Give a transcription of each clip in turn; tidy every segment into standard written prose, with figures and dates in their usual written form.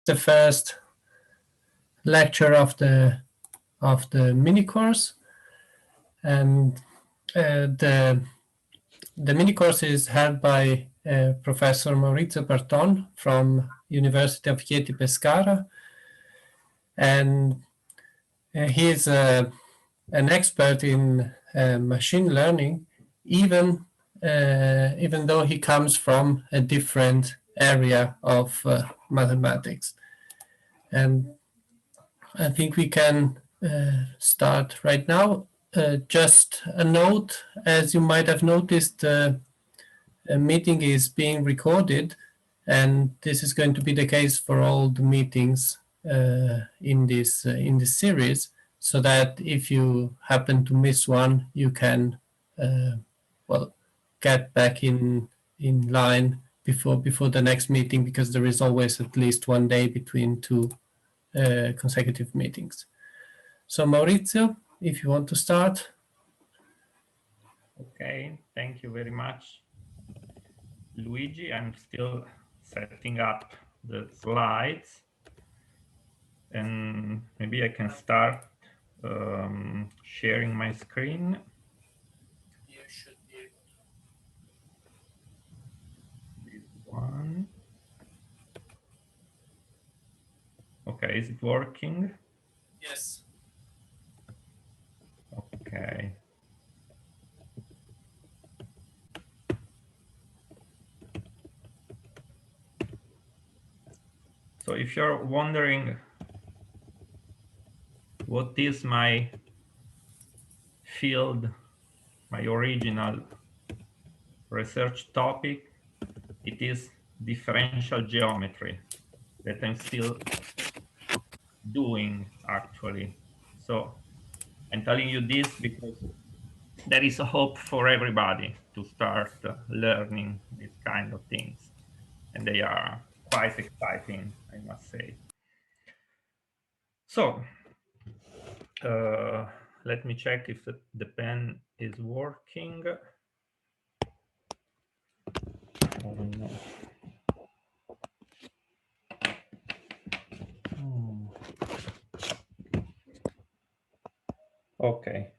the first lecture of the mini course, and the mini course is held by Professor Maurizio Berton from University of Chieti Pescara, and he is an expert in machine learning, even though he comes from a different area of mathematics. And I think we can start right now. Just a note, as you might have noticed, a meeting is being recorded, and this is going to be the case for all the meetings in this series, so that if you happen to miss one, you can well get back in line before the next meeting, because there is always at least one day between two consecutive meetings. So Maurizio, if you want to start. Okay, thank you very much, Luigi. I'm still setting up the slides, and maybe I can start sharing my screen. You should be able to. This one. Okay, is it working? Yes. Okay. So if you're wondering what is my field, my original research topic, it is differential geometry that I'm still doing, actually. So I'm telling you this because there is a hope for everybody to start learning these kind of things, and they are quite exciting, I must say. So let me check if the pen is working. Oh, no. Okay,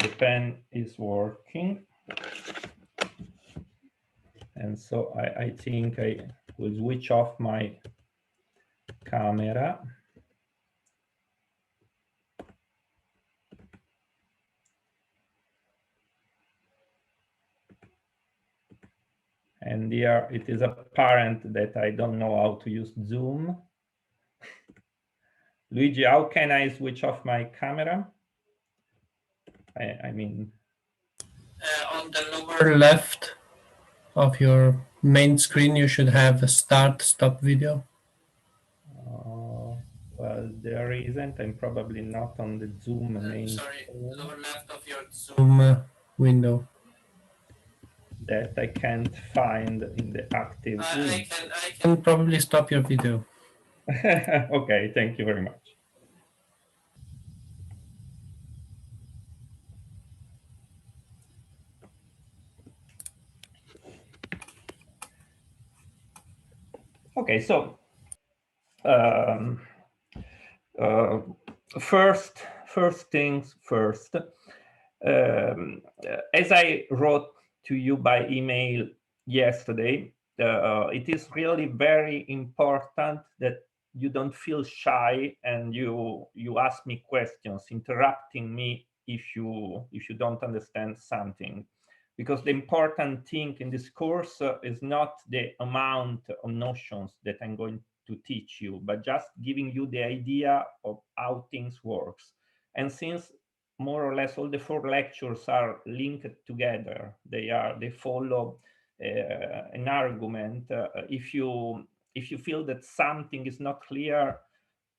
the pen is working, and so I think I will switch off my camera. And here it is apparent that I don't know how to use Zoom. Luigi, how can I switch off my camera? I mean, On the lower left of your main screen, you should have a stop video. well, there isn't. I'm probably not on the Zoom main. Sorry, lower left of your Zoom window. That I can't find in the active Zoom. I can probably stop your video. Okay, thank you very much. Okay, so first things first. As I wrote to you by email yesterday, it is really very important that you don't feel shy and you ask me questions, interrupting me if you don't understand something. Because the important thing in this course is not the amount of notions that I'm going to teach you, but just giving you the idea of how things works. And since more or less all the 4 lectures are linked together, they follow an argument. If you feel that something is not clear,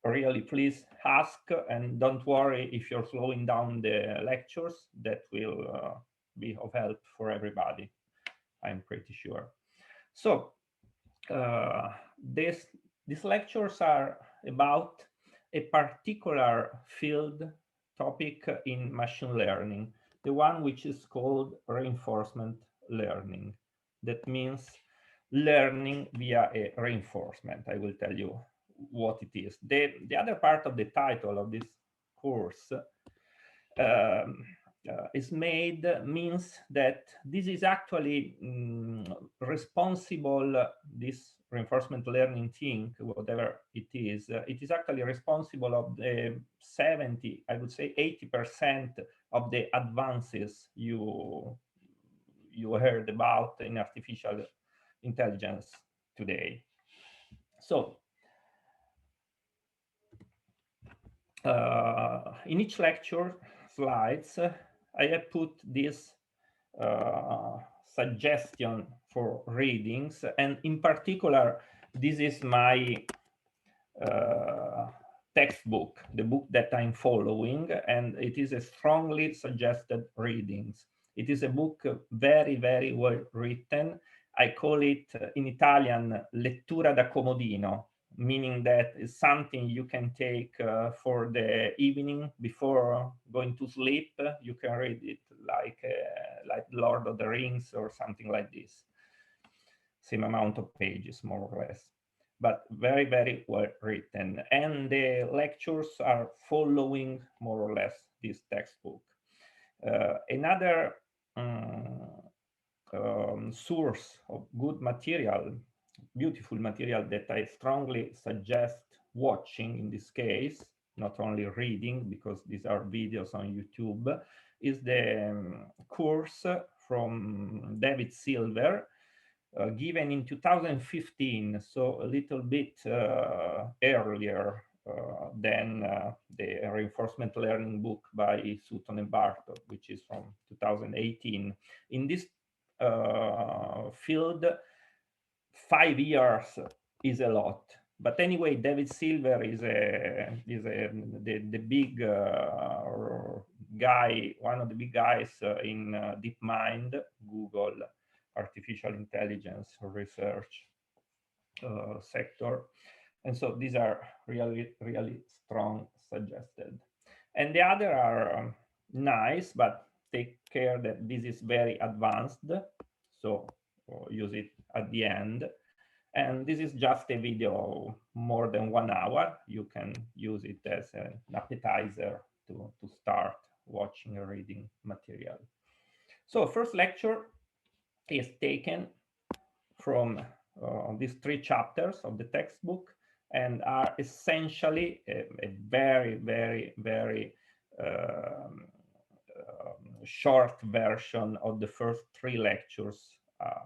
really please ask, and don't worry if you're slowing down the lectures. That will be of help for everybody, I'm pretty sure. So these lectures are about a particular field topic in machine learning, the one which is called reinforcement learning. That means learning via a reinforcement. I will tell you what it is. The other part of the title of this course is made means that this is actually responsible, this reinforcement learning thing, whatever it is actually responsible of the 70, I would say 80% of the advances you heard about in artificial intelligence today. So in each lecture slides, I have put this suggestion for readings, and in particular, this is my textbook, the book that I'm following, and it is a strongly suggested readings. It is a book very, very well written. I call it in Italian lettura da comodino, meaning that it's something you can take for the evening before going to sleep. You can read it like Lord of the Rings or something like this. Same amount of pages, more or less, but very, very well written. And the lectures are following more or less this textbook. Another source of good material, beautiful material that I strongly suggest watching in this case, not only reading, because these are videos on YouTube, is the course from David Silver, given in 2015, so a little bit earlier than the reinforcement learning book by Sutton and Bartok, which is from 2018. In this field, 5 years is a lot. But anyway, David Silver is the big guy, one of the big guys in DeepMind, Google artificial intelligence research sector. And so these are really, really strong suggested. And the other are nice, but take care that this is very advanced. So use it at the end. And this is just a video more than 1 hour. You can use it as an appetizer to start watching or reading material. So first lecture is taken from these 3 chapters of the textbook and are essentially a very, very, very short version of the first 3 lectures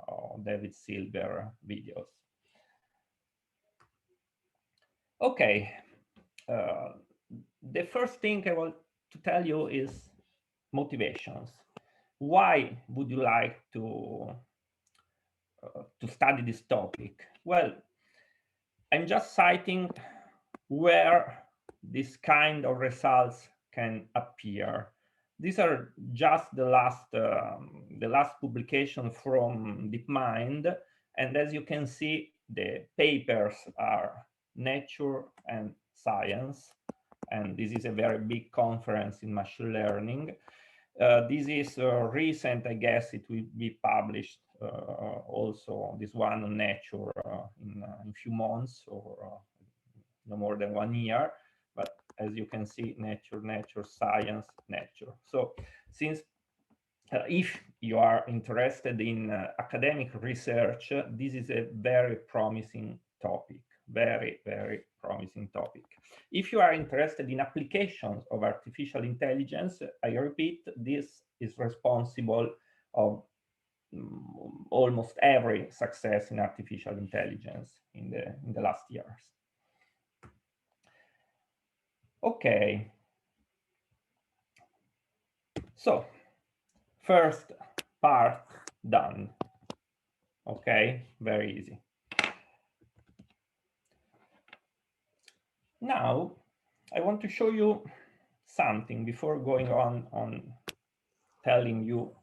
on David Silver videos. Okay, the first thing I want to tell you is motivations. Why would you like to study this topic? Well, I'm just citing where this kind of results can appear. These are just the last publication from DeepMind, and as you can see, the papers are Nature and Science, and this is a very big conference in machine learning. This is recent, I guess it will be published also, this one on Nature in a few months or no more than 1 year. But as you can see, Nature, Science, Nature. So since if you are interested in academic research, this is a very promising topic, very, very promising topic. If you are interested in applications of artificial intelligence, I repeat, this is responsible of almost every success in artificial intelligence in the last years. Okay. So, first part done. Okay, very easy. Now, I want to show you something before going on telling you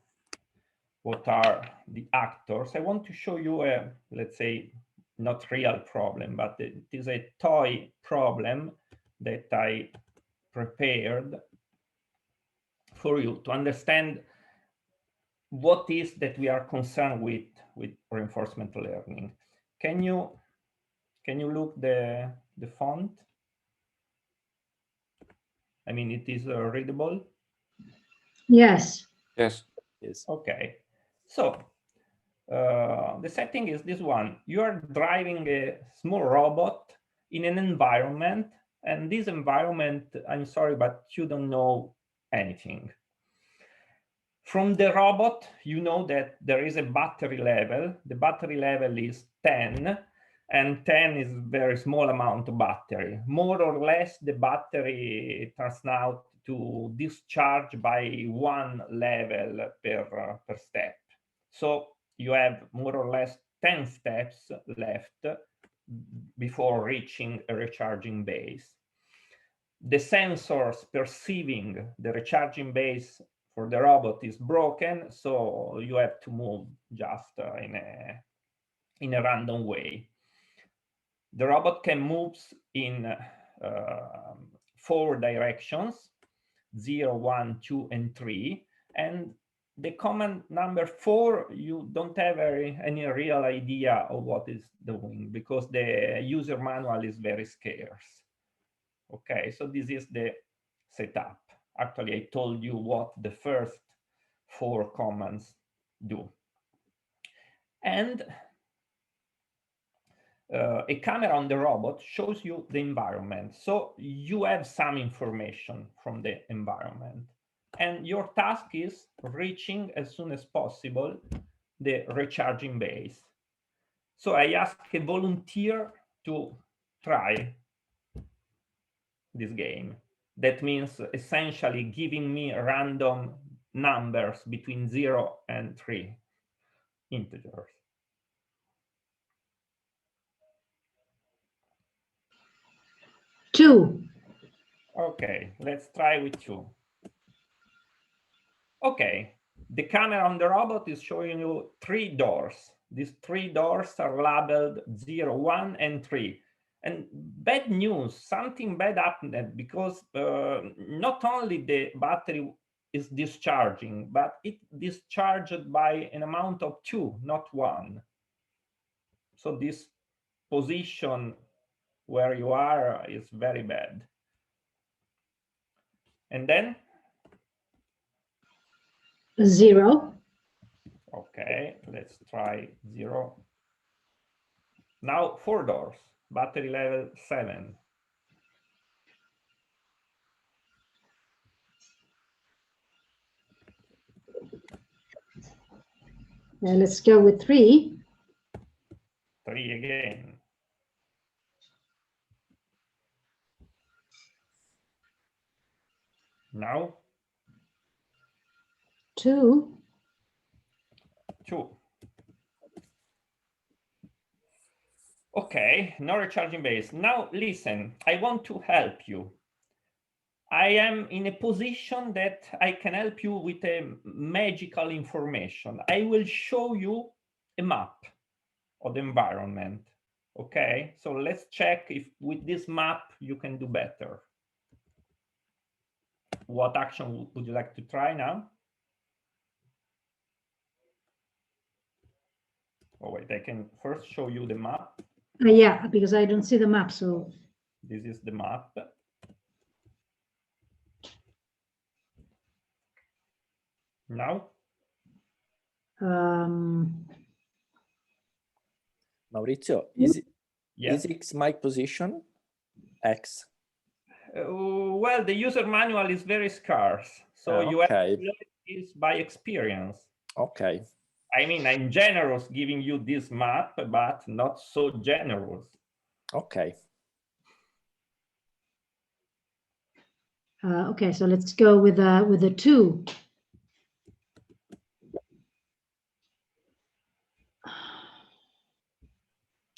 what are the actors. I want to show you a, let's say, not real problem, but it is a toy problem that I prepared for you to understand what is that we are concerned with reinforcement learning. Can you look the font? I mean, it is readable. Yes. Yes. Yes. Okay. So the setting is this one. You are driving a small robot in an environment, and this environment, I'm sorry, but you don't know anything. From the robot, you know that there is a battery level. The battery level is 10, and 10 is a very small amount of battery. More or less, the battery turns out to discharge by 1 level per step. So you have more or less 10 steps left before reaching a recharging base. The sensors perceiving the recharging base for the robot is broken, so you have to move just in a random way. The robot can move in 4 directions, 0, 1, 2, and 3, and the command number 4, you don't have any real idea of what it's doing because the user manual is very scarce. Okay, so this is the setup. Actually, I told you what the first 4 commands do. And a camera on the robot shows you the environment. So you have some information from the environment. And your task is reaching as soon as possible the recharging base. So I ask a volunteer to try this game. That means essentially giving me random numbers between 0 and 3 integers. Two. Okay, let's try with 2. Okay, the camera on the robot is showing you 3 doors. These 3 doors are labeled 0, 1, and 3. And bad news, something bad happened because not only the battery is discharging, but it discharged by an amount of 2, not 1. So this position where you are is very bad. And then? 0. Okay, let's try 0. Now 4 doors, battery level 7. Let's go with 3. 3 again. Now 2. 2. Okay, no recharging base. Now listen, I want to help you. I am in a position that I can help you with a magical information. I will show you a map of the environment. Okay, so let's check if with this map you can do better. What action would you like to try now? Oh wait, I can first show you the map. Yeah, because I don't see the map, so. This is the map. Now? Maurizio, is Yes. X my position? X. Well, the user manual is very scarce, so you have to learn this by experience. Okay. I mean, I'm generous giving you this map, but not so generous. Okay. Okay, so let's go with the 2.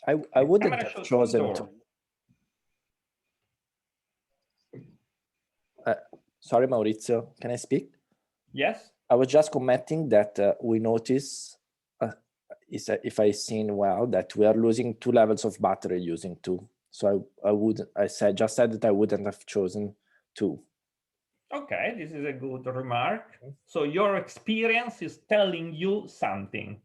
I wouldn't have chosen to. Sorry, Maurizio, can I speak? Yes. I was just commenting that we notice, if I seen well, that we are losing 2 levels of battery using 2. So I just said that I wouldn't have chosen 2. Okay, this is a good remark. So your experience is telling you something.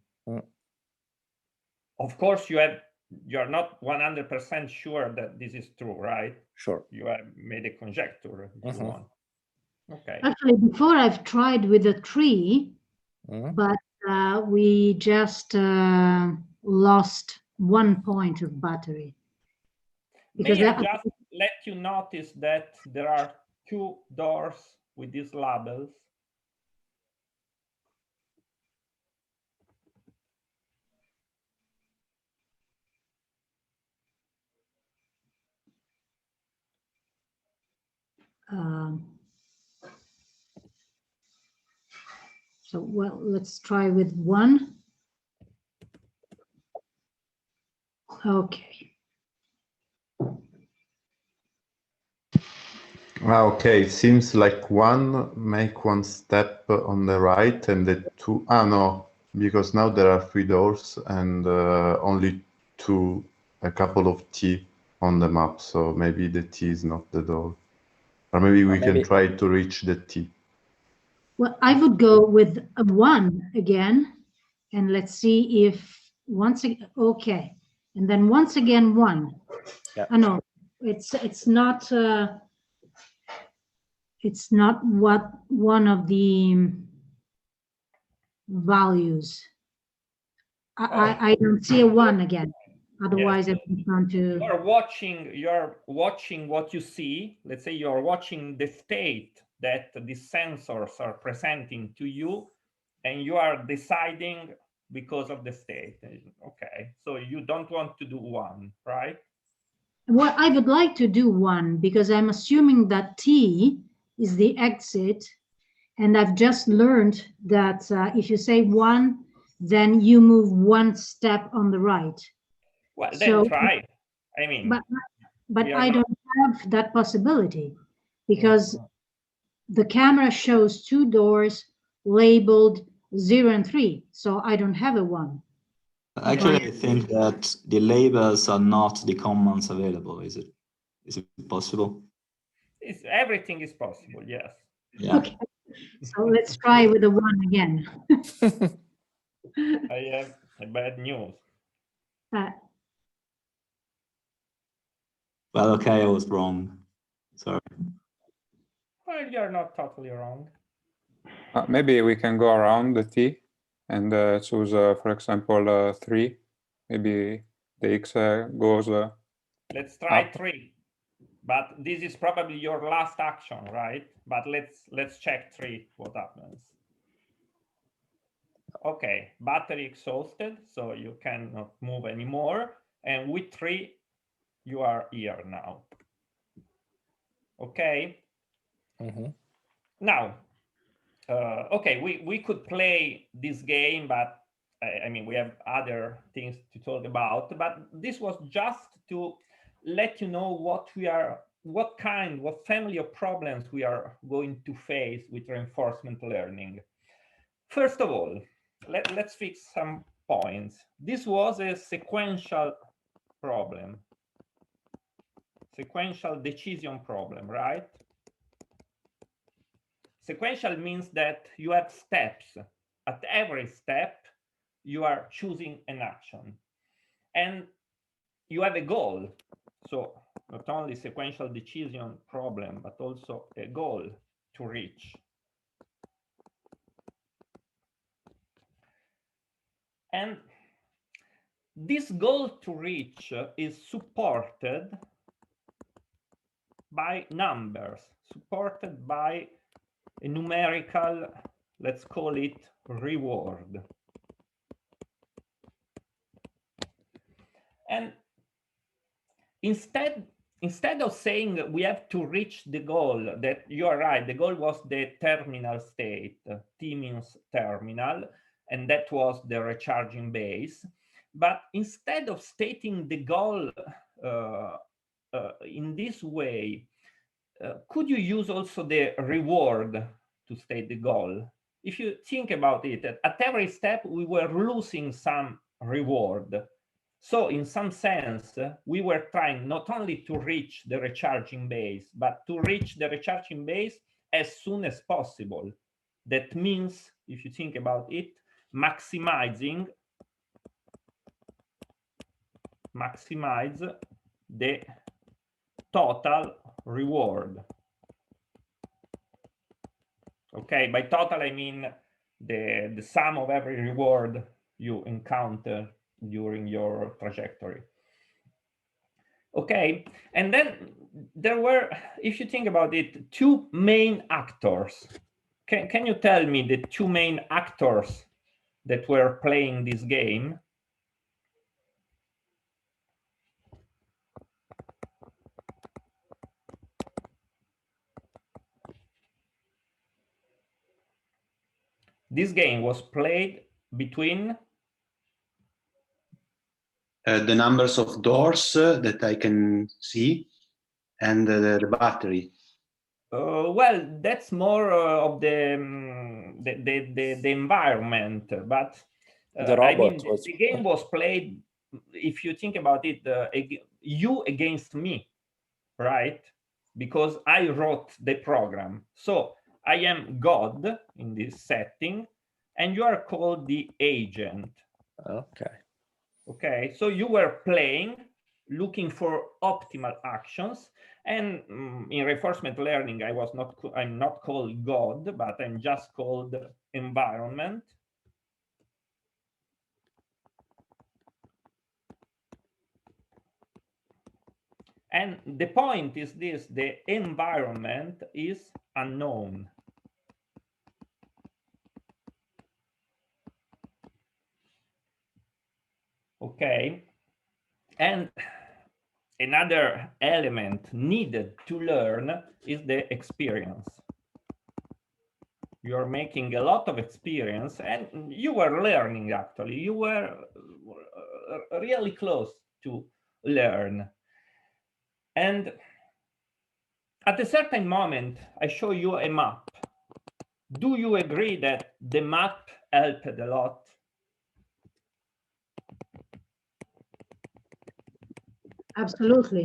Of course, you have you're not 100% sure that this is true, right? Sure. You have made a conjecture if you want. Okay. Actually, before I've tried with a 3, Mhm. but we just lost 1 point of battery. Because May I that, just let you notice that there are 2 doors with these labels. so, well, let's try with 1. Okay. Okay, it seems like make one step on the right and the 2. No, because now there are 3 doors and only 2, a couple of T on the map. So maybe the T is not the door. Or maybe we can try to reach the T. Well, I would go with a 1 again, and let's see if once again, okay, and then once again 1. Yeah. No, it's not what one of the values. I don't see a 1 again. Otherwise, Yes, I've gone to. You're watching what you see. Let's say you're watching the state that the sensors are presenting to you, and you are deciding because of the state. Okay, so you don't want to do 1, right? Well, I would like to do 1 because I'm assuming that T is the exit, and I've just learned that if you say 1, then you move 1 step on the right. Well, then So, try. I mean, but I don't have that possibility because Mhm. the camera shows 2 doors labeled 0 and 3, so I don't have a 1. Actually, I think that the labels are not the commands available. Is it possible? Everything is possible, yes. Yeah. Okay, so let's try with the 1 again. I have a bad news. Well, okay, I was wrong. Sorry. Well, you're not totally wrong. Maybe we can go around the T and choose, for example, 3. Maybe the X goes. Let's try up. 3. But this is probably your last action, right? But let's check 3, what happens. Okay, battery exhausted, so you cannot move anymore. And with 3, you are here now. Okay. Mhm. Now, okay, we could play this game, but I mean, we have other things to talk about. But this was just to let you know what family of problems we are going to face with reinforcement learning. First of all, let's fix some points. This was a sequential problem, sequential decision problem, right? Sequential means that you have steps. At every step, you are choosing an action. And you have a goal. So not only sequential decision problem, but also a goal to reach. And this goal to reach is supported by numbers, supported by a numerical, let's call it reward. And instead of saying we have to reach the goal, that you are right, the goal was the terminal state, T means terminal, and that was the recharging base. But instead of stating the goal in this way, could you use also the reward to state the goal? If you think about it, at every step we were losing some reward. So in some sense, we were trying not only to reach the recharging base, but to reach the recharging base as soon as possible. That means, if you think about it, maximizing maximize the total reward. Okay, by total I mean the sum of every reward you encounter during your trajectory. Okay, and then there were, if you think about it, two main actors. Can you tell me the two main actors that were playing this game? This game was played between the numbers of doors that I can see and the battery. Well, that's more of the environment, but I mean, the game was played, if you think about it, you against me, right? Because I wrote the program. So I am God in this setting, and you are called the agent. Okay. Okay, so you were playing, looking for optimal actions, and in reinforcement learning, I'm not called God, but I'm just called environment. And the point is this: the environment is unknown. Okay, and another element needed to learn is the experience. You are making a lot of experience, and you were learning, actually. You were really close to learn. And at a certain moment, I show you a map. Do you agree that the map helped a lot? Absolutely.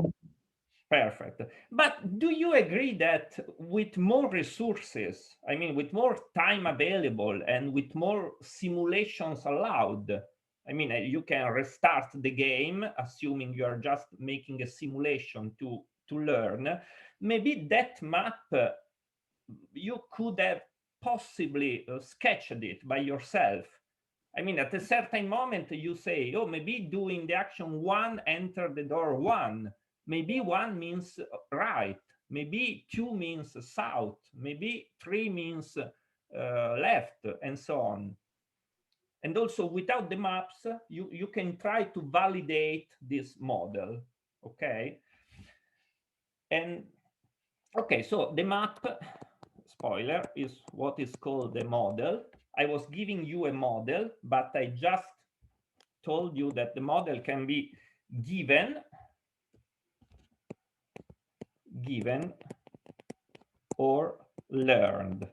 Perfect. But do you agree that with more resources, I mean, with more time available and with more simulations allowed, I mean, you can restart the game, assuming you are just making a simulation to learn, maybe that map, you could have possibly sketched it by yourself. I mean, at a certain moment, you say, oh, maybe doing the action 1, enter the door 1. Maybe 1 means right. Maybe 2 means south. Maybe 3 means left, and so on. And also, without the maps, you can try to validate this model, okay? And, okay, so the map, spoiler, is what is called the model. I was giving you a model, but I just told you that the model can be given, or learned.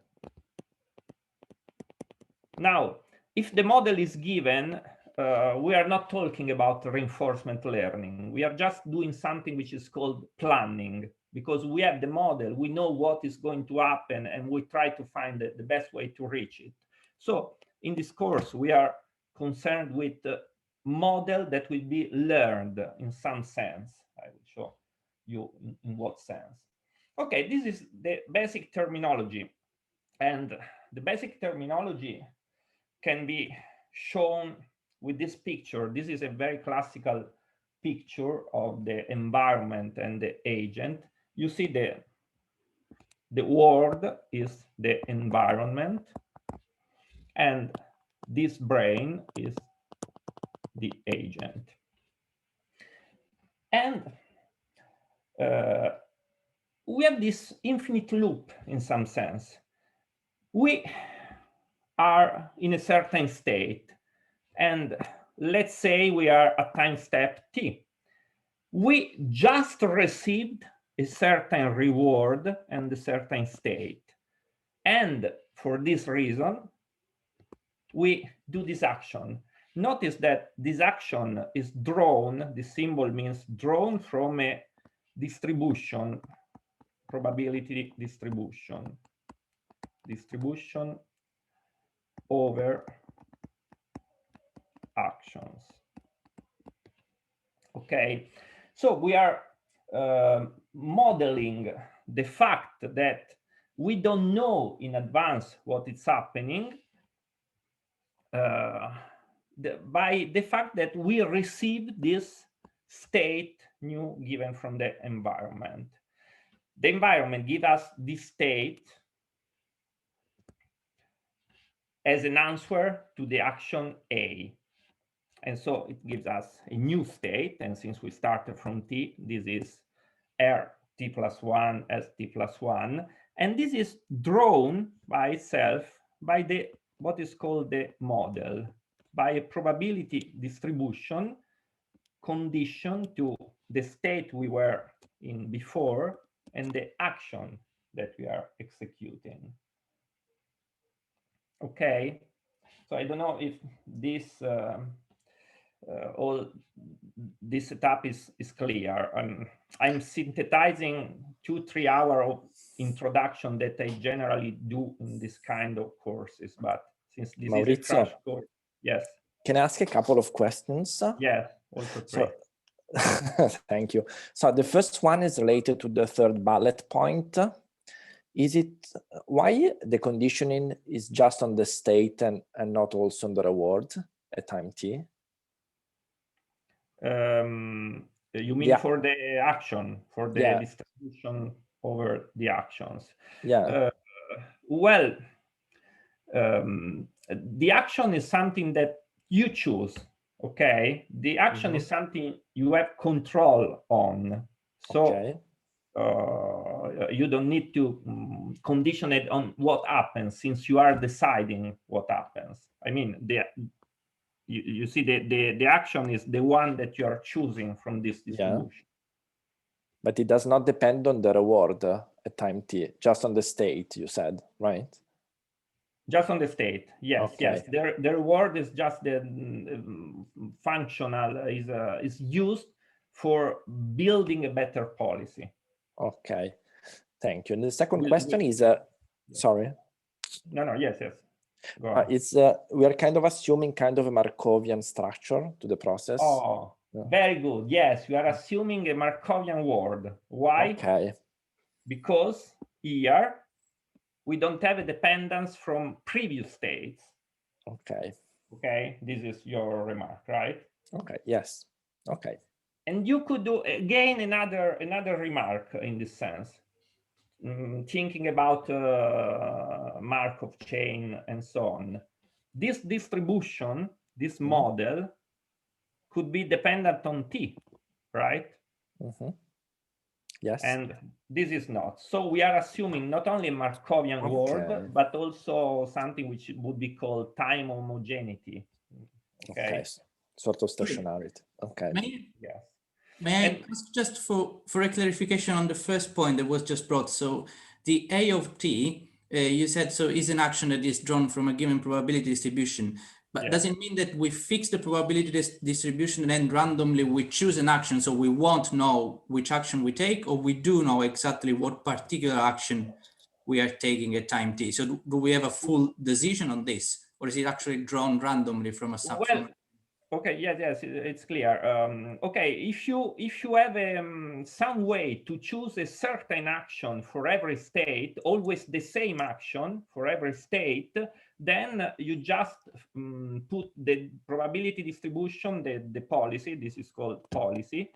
Now, if the model is given, we are not talking about reinforcement learning. We are just doing something which is called planning, because we have the model, we know what is going to happen, and we try to find the best way to reach it. So in this course, we are concerned with the model that will be learned in some sense. I will show you in what sense. Okay, this is the basic terminology. And the basic terminology can be shown with this picture. This is a very classical picture of the environment and the agent. You see the world is the environment, and this brain is the agent. And we have this infinite loop in some sense. We are in a certain state, and let's say we are at time step t. We just received a certain reward and a certain state. And for this reason, we do this action. Notice that this action is drawn, the symbol means drawn from a distribution, probability distribution over actions. Okay, so we are modeling the fact that we don't know in advance what is happening by the fact that we receive this state new given from the environment. The environment gives us this state as an answer to the action A. And so it gives us a new state. And since we started from T, this is R T plus 1 as T plus 1. And this is drawn by itself by the what is called the model, by a probability distribution condition to the state we were in before and the action that we are executing. Okay, so I don't know if this all this setup is clear. I'm synthesizing 2-3 hours of introduction that I generally do in this kind of courses, but since this is a crash course, yes. Can I ask a couple of questions? Yes, also so, thank you. So the first one is related to the third bullet point. Is it why the conditioning is just on the state and not also on the reward at time t? You mean for the action, for the distribution over the actions? Yeah. Well, the action is something that you choose. Okay, the action is something you have control on. So you don't need to condition it on what happens, since you are deciding what happens. I mean, you see the action is the one that you are choosing from this distribution. But it does not depend on the reward at time t, just on the state, you said, right? Just on the state, yes, yes. The reward is just the functional, is used for building a better policy. Okay, thank you. And the second question is, sorry. No, yes. Go on. We are kind of assuming kind of a Markovian structure to the process. Oh, very good. Yes, we are assuming a Markovian world. Why? Okay. Because here we don't have a dependence from previous states. Okay. Okay, this is your remark, right? Okay, yes. Okay. And you could do again another remark in this sense, thinking about Markov chain and so on. This distribution, this model, could be dependent on T, right? Yes. And this is not. So we are assuming not only Markovian world, but also something which would be called time homogeneity. Okay. Sort of stationarity. Okay. May I ask just for a clarification on the first point that was just brought? So the A of T, you said, so is an action that is drawn from a given probability distribution. But does it mean that we fix the probability distribution and then randomly we choose an action, so we won't know which action we take, or we do know exactly what particular action we are taking at time t? So do we have a full decision on this, or is it actually drawn randomly from a Well, okay, yes, it's clear. Okay, if you have some way to choose a certain action for every state, always the same action for every state, then you just put the probability distribution, the policy, this is called policy,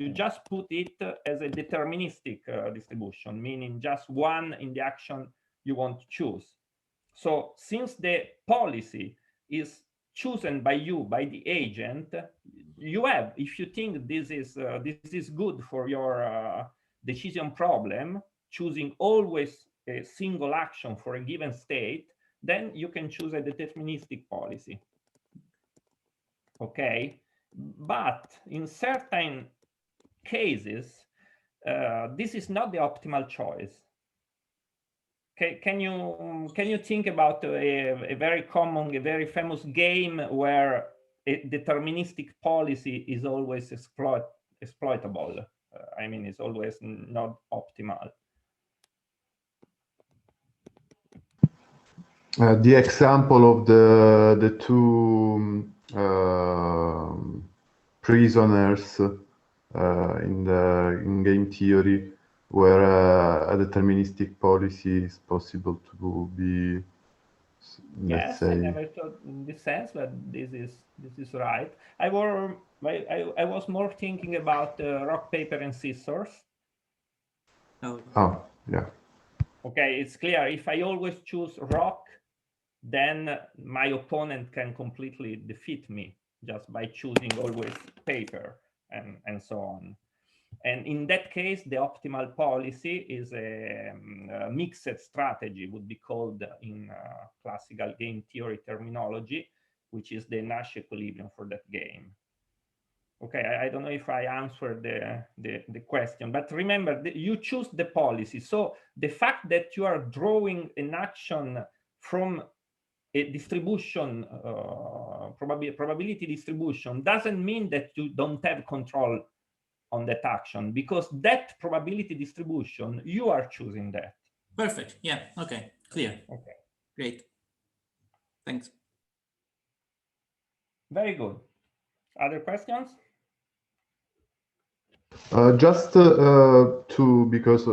you just put it as a deterministic distribution, meaning just one in the action you want to choose. So since the policy is chosen by you, by the agent, you have, if you think this is good for your decision problem, choosing always a single action for a given state, then you can choose a deterministic policy. Okay, but in certain cases, this is not the optimal choice. Okay, can you think about a very common, a very famous game where a deterministic policy is always exploitable? I mean, it's always not optimal. The example of the two prisoners in game theory, where a deterministic policy is possible to be, let's Yes, say. I never thought in this sense, but this is right. I was more thinking about rock, paper, and scissors. Oh, yeah. Okay, it's clear. If I always choose rock, then my opponent can completely defeat me just by choosing always paper and so on. And in that case, the optimal policy is a mixed strategy, would be called in classical game theory terminology, which is the Nash equilibrium for that game. Okay, I don't know if I answered the question, but remember, you choose the policy. So the fact that you are drawing an action from a distribution, probability distribution, doesn't mean that you don't have control on that action, because that probability distribution, you are choosing that. Perfect. Yeah. Okay. Clear. Okay. Great. Thanks. Very good. Other questions? Just because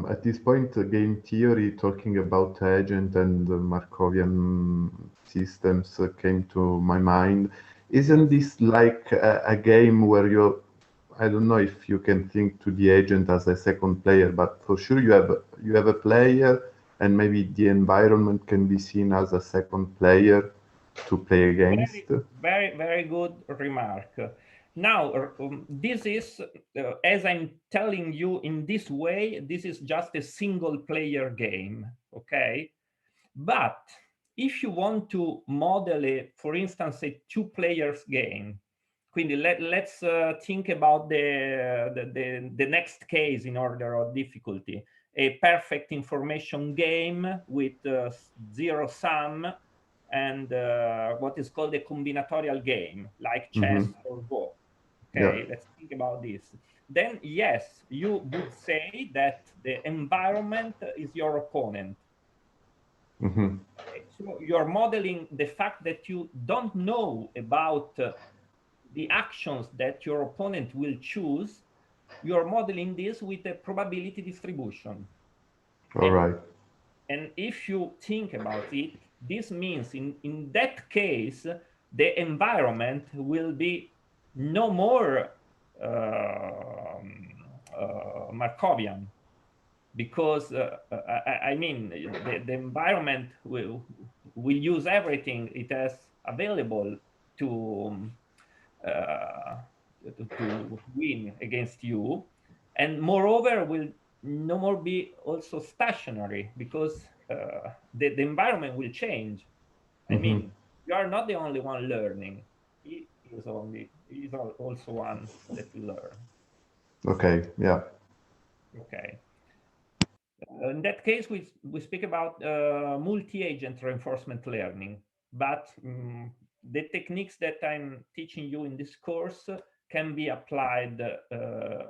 at this point, game theory, talking about agent and Markovian systems came to my mind. Isn't this like a game where I don't know if you can think to the agent as a second player, but for sure you have a player, and maybe the environment can be seen as a second player to play against? Very good remark. Now, this is, as I'm telling you in this way, this is just a single player game, okay? But if you want to model it, for instance, a two players game, quindi let's think about the next case in order of difficulty, a perfect information game with zero sum, and what is called a combinatorial game, like chess or Go. Okay, let's think about this. Then, yes, you would say that the environment is your opponent. Okay, so you're modeling the fact that you don't know about the actions that your opponent will choose. You're modeling this with a probability distribution. All right. And if you think about it, this means in that case, the environment will be no more Markovian, because I mean, the environment will use everything it has available to win against you, and moreover will no more be also stationary, because the environment will change. I mean, you are not the only one learning. He is also one that will learn. Okay, yeah. Okay. In that case, we speak about multi-agent reinforcement learning, but the techniques that I'm teaching you in this course can be applied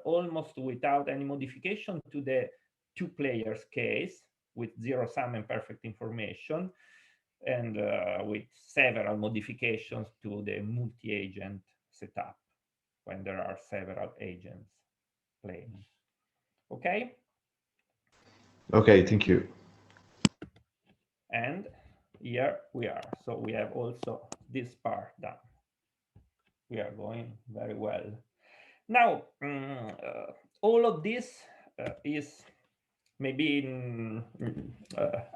almost without any modification to the two players case with zero sum and perfect information, and with several modifications to the multi-agent setup when there are several agents playing. Okay? Okay, thank you. And here we are. So we have also this part done. We are going very well. Now, all of this is maybe,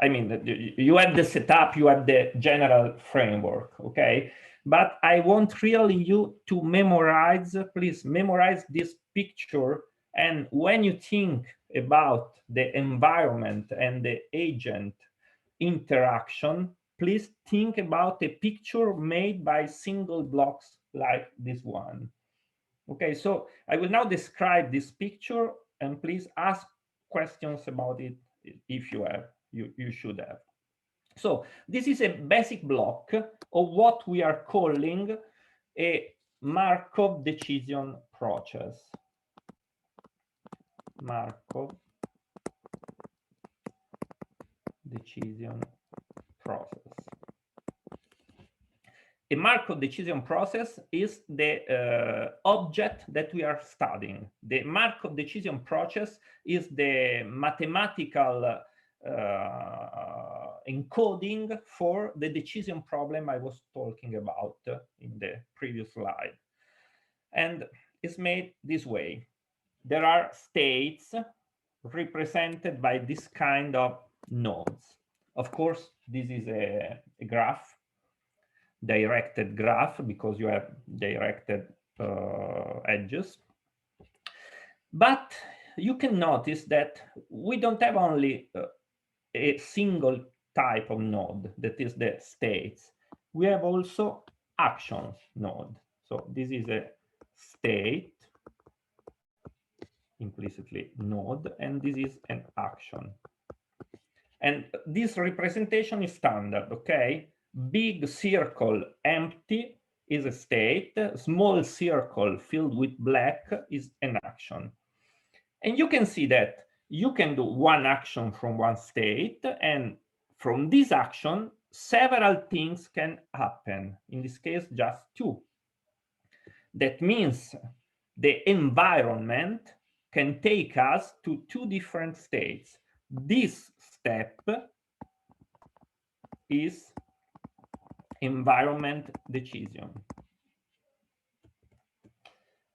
I mean, you have the setup, you have the general framework, okay? But I want really you to memorize, please memorize this picture. And when you think about the environment and the agent interaction, please think about a picture made by single blocks like this one. Okay, so I will now describe this picture, and please ask questions about it if you have, you should have. So this is a basic block of what we are calling a Markov decision process. Markov decision process. a Markov decision process is the object that we are studying. The Markov decision process is the mathematical encoding for the decision problem I was talking about in the previous slide. And it's made this way. There are states represented by this kind of nodes. Of course, this is a graph, directed graph, because you have directed edges. But you can notice that we don't have only a single type of node, that is the states. We have also actions node. So this is a state, implicitly node, and this is an action. And this representation is standard, okay? Big circle empty is a state, small circle filled with black is an action. And you can see that you can do one action from one state, and from this action, several things can happen. In this case, just two. That means the environment can take us to two different states. This step is environment decision.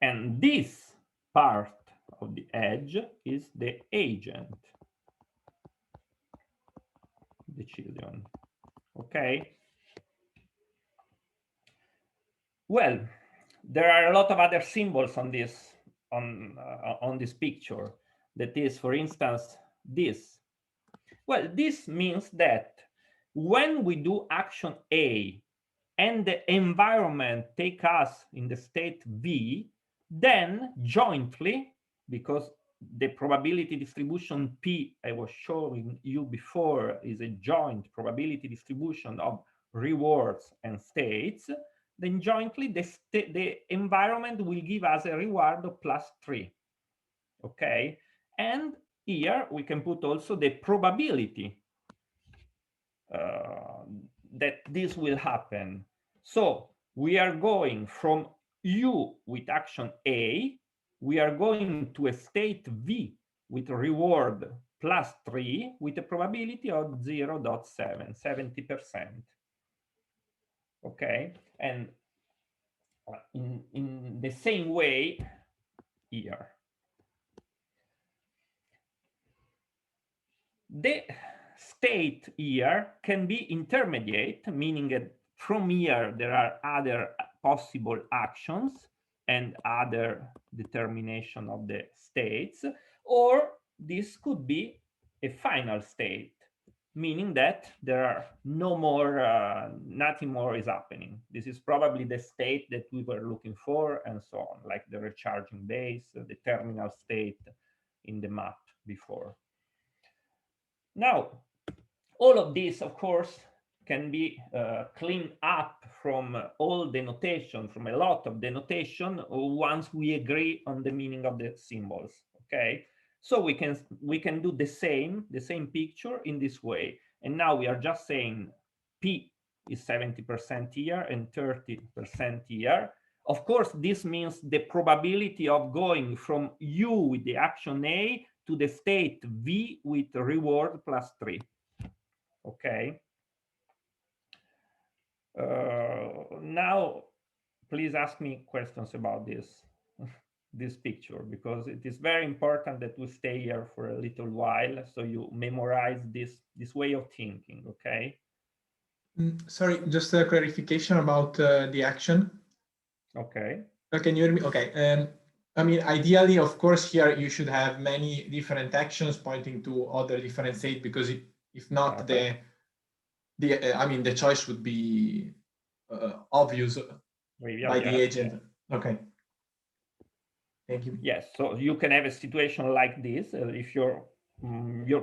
And this part of the edge is the agent decision. Okay. Well, there are a lot of other symbols on this picture. That is, for instance, this. Well, this means that when we do action A and the environment take us in the state V, then jointly, because the probability distribution P I was showing you before is a joint probability distribution of rewards and states, then jointly the environment will give us a reward of +3. Okay, and here we can put also the probability that this will happen. So we are going from U with action A, we are going to a state V with reward +3 with a probability of 0.7, 70%. Okay, and in the same way here. The state here can be intermediate, meaning that from here there are other possible actions and other determination of the states, or this could be a final state, meaning that there are no more, nothing more is happening. This is probably the state that we were looking for, and so on, like the recharging base, the terminal state in the map before. Now, all of this, of course, can be cleaned up from all the notation, from a lot of the notation, once we agree on the meaning of the symbols. Okay, so we can do the same picture in this way. And now we are just saying P is 70% here and 30% here. Of course, this means the probability of going from U with the action A to the state V with reward +3. Okay. Now, please ask me questions about this picture, because it is very important that we stay here for a little while, so you memorize this way of thinking. Okay. Sorry, just a clarification about the action. Okay. Can you hear me? Okay. I mean, ideally, of course, here you should have many different actions pointing to other different states, because if not, the choice would be obvious by the agent. Yeah. Okay. Thank you. Yes. So you can have a situation like this. If your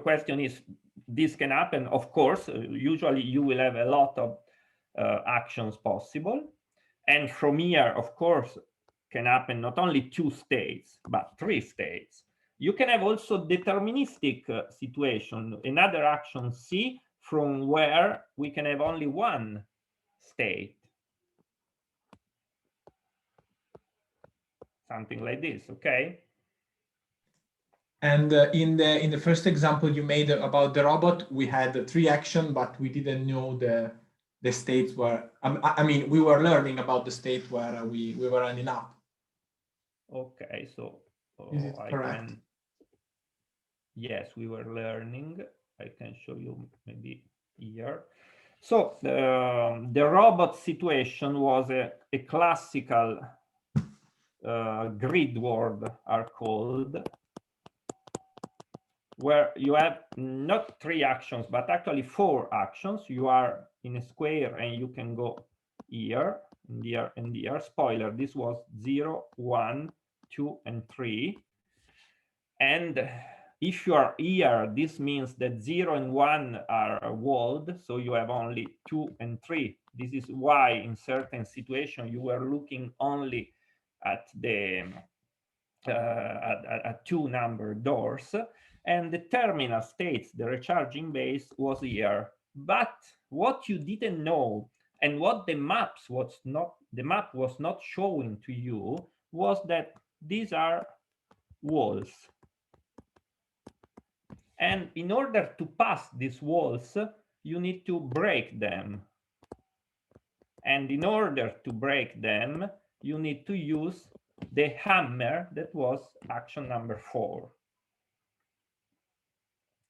question is, this can happen, of course, usually you will have a lot of actions possible. And from here, of course, can happen not only 2 states, but 3 states. You can have also deterministic situation, another action C, from where we can have only 1 state. something like this, okay? And in the first example you made about the robot, we had 3 actions, but we didn't know the states where, I mean, we were learning about the state where we were ending up. Okay, so Is it correct? Yes, we were learning. I can show you maybe here. So the robot situation was a classical grid word are called, where you have not 3 actions, but actually 4 actions. You are in a square and you can go here, and here, and here. Spoiler, this was 0, 1, 2, and 3. And if you are here, this means that 0 and 1 are walled, so you have only 2 and 3. This is why in certain situations you were looking only at the at 2 number doors, and the terminal states, the recharging base, was here. But what you didn't know, and what the map was not showing to you, was that these are walls. And in order to pass these walls, you need to break them. And in order to break them, you need to use the hammer that was action number 4.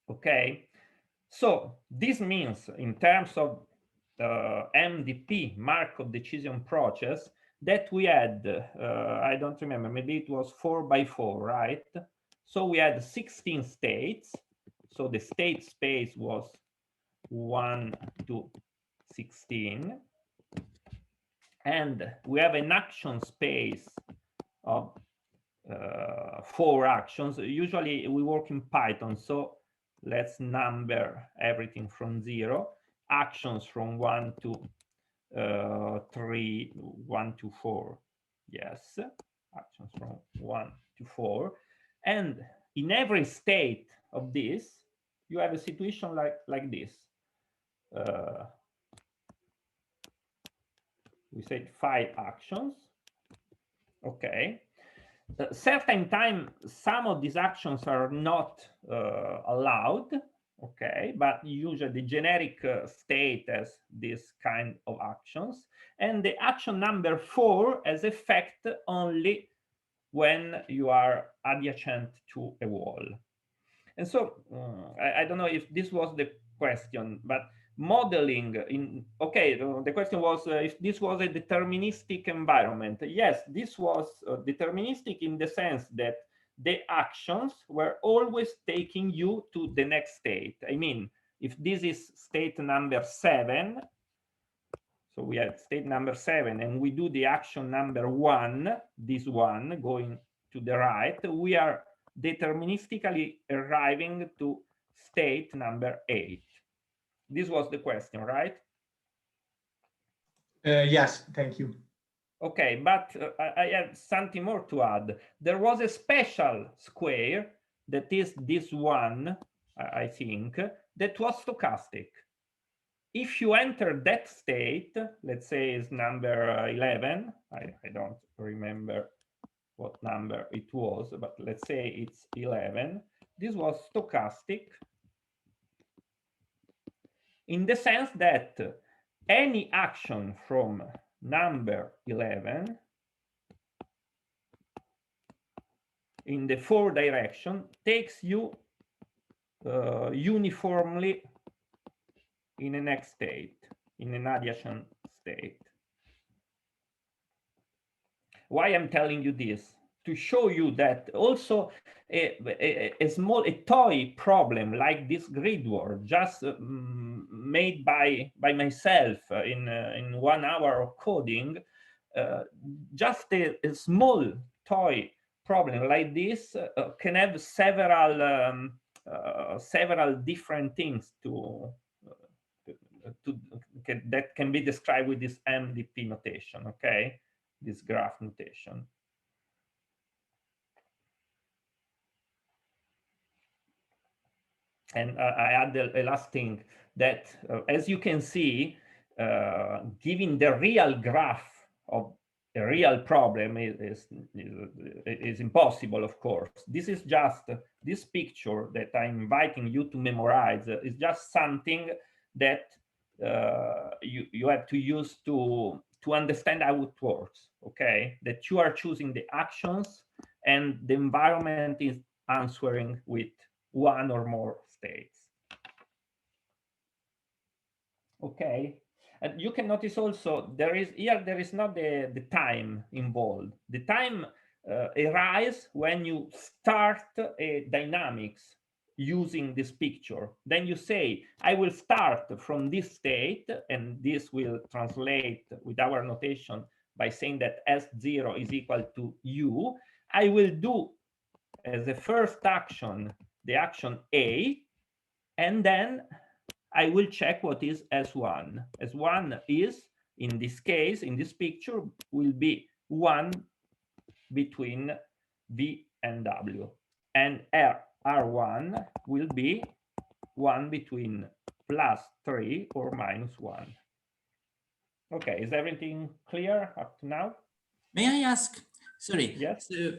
Okay, so this means in terms of MDP, Markov decision process, that we had, I don't remember, maybe it was 4 by 4, right? So we had 16 states. So the state space was 1 to 16. And we have an action space of 4 actions. Usually we work in Python, so let's number everything from 0. Actions from 1 to 3, 1 to 4. Yes, actions from 1 to 4. And in every state of this, you have a situation like this. We said 5 actions. Okay. Certain time, some of these actions are not allowed. Okay, but usually the generic state has this kind of actions, and the action number 4 has effect only when you are adjacent to a wall. And so I don't know if this was the question, but modeling in, okay, the question was if this was a deterministic environment. Yes, this was deterministic in the sense that the actions were always taking you to the next state. I mean, if this is state number 7, so we have state number 7, and we do the action number 1, this one going to the right, we are deterministically arriving to state number 8. This was the question, right? Yes, thank you. Okay, but I have something more to add. There was a special square that is this one, I think, that was stochastic. If you enter that state, let's say is number 11, I don't remember what number it was, but let's say it's 11. This was stochastic in the sense that any action from number 11 in the 4 direction takes you uniformly in the next state, in an adjacent state. Why I'm telling you this? To show you that also a toy problem like this grid word, just made by myself in 1 hour of coding, just a small toy problem like this can have several different things that can be described with this MDP notation, okay? This graph notation. And I add a last thing that, as you can see, given the real graph of a real problem is impossible, of course. This is just, this picture that I'm inviting you to memorize is just something that you have to use to understand how it works, okay? That you are choosing the actions and the environment is answering with one or more states. Okay, and you can notice also there is not the time involved. The time arises when you start a dynamics using this picture. Then you say, I will start from this state, and this will translate with our notation by saying that S0 is equal to U. I will do as a first action the action A, and then I will check what is S1. S1 is, in this case, in this picture, will be 1 between V and W. And R1 will be 1 between +3 or -1. Okay, is everything clear up to now? May I ask? Sorry. Yes. So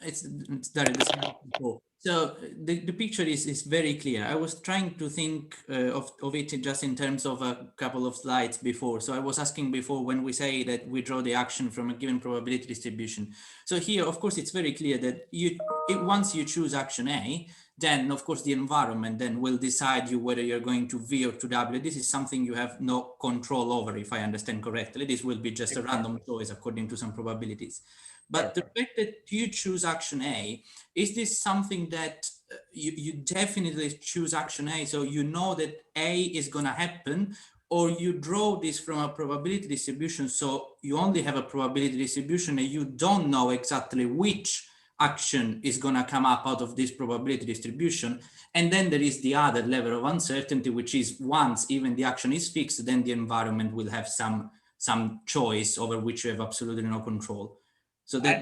it's Dario. So the picture is very clear. I was trying to think of it just in terms of a couple of slides before. So I was asking before, when we say that we draw the action from a given probability distribution. So here, of course, it's very clear that once you choose action A, then of course the environment then will decide you whether you're going to V or to W. This is something you have no control over, if I understand correctly. This will be just a random choice according to some probabilities. But the fact that you choose action A, is this something that you definitely choose action A, so you know that A is going to happen, or you draw this from a probability distribution, so you only have a probability distribution and you don't know exactly which action is going to come up out of this probability distribution? And then there is the other level of uncertainty, which is once even the action is fixed, then the environment will have some choice over which you have absolutely no control. So that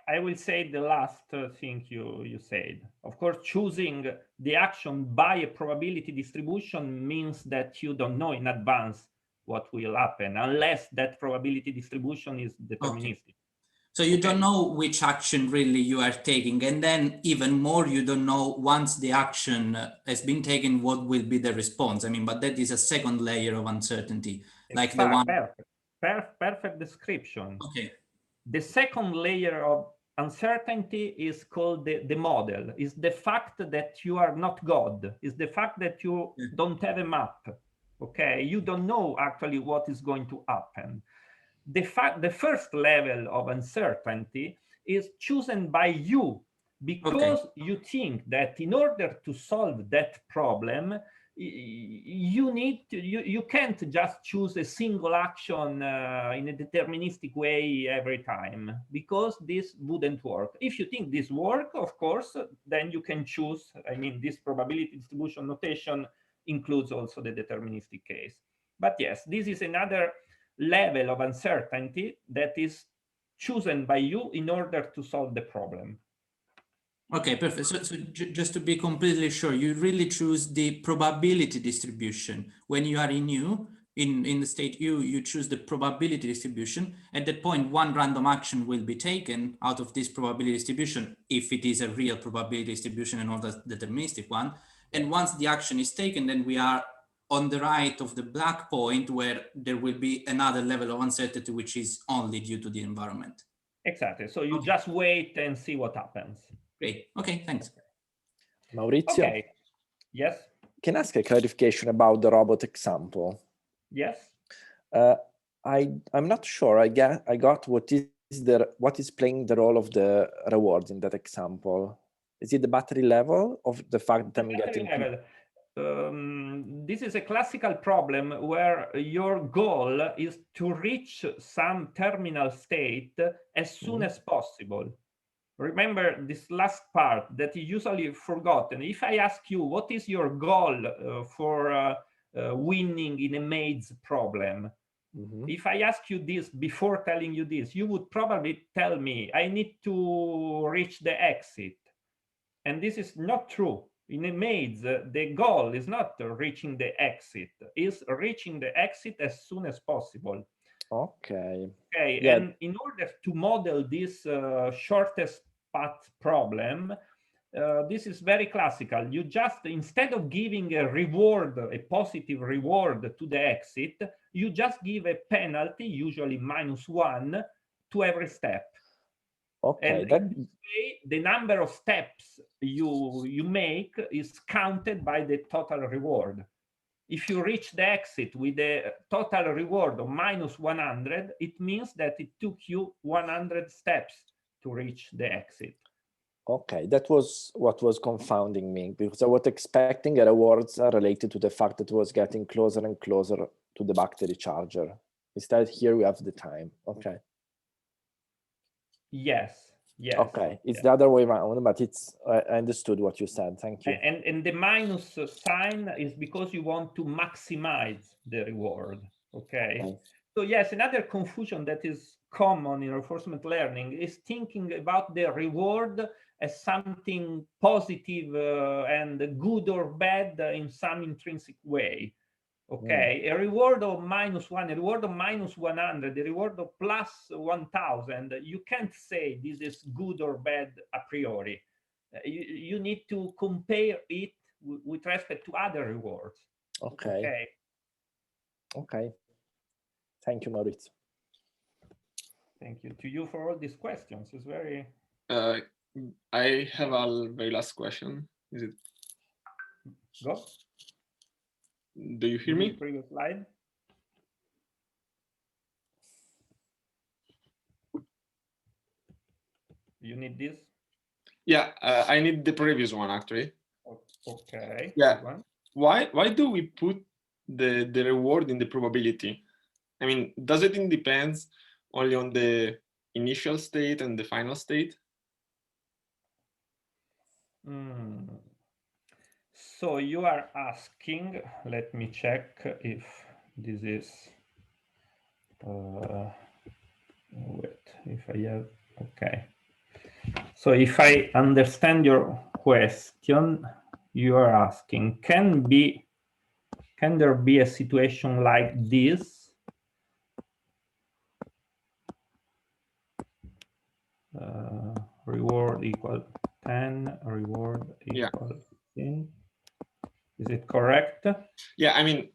I will say the last thing you said. Of course, choosing the action by a probability distribution means that you don't know in advance what will happen, unless that probability distribution is deterministic. Okay. So you don't know which action really you are taking, and then even more, you don't know once the action has been taken, what will be the response. I mean, but that is a second layer of uncertainty, like the one. Perfect description. Okay. The second layer of uncertainty is called the model. Is the fact that you are not God. Is the fact that you don't have a map. Okay, you don't know actually what is going to happen. The first level of uncertainty is chosen by you, because you think that in order to solve that problem, you can't just choose a single action in a deterministic way every time, because this wouldn't work. If you think this works, of course, then you can choose. I mean, this probability distribution notation includes also the deterministic case. But yes, this is another level of uncertainty that is chosen by you in order to solve the problem. Okay, perfect. So just to be completely sure, you really choose the probability distribution. When you are in U, in the state U, you choose the probability distribution. At that point, one random action will be taken out of this probability distribution, if it is a real probability distribution and not a deterministic one. And once the action is taken, then we are on the right of the black point, where there will be another level of uncertainty, which is only due to the environment. Exactly. So you just wait and see what happens. Great. Okay, thanks. Maurizio? Okay. Yes? Can I ask a clarification about the robot example? Yes. I'm not sure I got what is playing the role of the reward in that example. Is it the battery level of the fact that I'm getting... This is a classical problem where your goal is to reach some terminal state as soon as possible. Remember this last part that is usually forgotten. If I ask you, what is your goal for winning in a maze problem? If I ask you this before telling you this, you would probably tell me, I need to reach the exit. And this is not true. In a maze, the goal is not reaching the exit, it's reaching the exit as soon as possible. Okay. Okay, Yeah. and in order to model this shortest path problem, this is very classical. You just, instead of giving a reward, a positive reward to the exit, you just give a penalty, usually -1, to every step. Okay. And in this way, the number of steps you make is counted by the total reward. If you reach the exit with a total reward of -100, it means that it took you 100 steps to reach the exit. Okay, that was what was confounding me, because I was expecting rewards related to the fact that it was getting closer and closer to the battery charger. Instead, here we have the time. Okay. Yes. Yes. Okay, it's yes. the other way around, but it's I understood what you said. Thank you. And the minus sign is because you want to maximize the reward. Okay. So yes, another confusion that is common in reinforcement learning is thinking about the reward as something positive and good or bad in some intrinsic way. Okay, a reward of -1, a reward of -100, a reward of +1000. You can't say this is good or bad a priori. You need to compare it with respect to other rewards. Okay. Okay. Thank you, Maurizio. Thank you to you for all these questions. It's very. I have a very last question. Is it? Go. Do you hear me? Previous slide. You need this? Yeah, I need the previous one actually. Okay. Yeah. Why do we put the reward in the probability? I mean, does it depend only on the initial state and the final state? So you are asking, let me check if this is, wait, if I have, okay. So if I understand your question, you are asking, can there be a situation like this? Reward equal 10, reward equal 15. Is it correct? Yeah, I mean,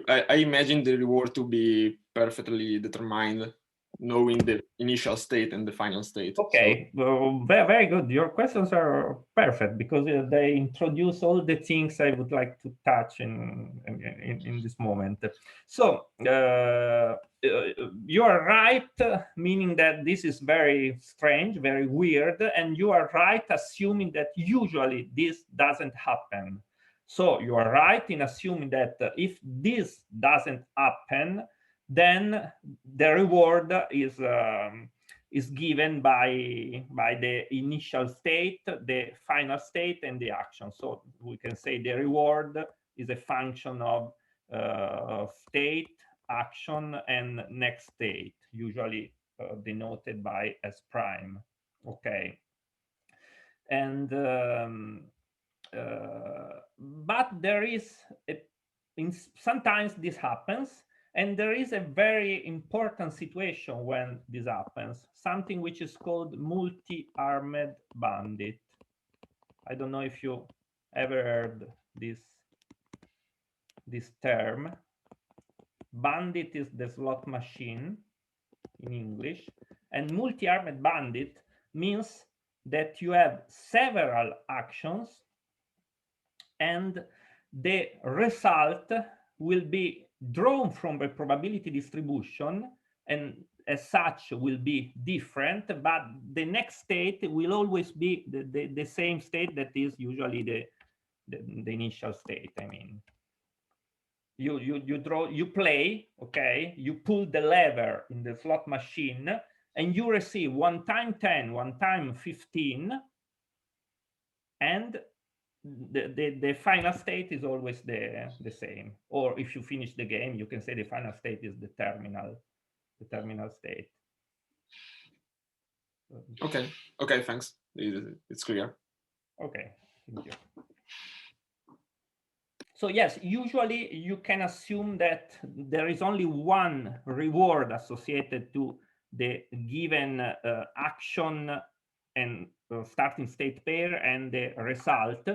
I imagine the reward to be perfectly determined, knowing the initial state and the final state. Okay, well, very good. Your questions are perfect because they introduce all the things I would like to touch in this moment. So you are right, meaning that this is very strange, very weird, and you are right assuming that usually this doesn't happen. So you are right in assuming that if this doesn't happen, then the reward is given by the initial state, the final state, and the action. So we can say the reward is a function of state, action, and next state, usually denoted by S prime. Okay, and but there is sometimes this happens. And there is a very important situation when this happens, something which is called multi-armed bandit. I don't know if you ever heard this term. Bandit is the slot machine in English, and multi-armed bandit means that you have several actions and the result will be drawn from the probability distribution, and as such will be different, but the next state will always be the same state that is usually the initial state. I mean, you play, okay, you pull the lever in the slot machine and you receive 1 time 10, 1 time 15, and the final state is always the same. Or if you finish the game, you can say the final state is the terminal state. Okay, thanks. It's clear. Okay, thank you. So yes, usually you can assume that there is only one reward associated to the given action and starting state pair and the result.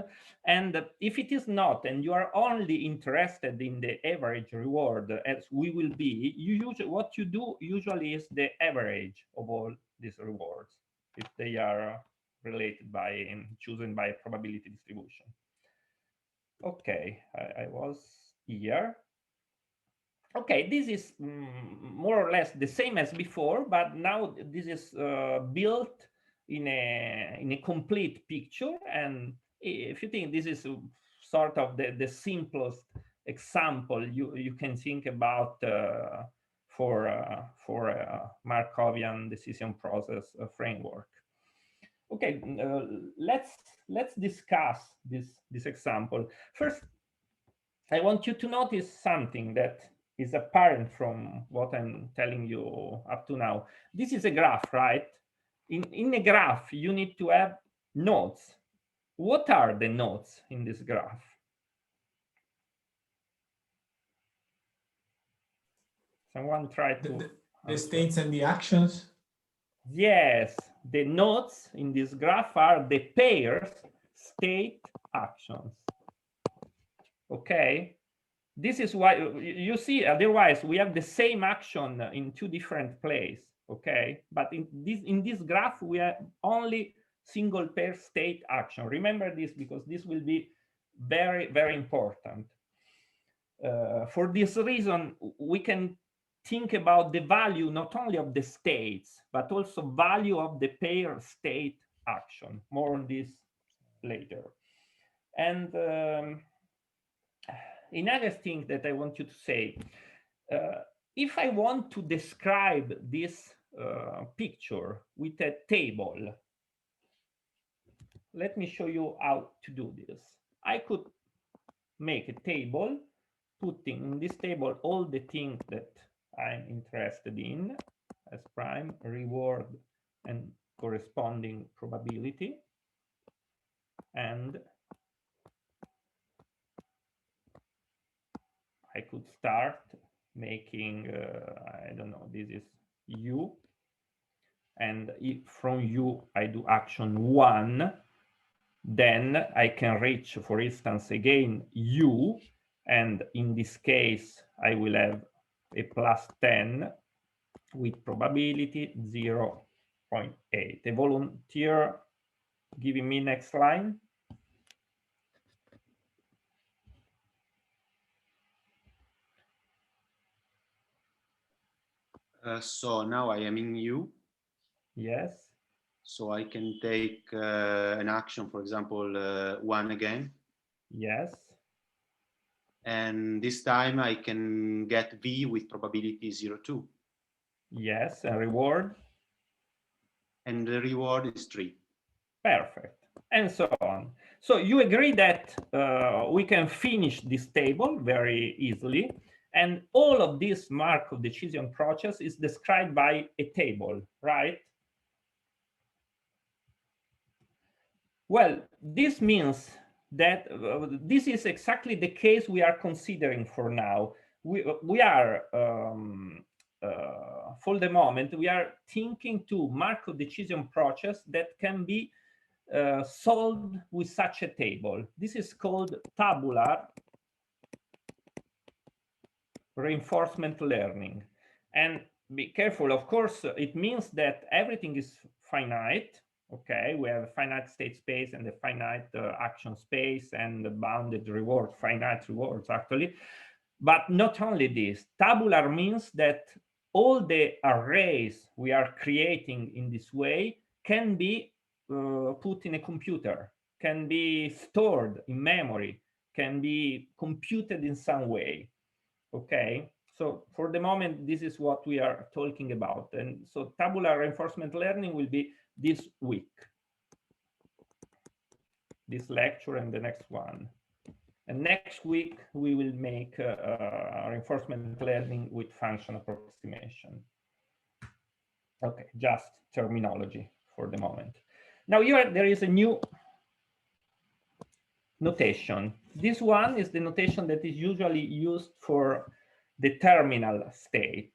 And if it is not, and you are only interested in the average reward, as we will be, what you do usually is the average of all these rewards, if they are related by and chosen by probability distribution. Okay, I was here. Okay, this is more or less the same as before, but now this is built in a complete picture. And if you think this is sort of the simplest example you can think about for a Markovian decision process framework. Okay, let's discuss this example. First, I want you to notice something that is apparent from what I'm telling you up to now. This is a graph, right? In a graph, you need to have nodes. What are the nodes in this graph? Someone try to... The states and the actions? Yes, the nodes in this graph are the pairs state actions. Okay, this is why you see, otherwise we have the same action in two different places. Okay, but in this graph we have only single pair state action. Remember this, because this will be very, very important. For this reason, we can think about the value not only of the states, but also value of the pair state action. More on this later. And another thing that I want you to say, if I want to describe this picture with a table, let me show you how to do this. I could make a table, putting in this table all the things that I'm interested in as prime, reward, and corresponding probability. And I could start making, I don't know, this is U. And if from U I do action 1, then I can reach, for instance, again, U. And in this case, I will have a +10 with probability 0.8. A volunteer giving me next line. So now I am in U. Yes. So I can take an action, for example, 1 again. Yes. And this time I can get V with probability 0.2. Yes, and reward? And the reward is 3. Perfect, and so on. So you agree that we can finish this table very easily, and all of this Markov decision process is described by a table, right? Well, this means that this is exactly the case we are considering for now. We are, for the moment, we are thinking to Markov decision process that can be solved with such a table. This is called tabular reinforcement learning. And be careful, of course, it means that everything is finite. Okay, we have a finite state space and a finite action space and the bounded reward, finite rewards actually. But not only this, tabular means that all the arrays we are creating in this way can be put in a computer, can be stored in memory, can be computed in some way. Okay, so for the moment, this is what we are talking about. And so tabular reinforcement learning will be this week, this lecture and the next one. And next week, we will make reinforcement learning with function approximation. Okay, just terminology for the moment. Now here, there is a new notation. This one is the notation that is usually used for the terminal state.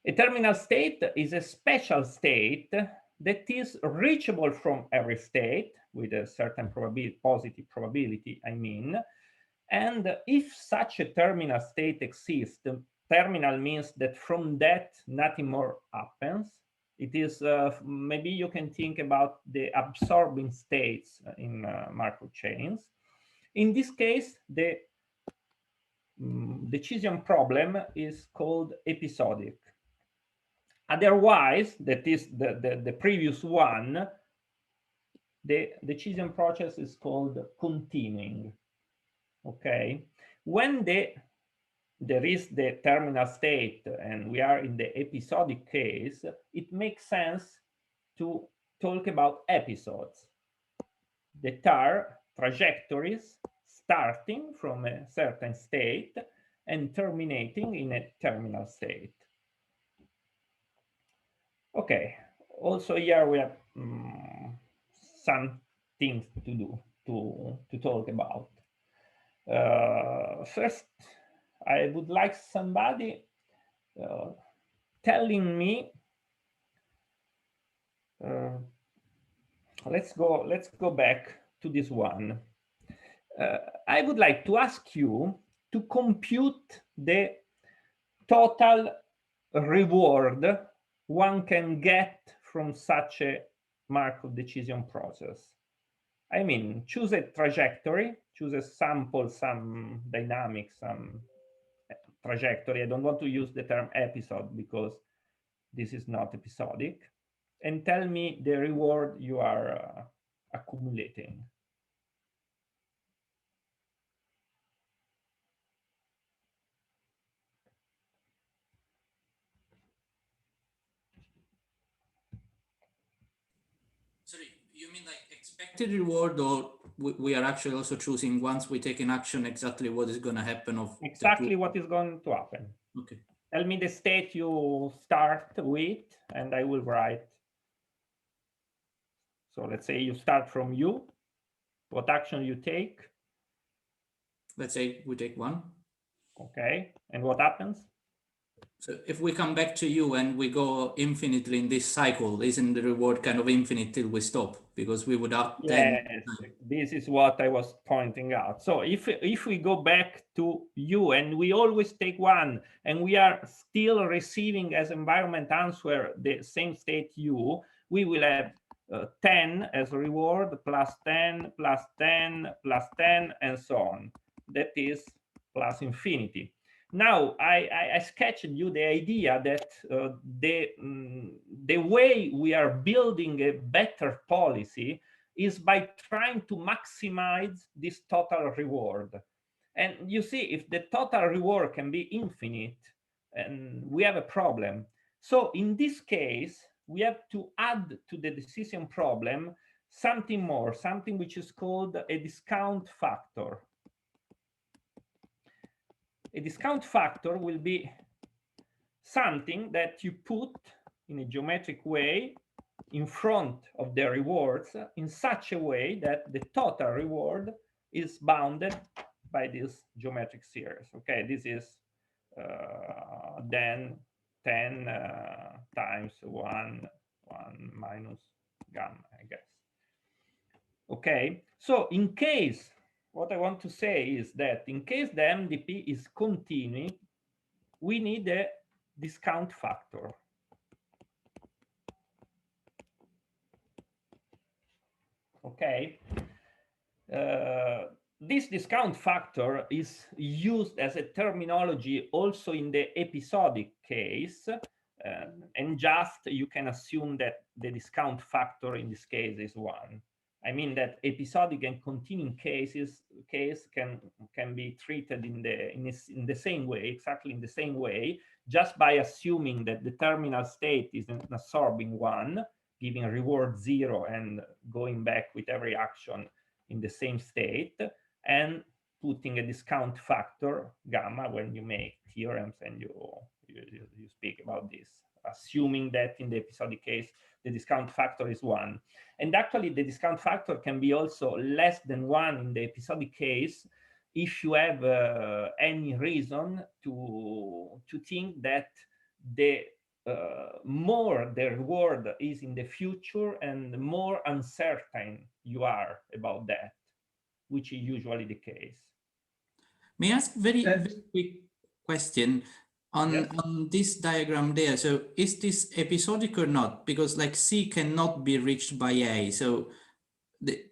A terminal state is a special state that is reachable from every state with a certain probability, positive probability, I mean. And if such a terminal state exists, terminal means that from that nothing more happens. It is, maybe you can think about the absorbing states in Markov chains. In this case, the decision problem is called episodic. Otherwise, that is the previous one, the decision process is called continuing. Okay, when there is the terminal state and we are in the episodic case, it makes sense to talk about episodes that are trajectories starting from a certain state and terminating in a terminal state. Okay, also here we have some things to do, to talk about. First, I would like somebody telling me, let's go back to this one. I would like to ask you to compute the total reward one can get from such a Markov decision process. I mean, choose a trajectory, choose a sample, some dynamic, some trajectory. I don't want to use the term episode because this is not episodic. And tell me the reward you are accumulating. Sorry, you mean like expected reward, or we are actually also choosing once we take an action exactly what is going to happen? Exactly what is going to happen. Okay. Tell me the state you start with, and I will write. So let's say you start from U. What action you take? Let's say we take one. Okay, and what happens? So if we come back to you and we go infinitely in this cycle, isn't the reward kind of infinite till we stop? Because we would have yes, this is what I was pointing out. So if we go back to U and we always take one and we are still receiving as environment answer the same state U, we will have 10 as reward, plus 10, plus 10, plus 10, and so on. That is plus infinity. Now, I sketched you the idea that the way we are building a better policy is by trying to maximize this total reward. And you see, if the total reward can be infinite, and we have a problem. So in this case, we have to add to the decision problem something more, something which is called a discount factor. A discount factor will be something that you put in a geometric way in front of the rewards in such a way that the total reward is bounded by this geometric series. Okay, this is then 10 times 1 minus gamma, I guess. Okay, so in case, what I want to say is that in case the MDP is continuing, we need a discount factor. Okay, this discount factor is used as a terminology also in the episodic case, and just you can assume that the discount factor in this case is 1. I mean that episodic and continuing case can be treated in the same way, exactly in the same way, just by assuming that the terminal state is an absorbing one, giving a reward 0 and going back with every action in the same state, and putting a discount factor gamma when you make theorems and you speak about this assuming that in the episodic case, the discount factor is 1. And actually, the discount factor can be also less than 1 in the episodic case if you have any reason to think that the more the reward is in the future and the more uncertain you are about that, which is usually the case. May I ask very quick question on this diagram there? So is this episodic or not? Because like C cannot be reached by A. So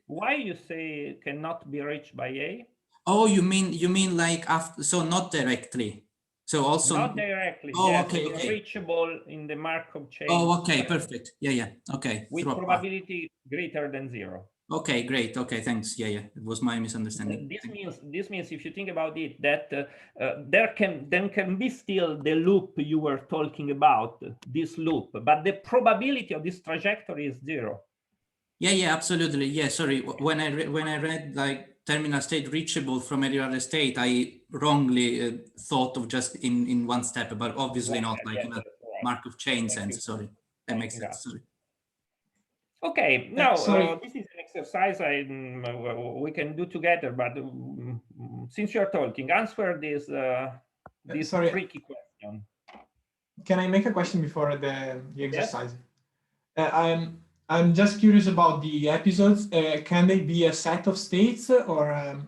why you say cannot be reached by A? Oh, you mean like after? So not directly. So also not directly. Oh, yes, okay, it's okay. reachable in the Markov chain. Oh, okay, perfect. Yeah. Okay. With probability greater than 0. Okay, great. Okay, thanks. Yeah. It was my misunderstanding. This means if you think about it, that there can be still the loop you were talking about, this loop, but the probability of this trajectory is 0. Yeah, absolutely. Yeah, sorry. When I read like terminal state reachable from any other state, I wrongly thought of just in one step, but obviously not like in a Markov chain sense. Sorry, that makes sense. Sorry. Okay, now this is an exercise we can do together, but since you're talking, answer this tricky question. Can I make a question before the exercise? Yes. I'm just curious about the episodes. Can they be a set of states, or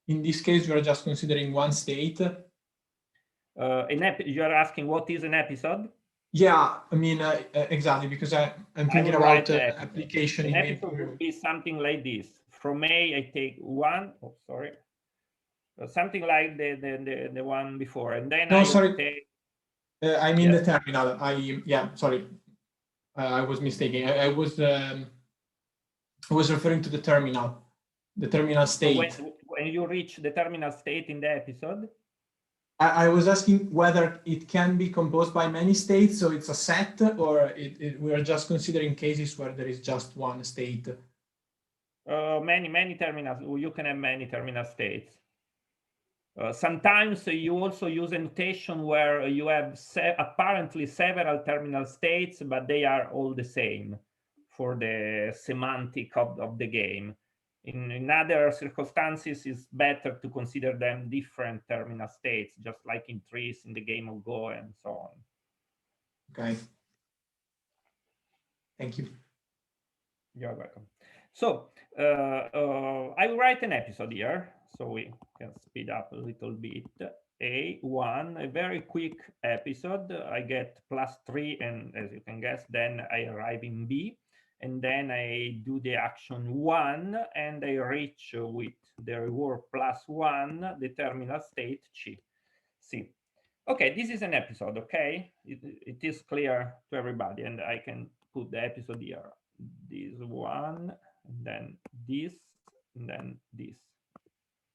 in this case, we are just considering one state? You are asking what is an episode? Yeah, I mean, exactly, because I'm thinking about application. An episode would be something like this. From A, I take 1. Oh, sorry. Something like the one before, and then I take. I mean the terminal. Sorry. I was mistaken. I was referring to the terminal state. So when you reach the terminal state in the episode? I was asking whether it can be composed by many states, so it's a set, or we are just considering cases where there is just one state. Many terminals. You can have many terminal states. Sometimes you also use a notation where you have apparently several terminal states, but they are all the same for the semantic of the game. In other circumstances, it's better to consider them different terminal states, just like in trees in the game of Go and so on. Okay. Thank you. You're welcome. So I will write an episode here, so we can speed up a little bit. A1, a very quick episode. I get +3, and as you can guess, then I arrive in B. And then I do the action 1, and I reach with the reward +1 the terminal state C. Okay, this is an episode, okay? It is clear to everybody, and I can put the episode here. This one, and then this, and then this.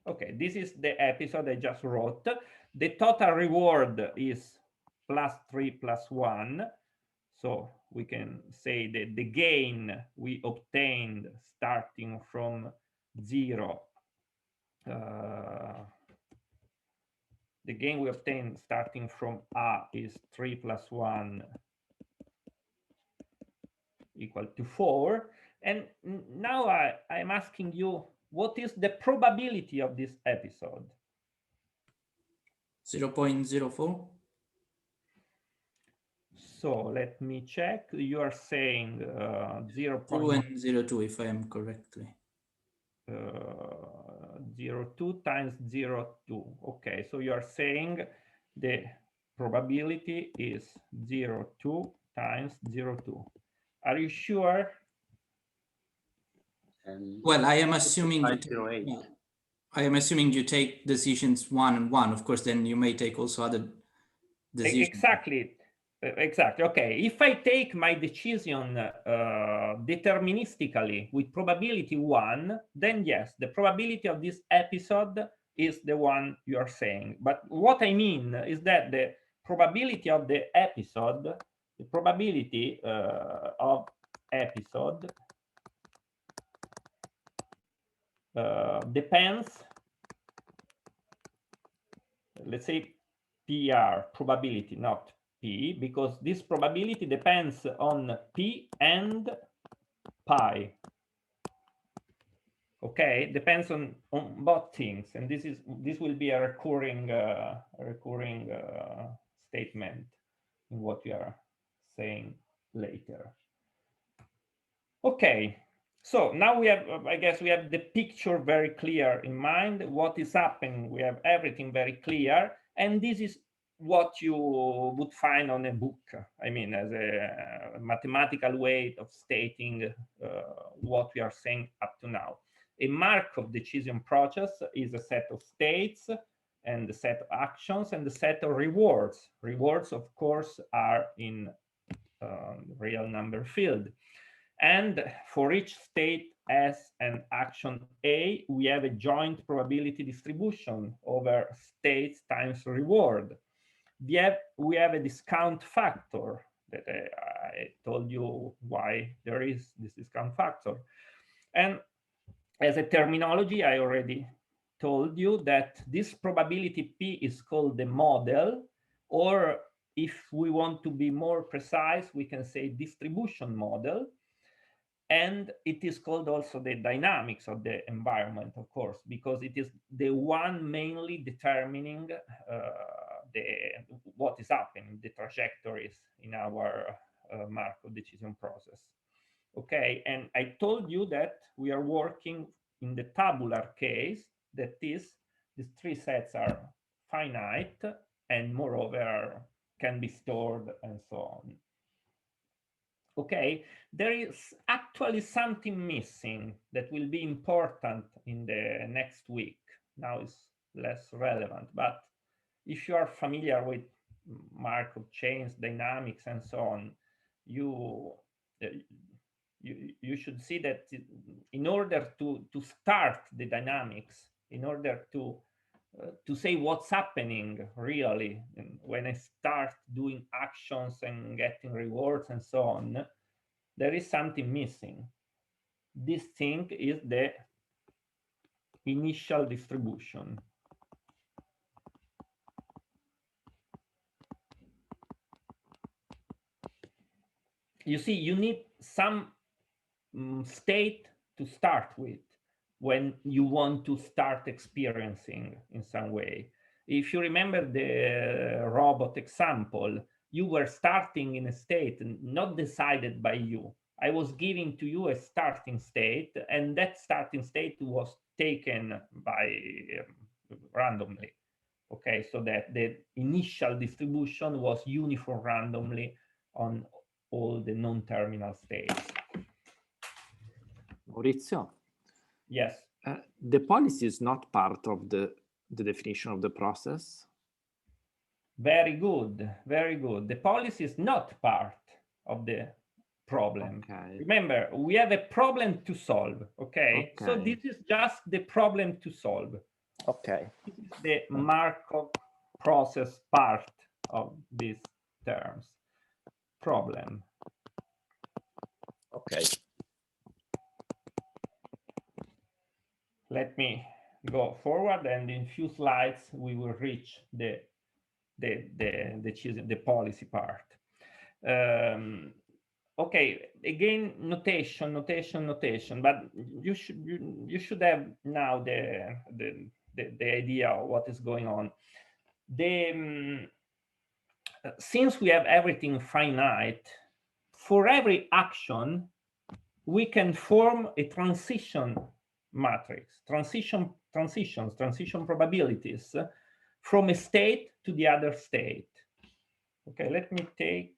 Okay, this is the episode I just wrote. The total reward is +3 +1. So we can say that the gain we obtained starting from 0, the gain we obtained starting from A is 3 + 1 equal to 4. And now I'm asking you, what is the probability of this episode? 0.04. So let me check. You are saying 0.2 and 0.2, if I am correctly. 0.2 times 0.2. Okay, so you are saying the probability is 0.2 times 0.2. Are you sure? Well, I am assuming you take decisions 1 and 1. Of course, then you may take also other decisions. Exactly. Okay, if I take my decision deterministically with probability 1, then yes, the probability of this episode is the one you are saying. But what I mean is that the probability of the episode, the probability of episode depends, let's say PR, probability, not P, because this probability depends on P and pi. Okay, depends on both things, and this will be a recurring statement in what we are saying later. Okay, so now we have, I guess, we have the picture very clear in mind. What is happening? We have everything very clear, and this is what you would find on a book. I mean, as a mathematical way of stating what we are saying up to now. A Markov decision process is a set of states and a set of actions and a set of rewards. Rewards, of course, are in real number field. And for each state S and action A, we have a joint probability distribution over states times reward. We have a discount factor that I told you why there is this discount factor. And as a terminology, I already told you that this probability P is called the model, or if we want to be more precise, we can say distribution model. And it is called also the dynamics of the environment, of course, because it is the one mainly determining what is happening, the trajectories in our Markov decision process. Okay, and I told you that we are working in the tabular case, that is, these three sets are finite and moreover can be stored and so on. Okay, there is actually something missing that will be important in the next week. Now it's less relevant, but if you are familiar with Markov chains, dynamics, and so on, you should see that in order to start the dynamics, in order to say what's happening really, and when I start doing actions and getting rewards and so on, there is something missing. This thing is the initial distribution. You see, you need some state to start with when you want to start experiencing in some way. If you remember the robot example, you were starting in a state not decided by you. I was giving to you a starting state, and that starting state was taken by randomly. Okay, so that the initial distribution was uniform randomly on all the non-terminal states. Maurizio? Yes. The policy is not part of the definition of the process? Very good, very good. The policy is not part of the problem. Okay. Remember, we have a problem to solve, okay? So this is just the problem to solve. Okay. This is the Markov process part of these terms. Problem. Okay. Let me go forward, and in few slides we will reach the policy part. Okay, again, notation, but you should have now the idea of what is going on. Since we have everything finite, for every action we can form a transition matrix, transition probabilities from a state to the other state. Okay, let me take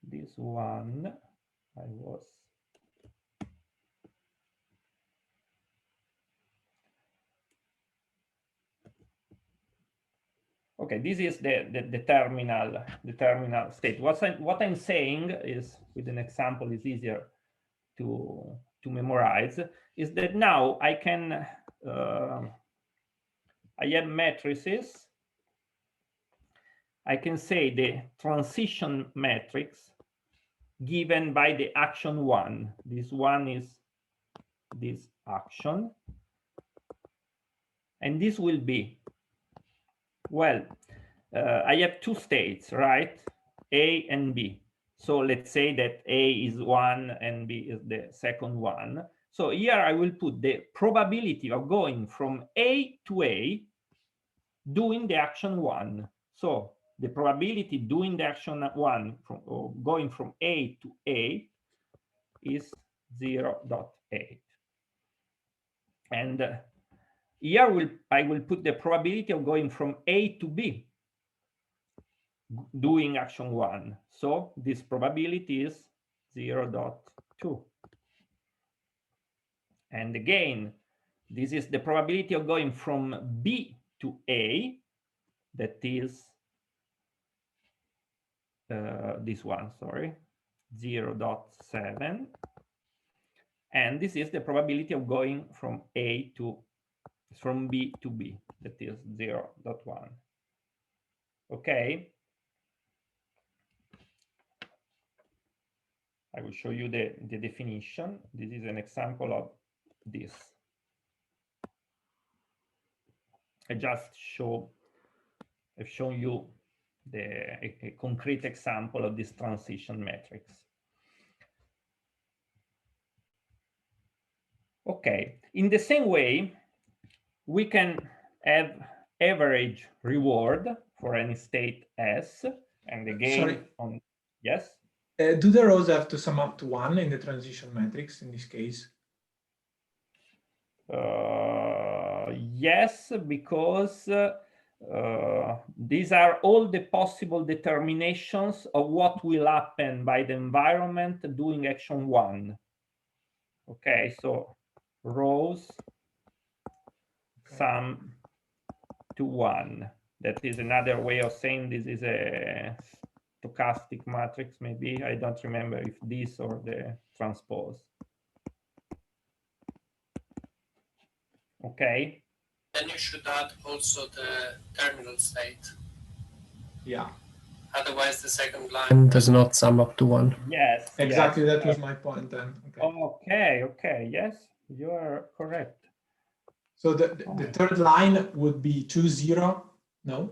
this one. Okay, this is the terminal state. What I'm saying is, with an example, is easier to memorize, is that now I can I have matrices. I can say the transition matrix given by the action one. This one is this action, and this will be Well, I have two states, right? A and B. So let's say that A is one and B is the second one. So here I will put the probability of going from A to A doing the action one. So the probability doing the action one or going from A to A is 0.8. And here I will put the probability of going from A to B doing action one. So this probability is 0.2. And again, this is the probability of going from B to A, that is this one, sorry, 0.7. And this is the probability of going from B to B, that is 0.1. Okay. I will show you the definition. This is an example of this. I've shown you a concrete example of this transition matrix. Okay, in the same way, we can have average reward for any state S, and again, yes? Do the rows have to sum up to 1 in the transition matrix in this case? Yes, because these are all the possible determinations of what will happen by the environment doing action one. Okay, so rows sum to 1. That is another way of saying this is a stochastic matrix, maybe. I don't remember if this or the transpose. Okay. Then you should add also the terminal state. Yeah. Otherwise, the second line does not sum up to 1. Yes. Exactly. Yes. That was my point then. Okay. Okay. Yes, you are correct. So the third line would be 2, 0. No.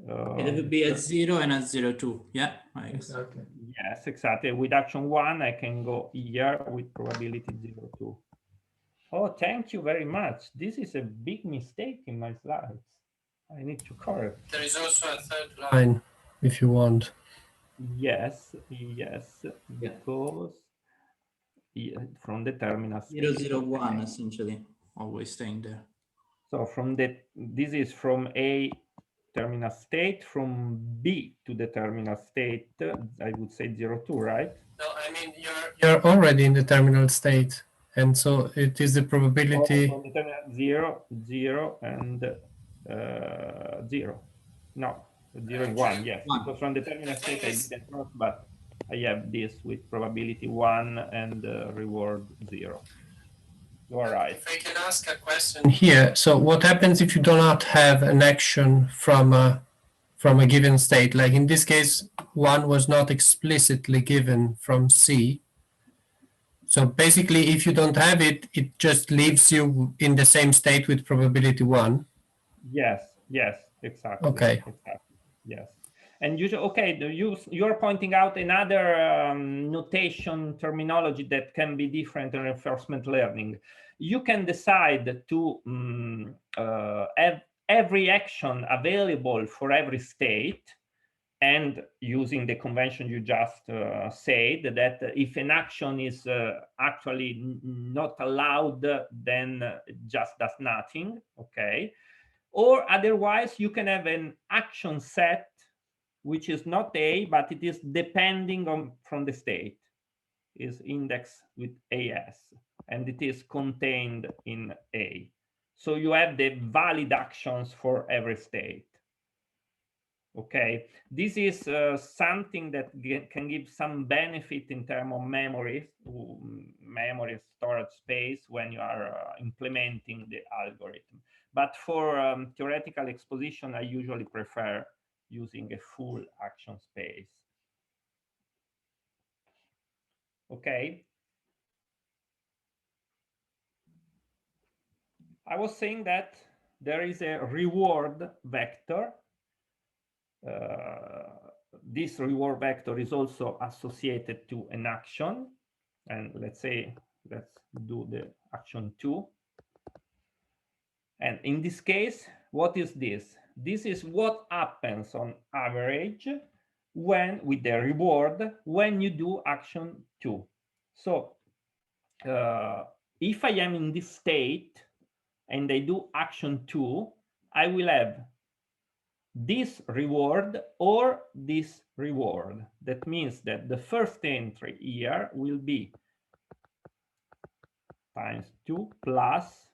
It would be at 0 and at 0.2. Yeah. Exactly. Yes, exactly. With action one, I can go here with probability 0.2. Oh, thank you very much. This is a big mistake in my slides. I need to correct. There is also a third line if you want. Yes, yes, because from the terminal state. 0.01 essentially, always staying there. So from this is from A terminal state, from B to the terminal state, I would say 0.2, right? No, I mean you're already in the terminal state, and so it is the probability. From the terminal 0, 0, and 0. No, 0 and 1, yes. Because from the terminal state I didn't know, but I have this with probability 1 and reward 0. You are right. If I can ask a question here, so what happens if you do not have an action from a given state? Like in this case, 1 was not explicitly given from C. So basically, if you don't have it, it just leaves you in the same state with probability 1. Yes, yes, exactly. Okay. Exactly. Yes. And you're pointing out another notation terminology that can be different in reinforcement learning. You can decide to have every action available for every state, and using the convention you just said, that if an action is actually not allowed, then it just does nothing, okay? Or otherwise, you can have an action set which is not A, but it is depending from the state, is indexed with AS, and it is contained in A. So you have the valid actions for every state. Okay, this is something that can give some benefit in terms of memory storage space when you are implementing the algorithm. But for theoretical exposition, I usually prefer using a full action space. Okay. I was saying that there is a reward vector. This reward vector is also associated to an action. And let's say, let's do the action 2. And in this case, what is this? This is what happens on average when, with the reward, when you do action 2. So if I am in this state and I do action 2, I will have this reward or this reward. That means that the first entry here will be times 2 plus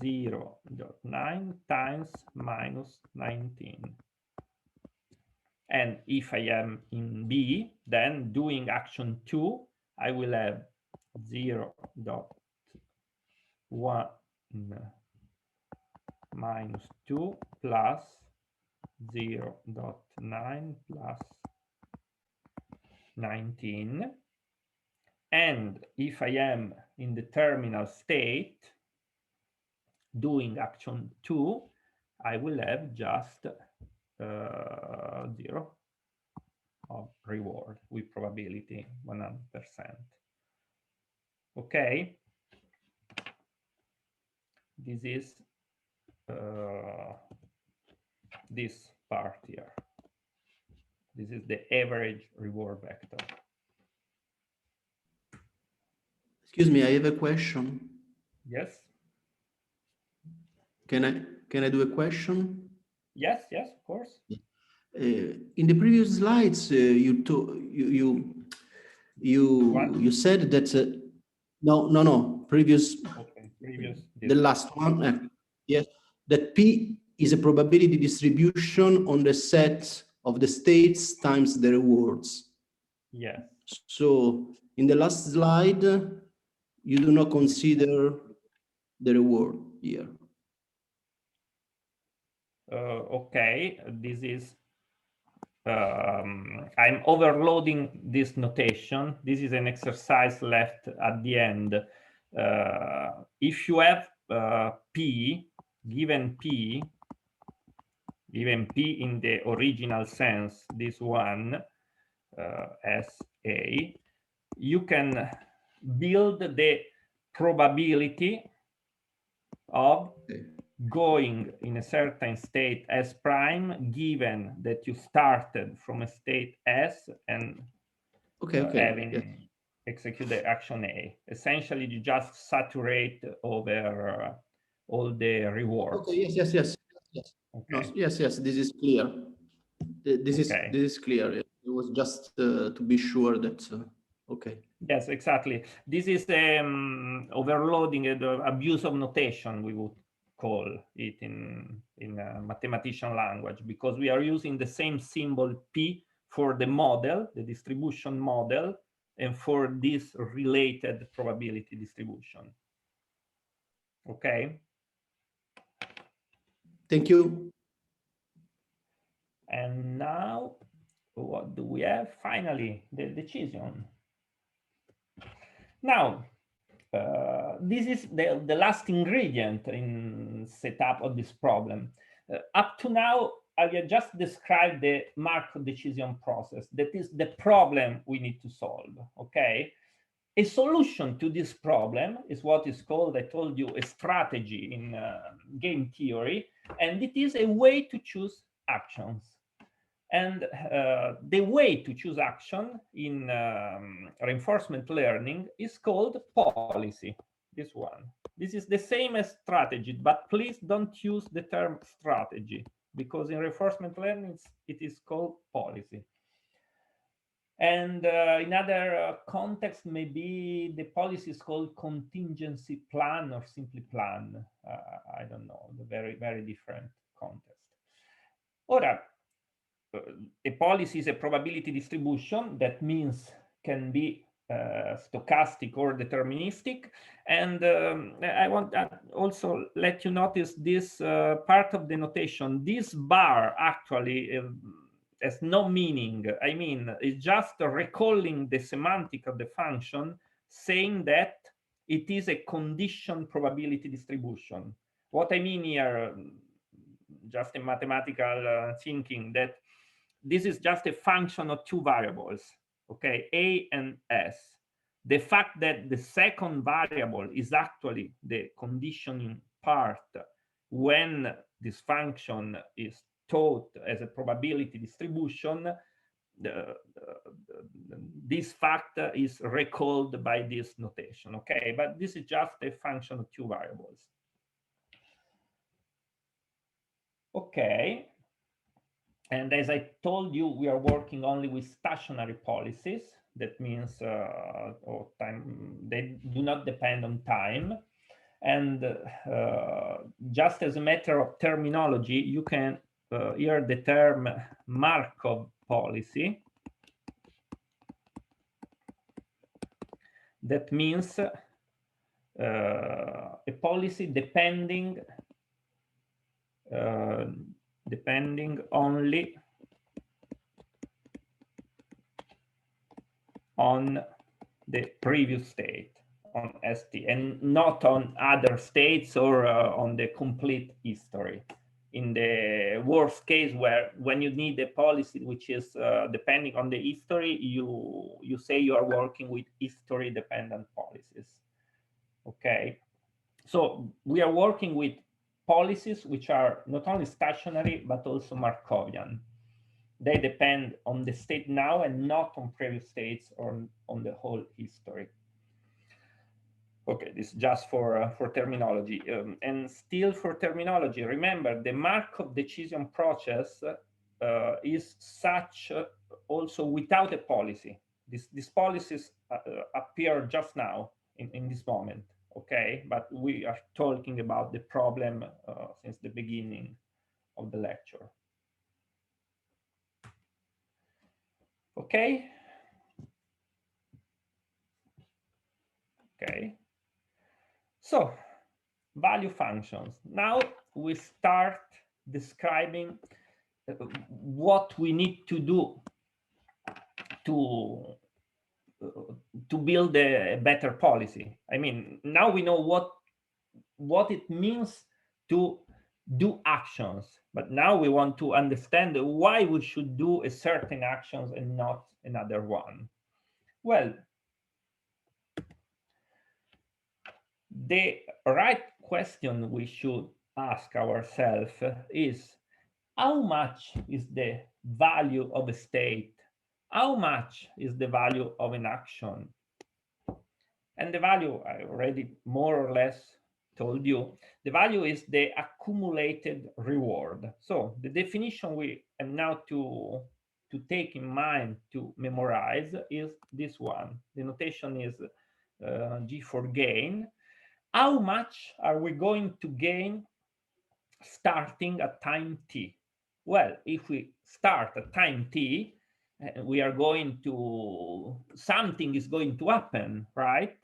0.9 times minus 19. And if I am in B, then doing action 2, I will have 0.1 minus 2 plus 0.9 plus 19. And if I am in the terminal state, doing action 2, I will have just 0 of reward with probability 100%. Okay, this is this part here. This is the average reward vector. Excuse me, I have a question. Yes. Can I do a question? Yes, yes, of course. In the previous slides, you said that no previous. Okay, previous. The last one, yes, that P is a probability distribution on the set of the states times the rewards. Yes. So in the last slide, you do not consider the reward here. Okay, this is, I'm overloading this notation. This is an exercise left at the end. If you have P, given P in the original sense, this one, as A, you can build the probability of going in a certain state S prime, given that you started from a state S and having executed action A. Essentially, you just saturate over all the rewards. Okay, yes. Okay. No, yes, this is clear. This is clear. It was just to be sure that, okay. Yes, exactly. This is overloading, the abuse of notation, we would call it in mathematician language, because we are using the same symbol P for the model, the distribution model, and for this related probability distribution. Okay. Thank you. And now, what do we have? Finally, the decision. Now, this is the last ingredient in setup of this problem. Up to now, I have just described the Markov decision process. That is the problem we need to solve, okay? A solution to this problem is what is called, I told you, a strategy in game theory, and it is a way to choose actions. And the way to choose action in reinforcement learning is called policy, this one. This is the same as strategy, but please don't use the term strategy, because in reinforcement learning, it is called policy. And in other context, maybe the policy is called contingency plan or simply plan. I don't know, the very, very different context. Ora, a policy is a probability distribution. That means can be stochastic or deterministic. And I want to also let you notice this part of the notation. This bar actually has no meaning. I mean, it's just recalling the semantic of the function, saying that it is a condition probability distribution. What I mean here, just a mathematical thinking, that this is just a function of two variables, okay, A and S. The fact that the second variable is actually the conditioning part when this function is taught as a probability distribution, this fact is recalled by this notation, okay? But this is just a function of two variables. Okay, and as I told you, we are working only with stationary policies. That means they do not depend on time. And just as a matter of terminology, you can hear the term Markov policy. That means a policy depending only on the previous state, on ST, and not on other states or on the complete history. In the worst case, when you need a policy which is depending on the history, you say you are working with history-dependent policies. Okay, so we are working with policies which are not only stationary but also Markovian. They depend on the state now and not on previous states or on the whole history. Okay, this is just for terminology. And still for terminology, remember the Markov decision process is such also without a policy. These policies appear just now in this moment, okay? But we are talking about the problem since the beginning of the lecture. Okay. Okay. So, value functions. Now we start describing what we need to do to build a better policy. I mean, now we know what it means to do actions, but now we want to understand why we should do a certain actions and not another one. Well, the right question we should ask ourselves is, how much is the value of a state? How much is the value of an action? And the value, I already more or less told you, the value is the accumulated reward. So the definition we have now to take in mind, to memorize, is this one. The notation is G for gain. How much are we going to gain starting at time t? Well, if we start at time t, we are going to, something is going to happen, right?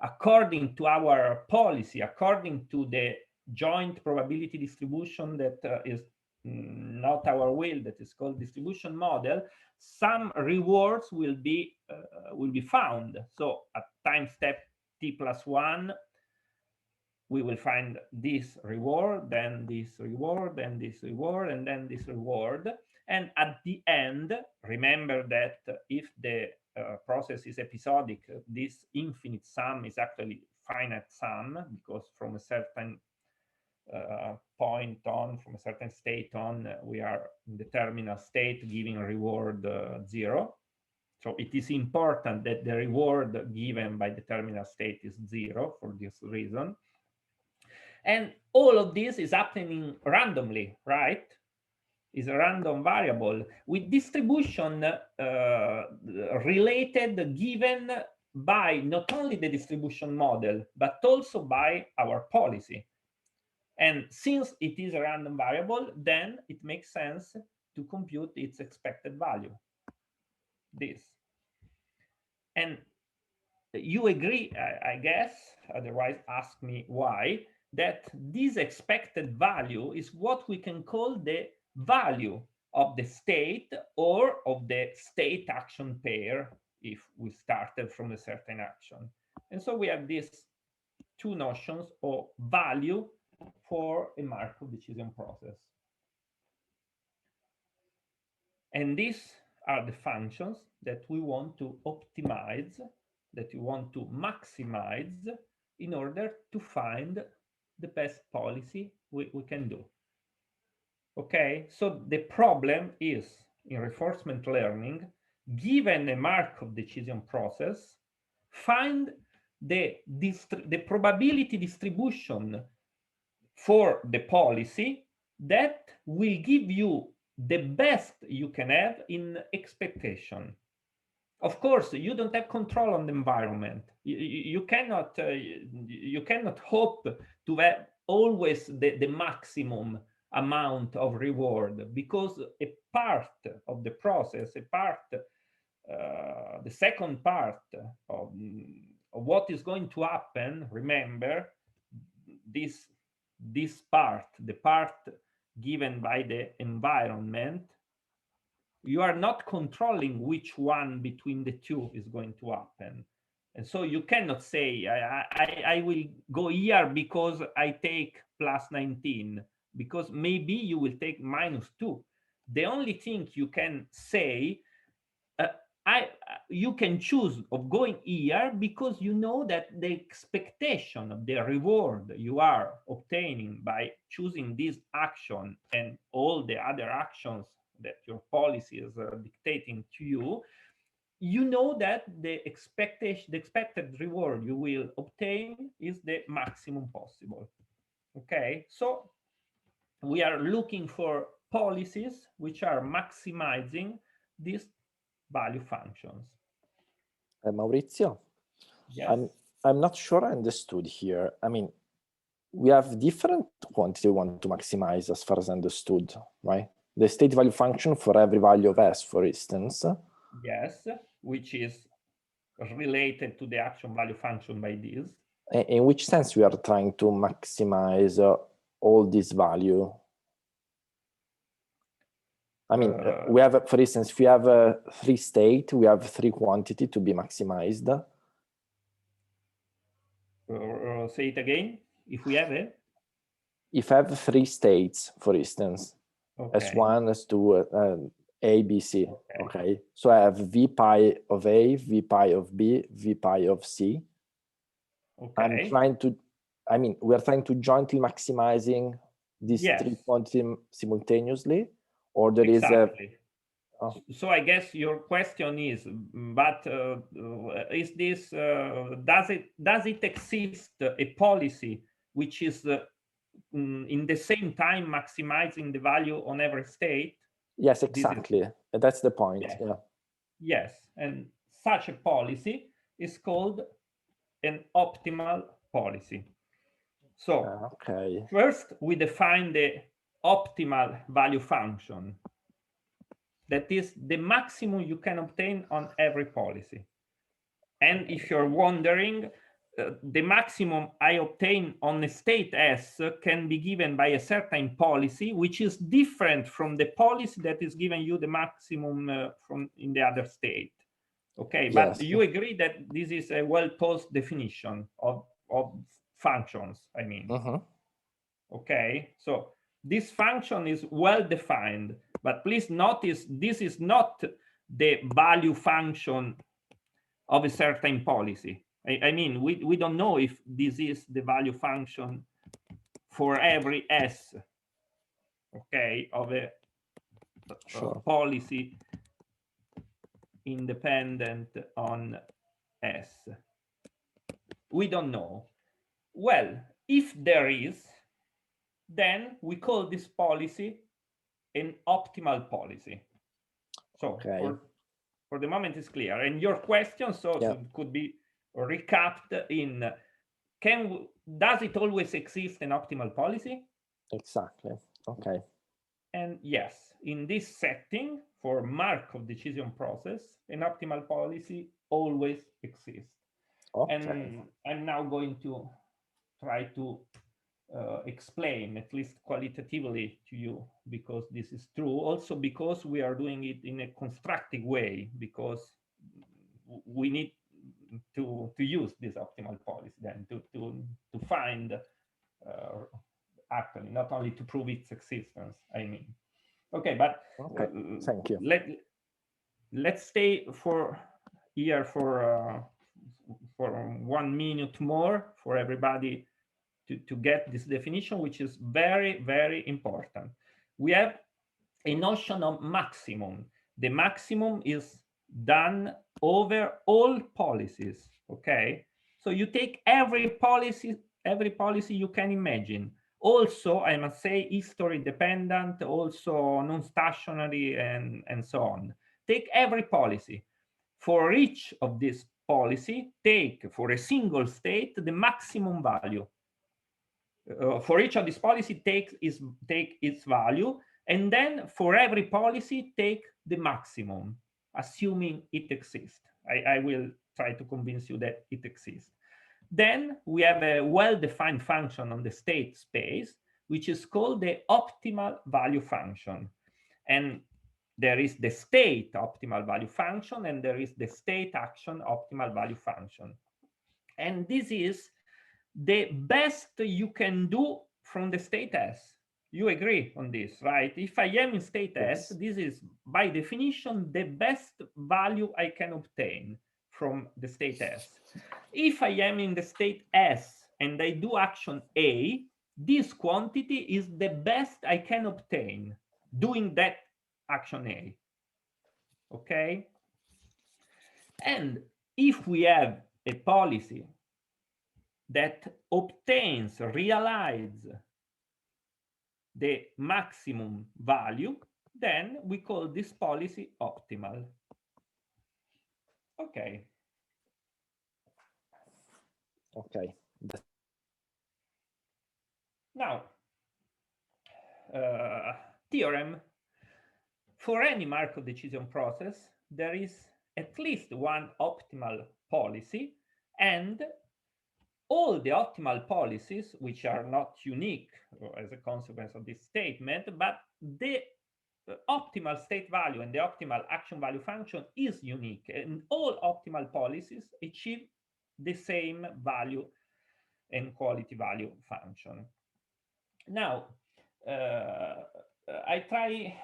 According to our policy, according to the joint probability distribution that is not our will, that is called distribution model, some rewards will be found. So at time step t plus 1, we will find this reward, then this reward, then this reward, and then this reward. And at the end, remember that if the process is episodic, this infinite sum is actually finite sum, because from a certain point on, from a certain state on, we are in the terminal state giving reward 0. So it is important that the reward given by the terminal state is 0 for this reason. And all of this is happening randomly, right? Is a random variable with distribution related, given by not only the distribution model, but also by our policy. And since it is a random variable, then it makes sense to compute its expected value. This. And you agree, I guess, otherwise ask me why, that this expected value is what we can call the value of the state or of the state action pair if we started from a certain action. And so we have these two notions of value for a Markov decision process. And these are the functions that we want to optimize, that we want to maximize in order to find the best policy we can do. Okay, so the problem is in reinforcement learning, given a Markov decision process, find the probability distribution for the policy that will give you the best you can have in expectation. Of course, you don't have control on the environment. You cannot hope to have always the maximum amount of reward, because a part of the process, the second part of what is going to happen, remember, this part, the part given by the environment, you are not controlling which one between the two is going to happen. And so you cannot say, I will go here because I take plus 19, because maybe you will take -2. The only thing you can say, you can choose of going here because you know that the expectation of the reward you are obtaining by choosing this action and all the other actions that your policy is dictating to you, you know that the expected reward you will obtain is the maximum possible. Okay, so we are looking for policies which are maximizing these value functions. Maurizio, yes. I'm not sure I understood here. I mean, we have different quantity we want to maximize as far as I understood, right? The state value function for every value of S, for instance. Yes, which is related to the action value function by this. In which sense we are trying to maximize all this value? I mean, we have, for instance, if we have 3 state, we have 3 quantity to be maximized. Say it again. If we have it? If I have 3 states, for instance, okay. S1, S2, A, B, C. Okay. So I have V pi of A, V pi of B, V pi of C. Okay. I'm trying to, I mean, we're trying to jointly maximizing these 3 quantities simultaneously, or there exactly. is a... Oh. So I guess your question is, but is this, does it exist a policy which is in the same time maximizing the value on every state? Yes, exactly. That's the point. Yes. Yeah. Yes, and such a policy is called an optimal policy. So okay. First we define the optimal value function. That is the maximum you can obtain on every policy. And if you're wondering, the maximum I obtain on a state S can be given by a certain policy, which is different from the policy that is giving you the maximum from in the other state. Okay, but yes. You agree that this is a well-posed definition of functions, I mean. Okay, so this function is well defined, but please notice this is not the value function of a certain policy. I mean, we don't know if this is the value function for every S, okay, of a policy independent on S. We don't know. Well, if there is, then we call this policy an optimal policy. So for the moment it's clear. And your question could be recapped in, does it always exist an optimal policy? Exactly. Okay. And yes, in this setting for Markov decision process, an optimal policy always exists. Okay. And I'm now going to try to explain, at least qualitatively, to you, because this is true. Also because we are doing it in a constructive way, because we need to use this optimal policy then to find actually, not only to prove its existence, I mean. Okay, but okay, thank you. Let's stay here for 1 minute more for everybody to get this definition, which is very, very important. We have a notion of maximum. The maximum is done over all policies, okay? So you take every policy you can imagine. Also, I must say, history dependent, also non-stationary, and so on. Take every policy. For each of these policy, take for a single state the maximum value. For each of these policy, take its value, and then for every policy, take the maximum, assuming it exists. I will try to convince you that it exists. Then we have a well-defined function on the state space, which is called the optimal value function. And there is the state optimal value function, and there is the state action optimal value function. And this is the best you can do from the state S. You agree on this, right? If I am in state S, this is by definition the best value I can obtain from the state S. If I am in the state S and I do action A, this quantity is the best I can obtain doing that action A. Okay? And if we have a policy that realizes the maximum value, then we call this policy optimal. Okay. Okay. Now, theorem. For any Markov decision process, there is at least one optimal policy, and all the optimal policies, which are not unique as a consequence of this statement, but the optimal state value and the optimal action value function is unique, and all optimal policies achieve the same value and quality value function. Now, I try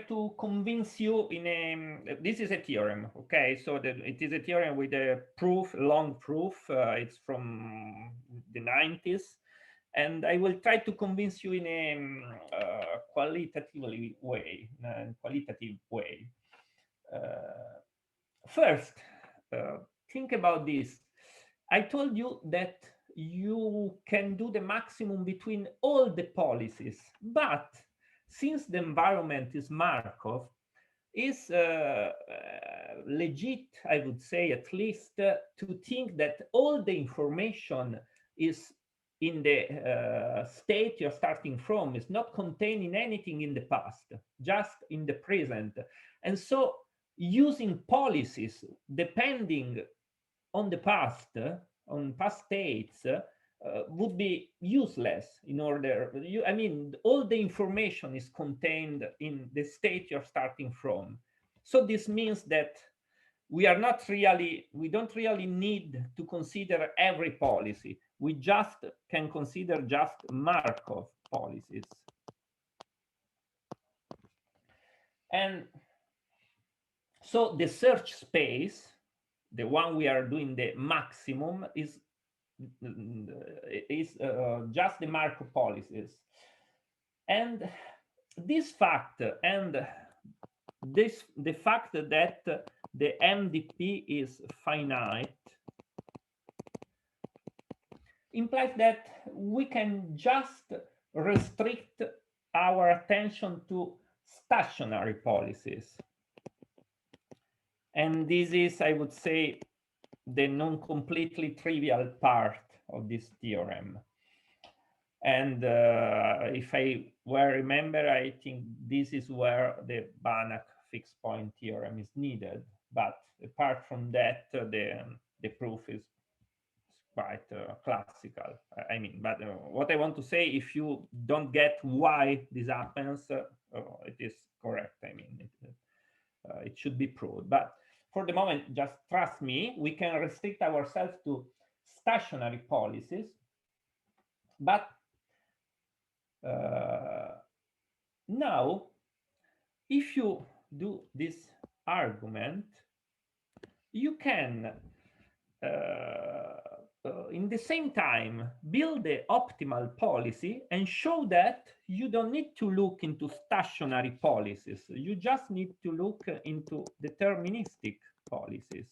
to convince you this is a theorem, okay? So it is a theorem with a proof, long proof. It's from the 90s. And I will try to convince you in a qualitative way. First, think about this. I told you that you can do the maximum between all the policies, but since the environment is Markov, is legit, I would say, at least, to think that all the information is in the state you're starting from, is not containing anything in the past, just in the present. And so using policies depending on the past, on past states, would be useless in order, I mean, all the information is contained in the state you're starting from. So this means that we don't really need to consider every policy. We just can consider just Markov policies. And so the search space, the one we are doing the maximum, is just the Markov policies. And this fact and the fact that the MDP is finite implies that we can just restrict our attention to stationary policies. And this is, I would say, the non-completely trivial part of this theorem. And if I well remember, I think this is where the Bannack fixed point theorem is needed. But apart from that, the proof is quite classical. I mean, but what I want to say, if you don't get why this happens, it is correct. I mean, it should be proved. But for the moment, just trust me, we can restrict ourselves to stationary policies. But now, if you do this argument, you can, in the same time, build the optimal policy and show that you don't need to look into stationary policies. You just need to look into deterministic policies.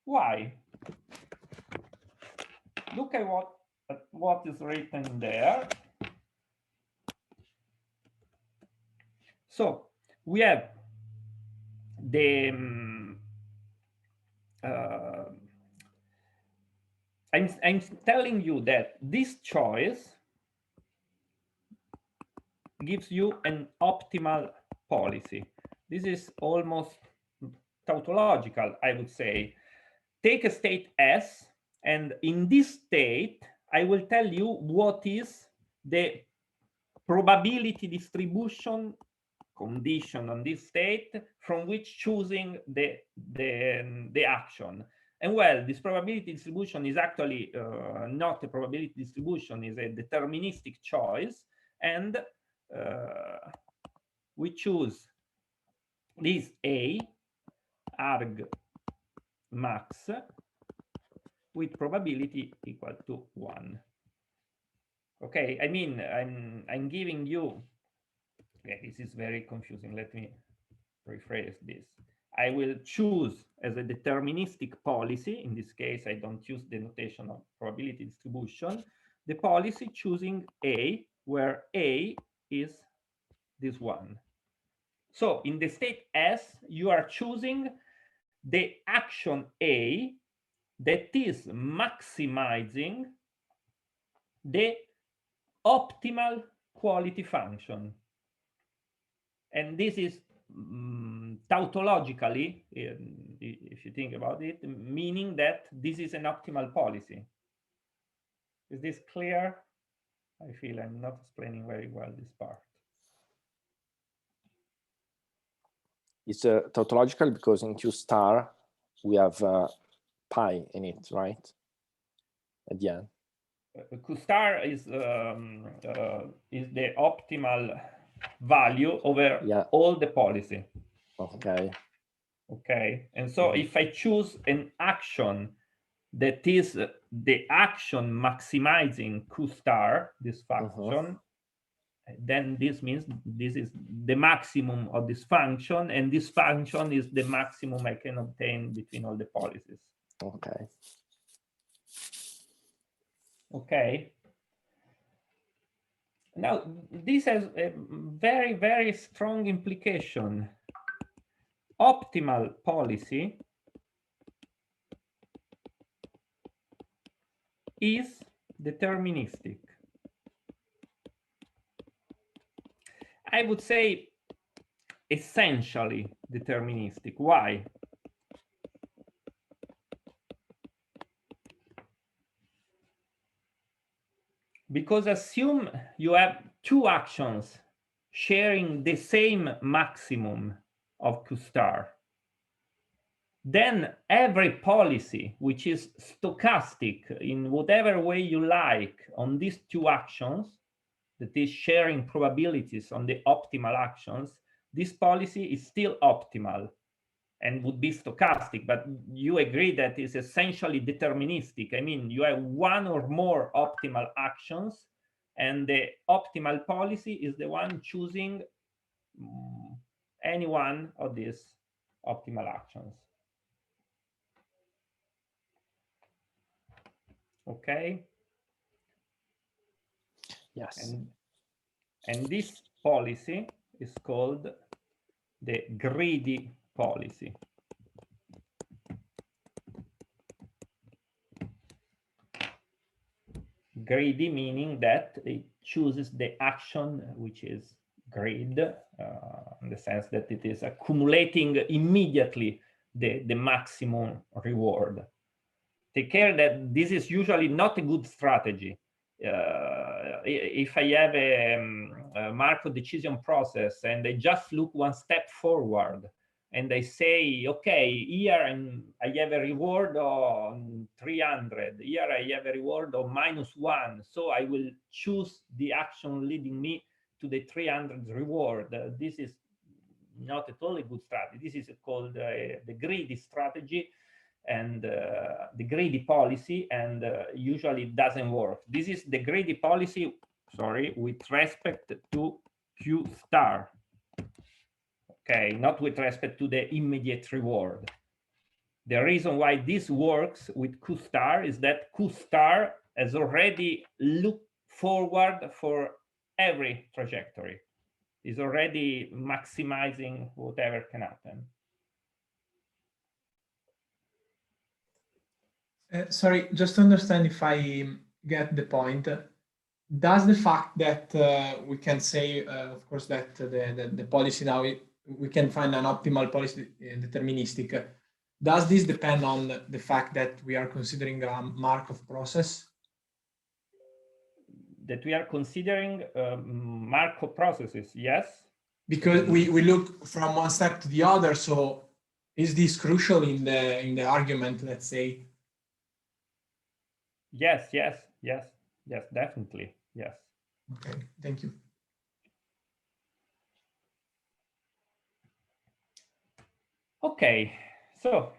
Why? Look at what is written there. So we have the I'm telling you that this choice gives you an optimal policy. This is almost tautological, I would say. Take a state S, and in this state, I will tell you what is the probability distribution condition on this state from which choosing the action. And well, this probability distribution is actually not a probability distribution, is a deterministic choice. And we choose this A, arg max, with probability equal to 1. Okay, I mean, I'm giving you, okay, this is very confusing. Let me rephrase this. I will choose as a deterministic policy. In this case, I don't use the notation of probability distribution. The policy choosing A, where A is this one. So in the state S, you are choosing the action A that is maximizing the optimal quality function. And this is tautologically, if you think about it, meaning that this is an optimal policy. Is this clear? I feel I'm not explaining very well this part. It's tautological because in Q star we have pi in it, right? At the end. Q star is the optimal value over all the policy. Okay. Okay. And so if I choose an action that is the action maximizing Q star, this function, then this means this is the maximum of this function, and this function is the maximum I can obtain between all the policies. Okay. Okay. Now, this has a very, very strong implication. Optimal policy is deterministic. I would say essentially deterministic. Why? Because assume you have two actions sharing the same maximum of Q star. Then every policy which is stochastic in whatever way you like on these two actions, that is sharing probabilities on the optimal actions, this policy is still optimal and would be stochastic, but you agree that it's essentially deterministic. I mean, you have one or more optimal actions, and the optimal policy is the one choosing any one of these optimal actions. Okay? Yes. And this policy is called the greedy policy. Greedy meaning that it chooses the action which is greed, in the sense that it is accumulating immediately the maximum reward. Take care that this is usually not a good strategy. If I have a Markov decision process and I just look one step forward, and I say, okay, here I have a reward on 300, here I have a reward of -1, so I will choose the action leading me to the 300 reward. This is not at all a good strategy. This is called the greedy strategy and the greedy policy, and usually it doesn't work. This is the greedy policy, sorry, with respect to Q star. Okay, not with respect to the immediate reward. The reason why this works with Q star is that Q star has already looked forward for every trajectory. Is already maximizing whatever can happen. Sorry, just to understand if I get the point. Does the fact that we can say, of course, that the policy now, we can find an optimal policy deterministic, does this depend on the fact that we are considering a Markov process? That we are considering Markov processes, yes. Because we look from one step to the other, so is this crucial in the argument, let's say? Yes, definitely, yes. Okay, thank you. Okay, so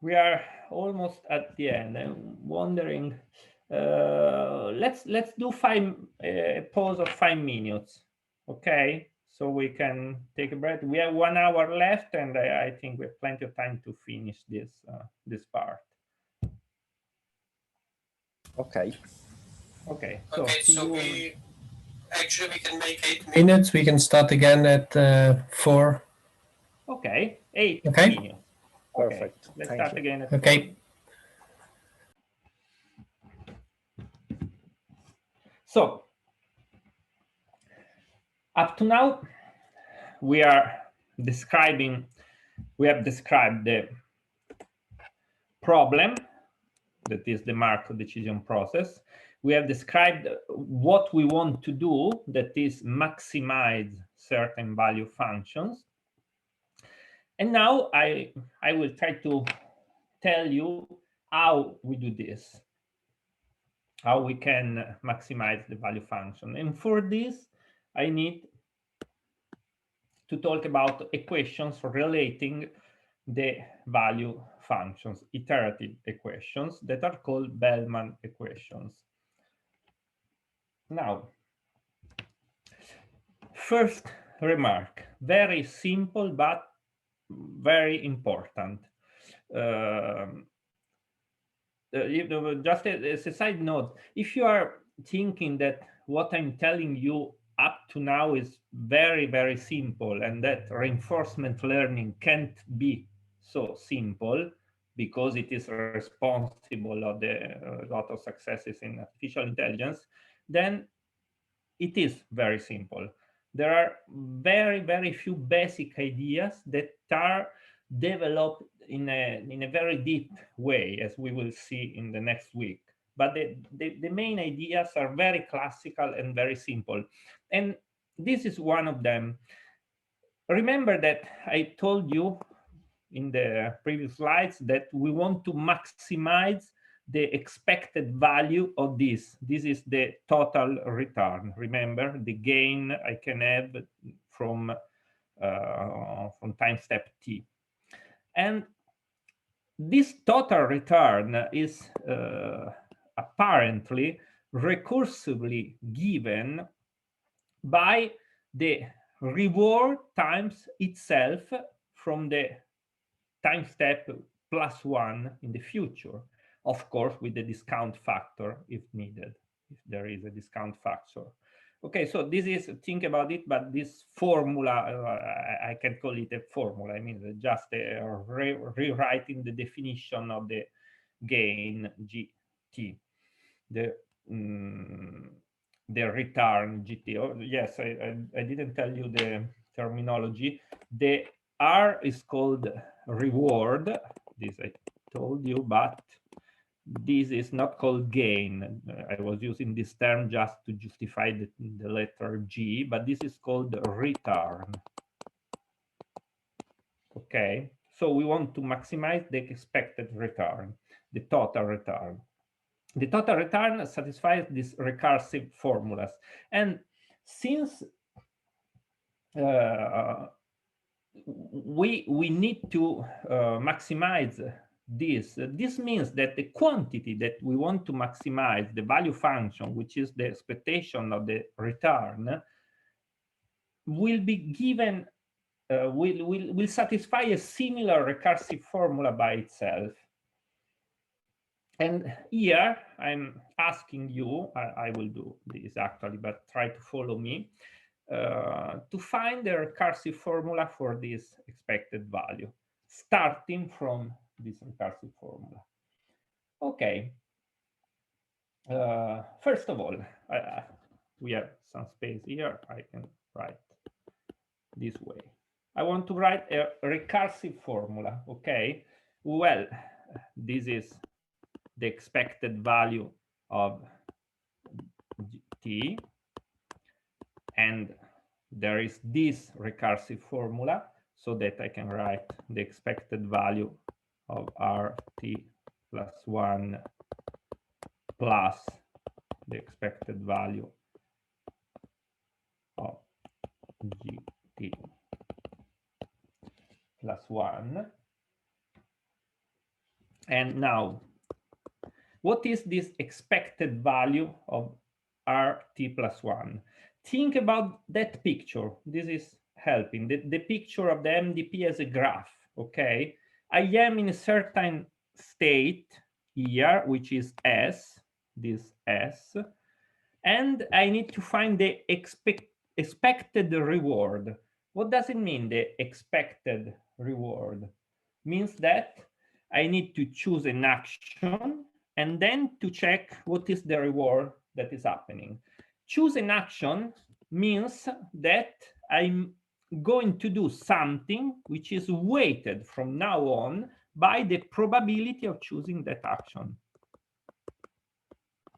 we are almost at the end. I'm wondering, let's do a pause of 5 minutes, okay? So we can take a breath. We have 1 hour left, and I think we have plenty of time to finish this part. Okay. Okay. So we can make 8 minutes. We can start again at 4. Okay, 8 okay. minutes. Perfect. Okay. Let's Thank start you. again at Okay. 4. So up to now, we have described the problem, that is the Markov decision process. We have described what we want to do, that is maximize certain value functions. And now I will try to tell you how we do this, how we can maximize the value function. And for this, I need to talk about equations relating the value functions, iterative equations that are called Bellman equations. Now, first remark, very simple but very important. Just as a side note, if you are thinking that what I'm telling you up to now is very, very simple, and that reinforcement learning can't be so simple because it is responsible of a lot of successes in artificial intelligence, then it is very simple. There are very, very few basic ideas that are developed in a very deep way, as we will see in the next week. But the main ideas are very classical and very simple. And this is one of them. Remember that I told you in the previous slides that we want to maximize the expected value of this. This is the total return. Remember the gain I can have from time step t. And this total return is apparently recursively given by the reward times itself from the time step +1 in the future, of course with the discount factor if needed, if there is a discount factor. Okay, so this is, think about it, but this formula, I can call it a formula. I mean, just rewriting the definition of the gain GT, the return GT. Oh, yes, I didn't tell you the terminology. The R is called reward. This I told you, but this is not called gain. I was using this term just to justify the letter G, but this is called return. Okay, so we want to maximize the expected return, the total return. The total return satisfies these recursive formulas. And since we need to maximize this means that the quantity that we want to maximize, the value function, which is the expectation of the return, will be given, will satisfy a similar recursive formula by itself. And here I'm asking you, I will do this actually, but try to follow me, to find the recursive formula for this expected value, starting from this recursive formula. Okay. First of all, we have some space here. I can write this way. I want to write a recursive formula. Okay. Well, this is the expected value of t, and there is this recursive formula so that I can write the expected value of rt plus 1 plus the expected value of gt plus 1. And now, what is this expected value of rt plus 1? Think about that picture. This is helping. The picture of the MDP as a graph, okay? I am in a certain state here, which is S, this S, and I need to find the expected reward. What does it mean, the expected reward? Means that I need to choose an action and then to check what is the reward that is happening. Choose an action means that I'm going to do something which is weighted from now on by the probability of choosing that action.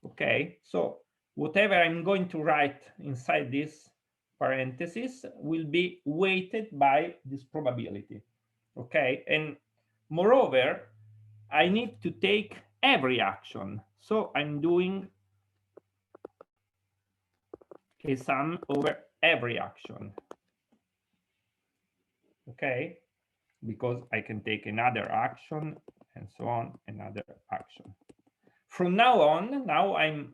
Okay, so whatever I'm going to write inside this parenthesis will be weighted by this probability. Okay, and moreover, I need to take every action. So I'm doing a sum over every action. Okay, because I can take another action and so on, another action. From now on, now I'm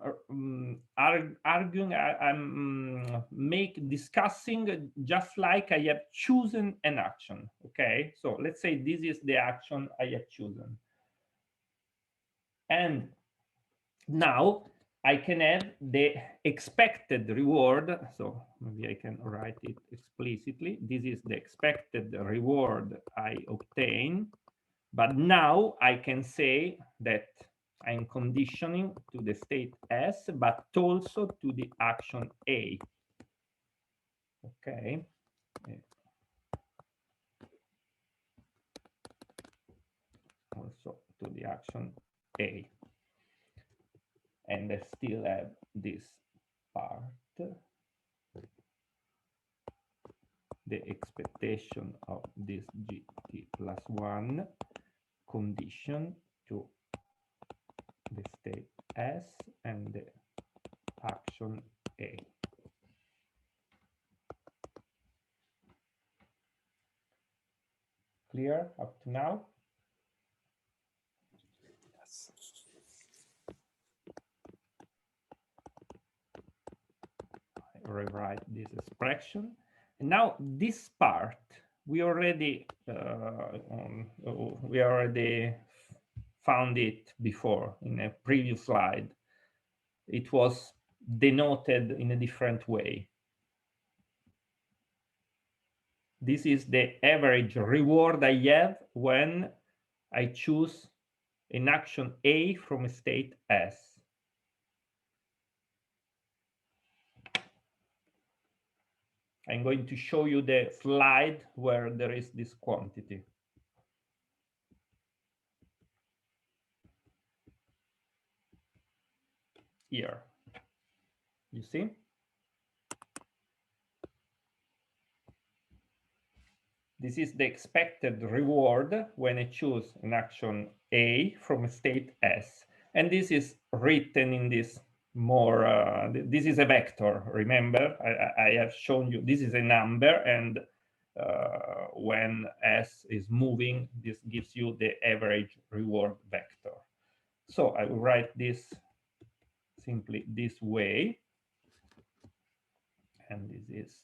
arguing, I'm discussing just like I have chosen an action. Okay, so let's say this is the action I have chosen. And now I can have the expected reward. So maybe I can write it explicitly. This is the expected reward I obtain. But now I can say that I'm conditioning to the state S, but also to the action A. Okay. Also to the action A. And I still have this part, the expectation of this gt plus 1 condition to the state S and the action A. Clear up to now? Yes. I rewrite this expression. And now this part, we already found it before in a previous slide. It was denoted in a different way. This is the average reward I have when I choose an action A from a state S. I'm going to show you the slide where there is this quantity. Here, you see? This is the expected reward when I choose an action A from a state S. And this is written in this more, this is a vector, remember? I have shown you, this is a number, and when S is moving, this gives you the average reward vector. So I will write this simply this way. And this is,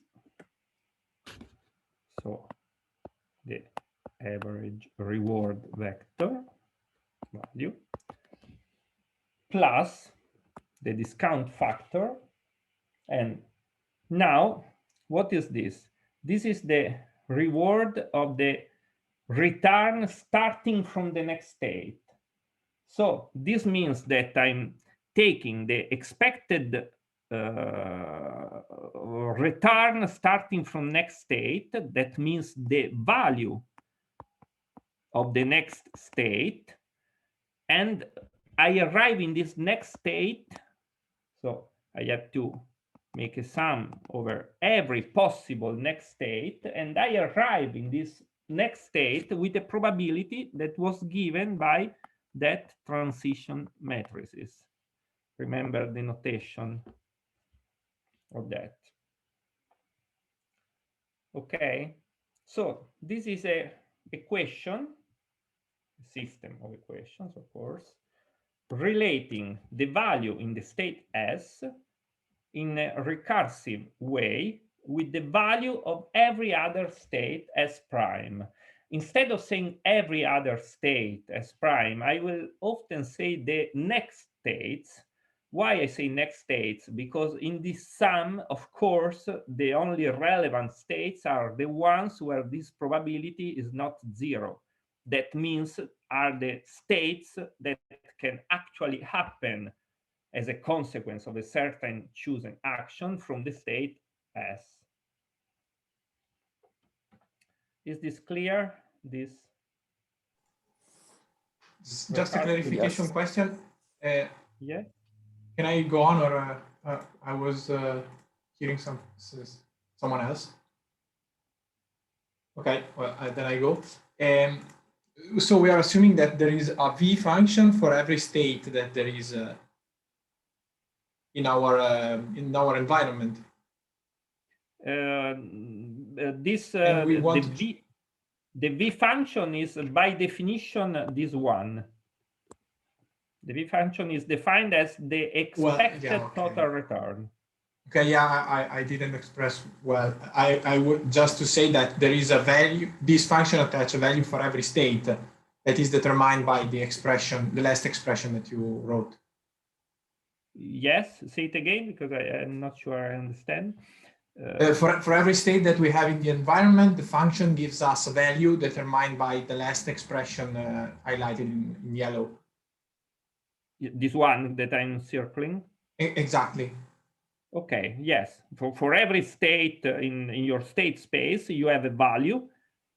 so the average reward vector value plus the discount factor. And now, what is this? This is the reward of the return starting from the next state. So this means that I'm taking the expected return starting from next state. That means the value of the next state, and I arrive in this next state. So I have to make a sum over every possible next state, and I arrive in this next state with a probability that was given by that transition matrices. Remember the notation of that. Okay, so this is a equation, system of equations, of course, relating the value in the state S in a recursive way with the value of every other state S prime. Instead of saying every other state S prime, I will often say the next states. Why I say next states? Because in this sum, of course, the only relevant states are the ones where this probability is not zero. That means are the states that can actually happen as a consequence of a certain chosen action from the state S. Is this clear? This just a clarification question. Yeah. Can I go on, or I was hearing someone else? Okay, well, then I go. So we are assuming that there is a V function for every state that there is in our environment. The V function is by definition this one. The V function is defined as the expected total return. Okay, yeah, I didn't express well. I would just to say that there is a value, this function attaches a value for every state that is determined by the expression, the last expression that you wrote. Yes, say it again, because I'm not sure I understand. For every state that we have in the environment, the function gives us a value determined by the last expression highlighted in yellow. This one that I'm circling? Exactly. Okay, yes. For every state in your state space, you have a value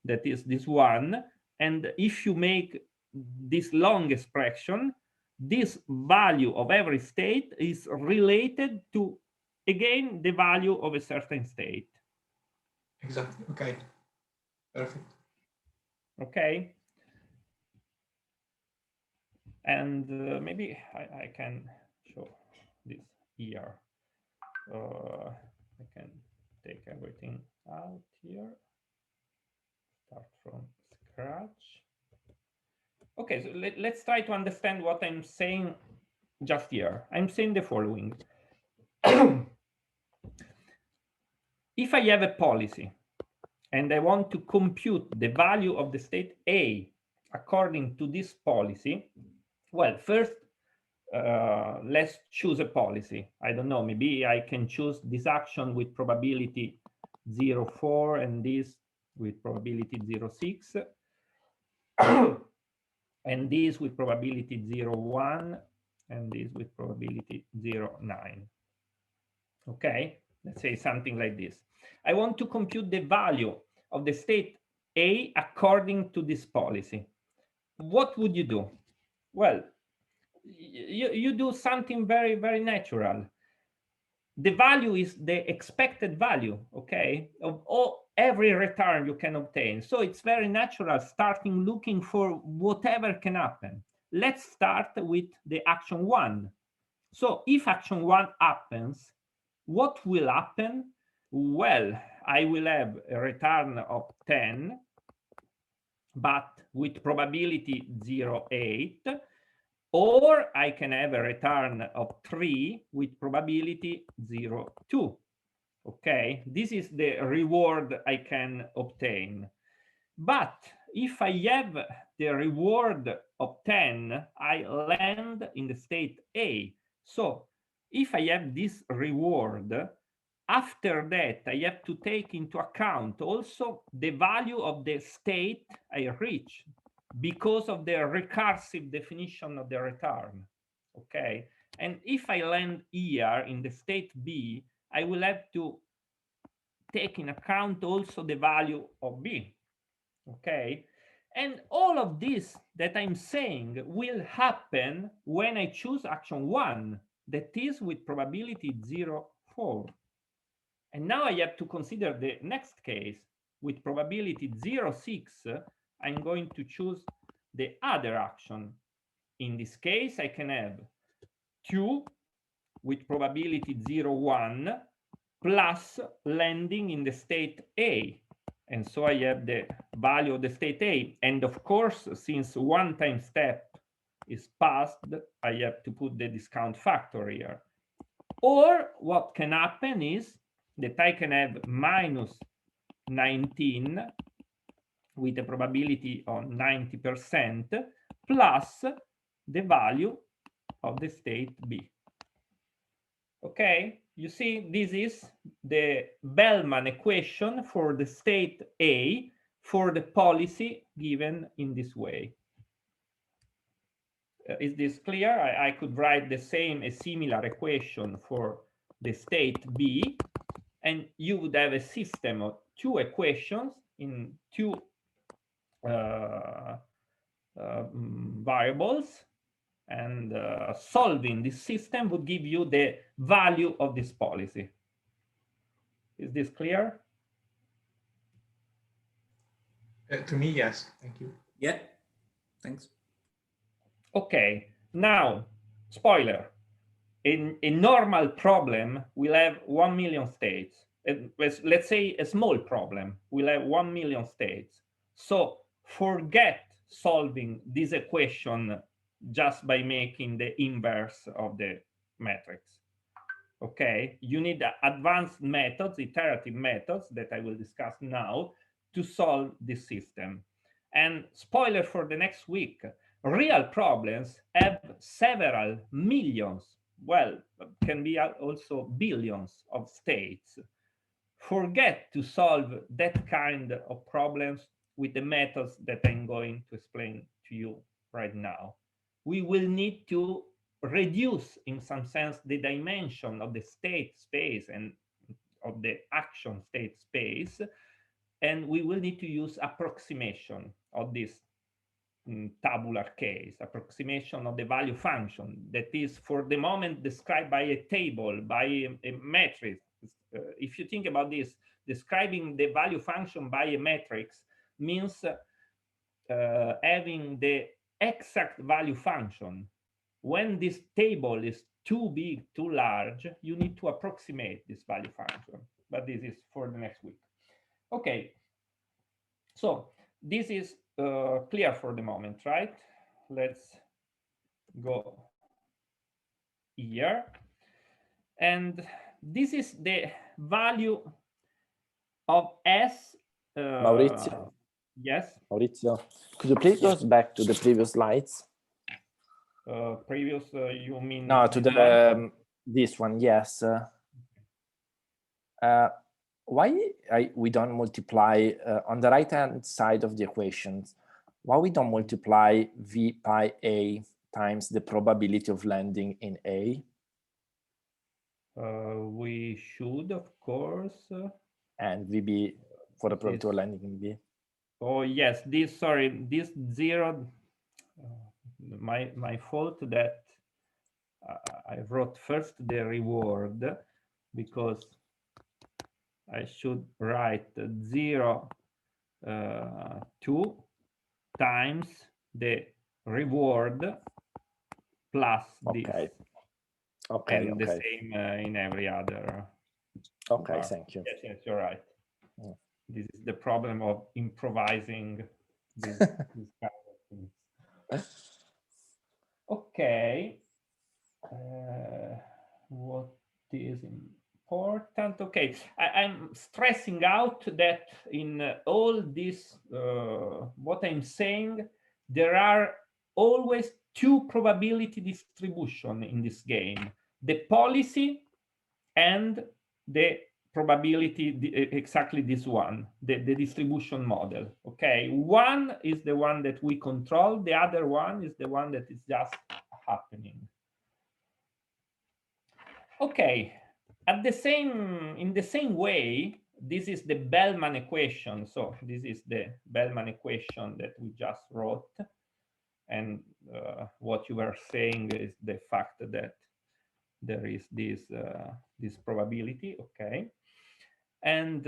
that is this one. And if you make this long expression, this value of every state is related to, again, the value of a certain state. Exactly. Okay. Perfect. Okay. And maybe I can show this here. I can take everything out here. Start from scratch. Okay, so let's try to understand what I'm saying just here. I'm saying the following. If I have a policy and I want to compute the value of the state A according to this policy, well, first, let's choose a policy. I don't know, maybe I can choose this action with probability 0.4 and this with probability 0.6. And this with probability 0.1 and this with probability 0.9. Okay, let's say something like this. I want to compute the value of the state A according to this policy. What would you do? Well, you do something very, very natural. the value is the expected value, okay, of every return you can obtain. So it's very natural starting looking for whatever can happen. Let's start with the action 1. So if action 1 happens, what will happen? Well, I will have a return of 10, but with probability 0.8, or I can have a return of 3 with probability 0.2. Okay, this is the reward I can obtain. But if I have the reward of 10, I land in the state A. So if I have this reward, after that, I have to take into account also the value of the state I reach because of the recursive definition of the return. Okay, and if I land here in the state B, I will have to take in account also the value of B. Okay, and all of this that I'm saying will happen when I choose action 1, that is with probability 0.4. And now I have to consider the next case with probability 0.6. I'm going to choose the other action. In this case, I can have 2 with probability 0.1 plus landing in the state A. And so I have the value of the state A. And of course, since one time step is passed, I have to put the discount factor here. Or what can happen is that I can have minus 19 with a probability of 90% plus the value of the state B. Okay, you see, this is the Bellman equation for the state A for the policy given in this way. Is this clear? I could write the same, a similar equation for the state B, and you would have a system of 2 equations in 2 variables, and solving this system would give you the value of this policy. Is this clear? To me, yes. Thank you. Yeah, thanks. Okay, now, spoiler. In a normal problem, we'll have 1 million states. Let's say a small problem, we'll have 1 million states. So forget solving this equation just by making the inverse of the matrix. Okay, you need advanced methods, iterative methods that I will discuss now to solve this system. And spoiler for the next week, real problems have several millions, well, can be also billions of states. Forget to solve that kind of problems with the methods that I'm going to explain to you right now. We will need to reduce, in some sense, the dimension of the state space and of the action state space, and we will need to use approximation of this tabular case, approximation of the value function that is for the moment described by a table, by a matrix. If you think about this, describing the value function by a matrix means having the exact value function. When this table is too big, too large, you need to approximate this value function. But this is for the next week. Okay, so this is clear for the moment, right? Let's go here. And this is the value of S. Maurizio. Yes. Maurizio, could you please go back to the previous slides? Previous, you mean? No, to the this one, yes. Why we don't multiply on the right-hand side of the equations? Why we don't multiply V pi A times the probability of landing in A? We should, of course. And VB for the probability of landing in B. Oh yes, this 0. My fault that I wrote first the reward. because I should write 0, 2 times the reward plus this. Okay. And the same in every other. Okay, thank you. Yes, you're right. This is the problem of improvising this kind of things. Okay. What is important? Okay, I'm stressing out that in all this, what I'm saying, there are always two probability distribution in this game: the policy and the probability, exactly this one, the distribution model. Okay, one is the one that we control, the other one is the one that is just happening. Okay, in the same way, this is the Bellman equation. So this is the Bellman equation that we just wrote. And what you were saying is the fact that there is this this probability. Okay, and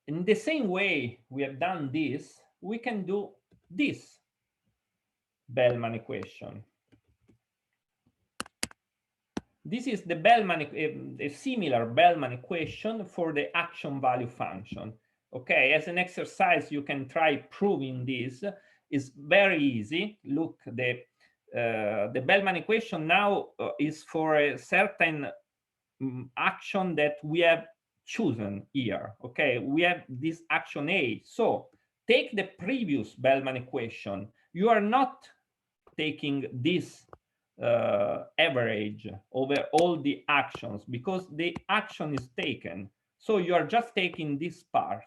in the same way we have done this, we can do this Bellman equation. This is the Bellman, a similar Bellman equation for the action value function. Okay, as an exercise, you can try proving this. It's very easy. Look, the Bellman equation now is for a certain action that we have chosen here. Okay, we have this action A. So take the previous Bellman equation. You are not taking this average over all the actions because the action is taken. So you are just taking this part.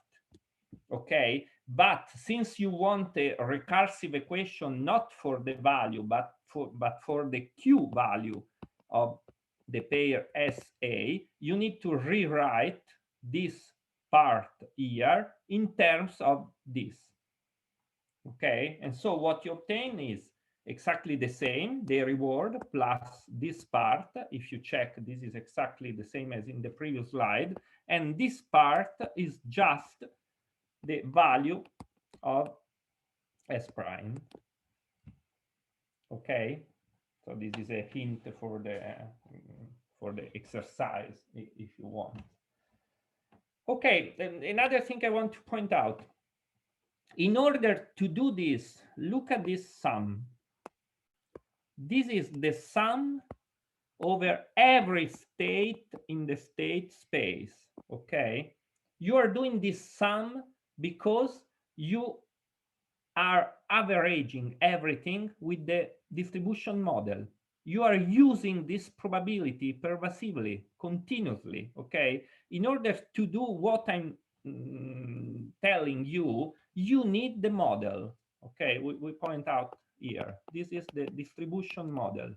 Okay, but since you want a recursive equation not for the value but for the Q value of the pair SA, you need to rewrite this part here in terms of this. Okay, and so what you obtain is exactly the same, the reward plus this part. If you check, this is exactly the same as in the previous slide, and this part is just the value of S prime. Okay, so this is a hint for the exercise if you want. Okay, then another thing I want to point out. In order to do this, look at this sum. This is the sum over every state in the state space. Okay, you are doing this sum because you are averaging everything with the distribution model. You are using this probability pervasively, continuously. Okay, in order to do what I'm telling you, you need the model. Okay, we point out here, this is the distribution model.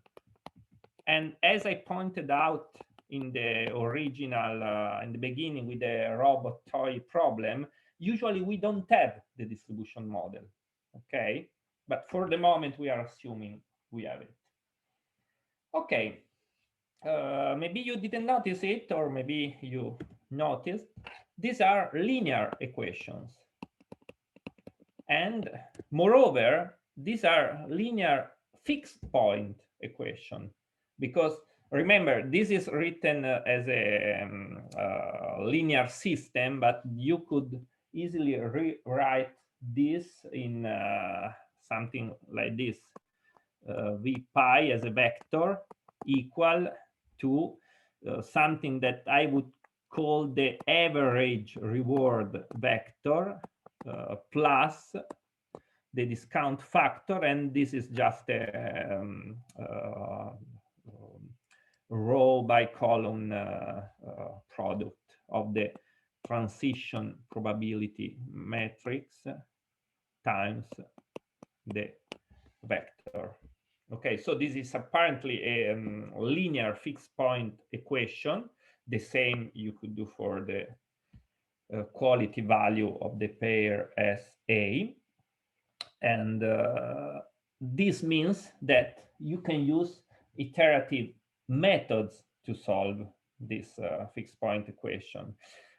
And as I pointed out in the original, in the beginning with the robot toy problem, usually we don't have the distribution model. Okay, but for the moment we are assuming we have it. Okay, maybe you didn't notice it, or maybe you noticed. These are linear equations. And moreover, these are linear fixed point equation, because remember, this is written as a linear system, but you could easily rewrite this in something like this. V pi as a vector equal to something that I would call the average reward vector plus the discount factor, and this is just a row by column product of the transition probability matrix times the vector. Okay, so this is apparently a linear fixed point equation. The same you could do for the quality value of the pair SA. And this means that you can use iterative methods to solve this fixed point equation.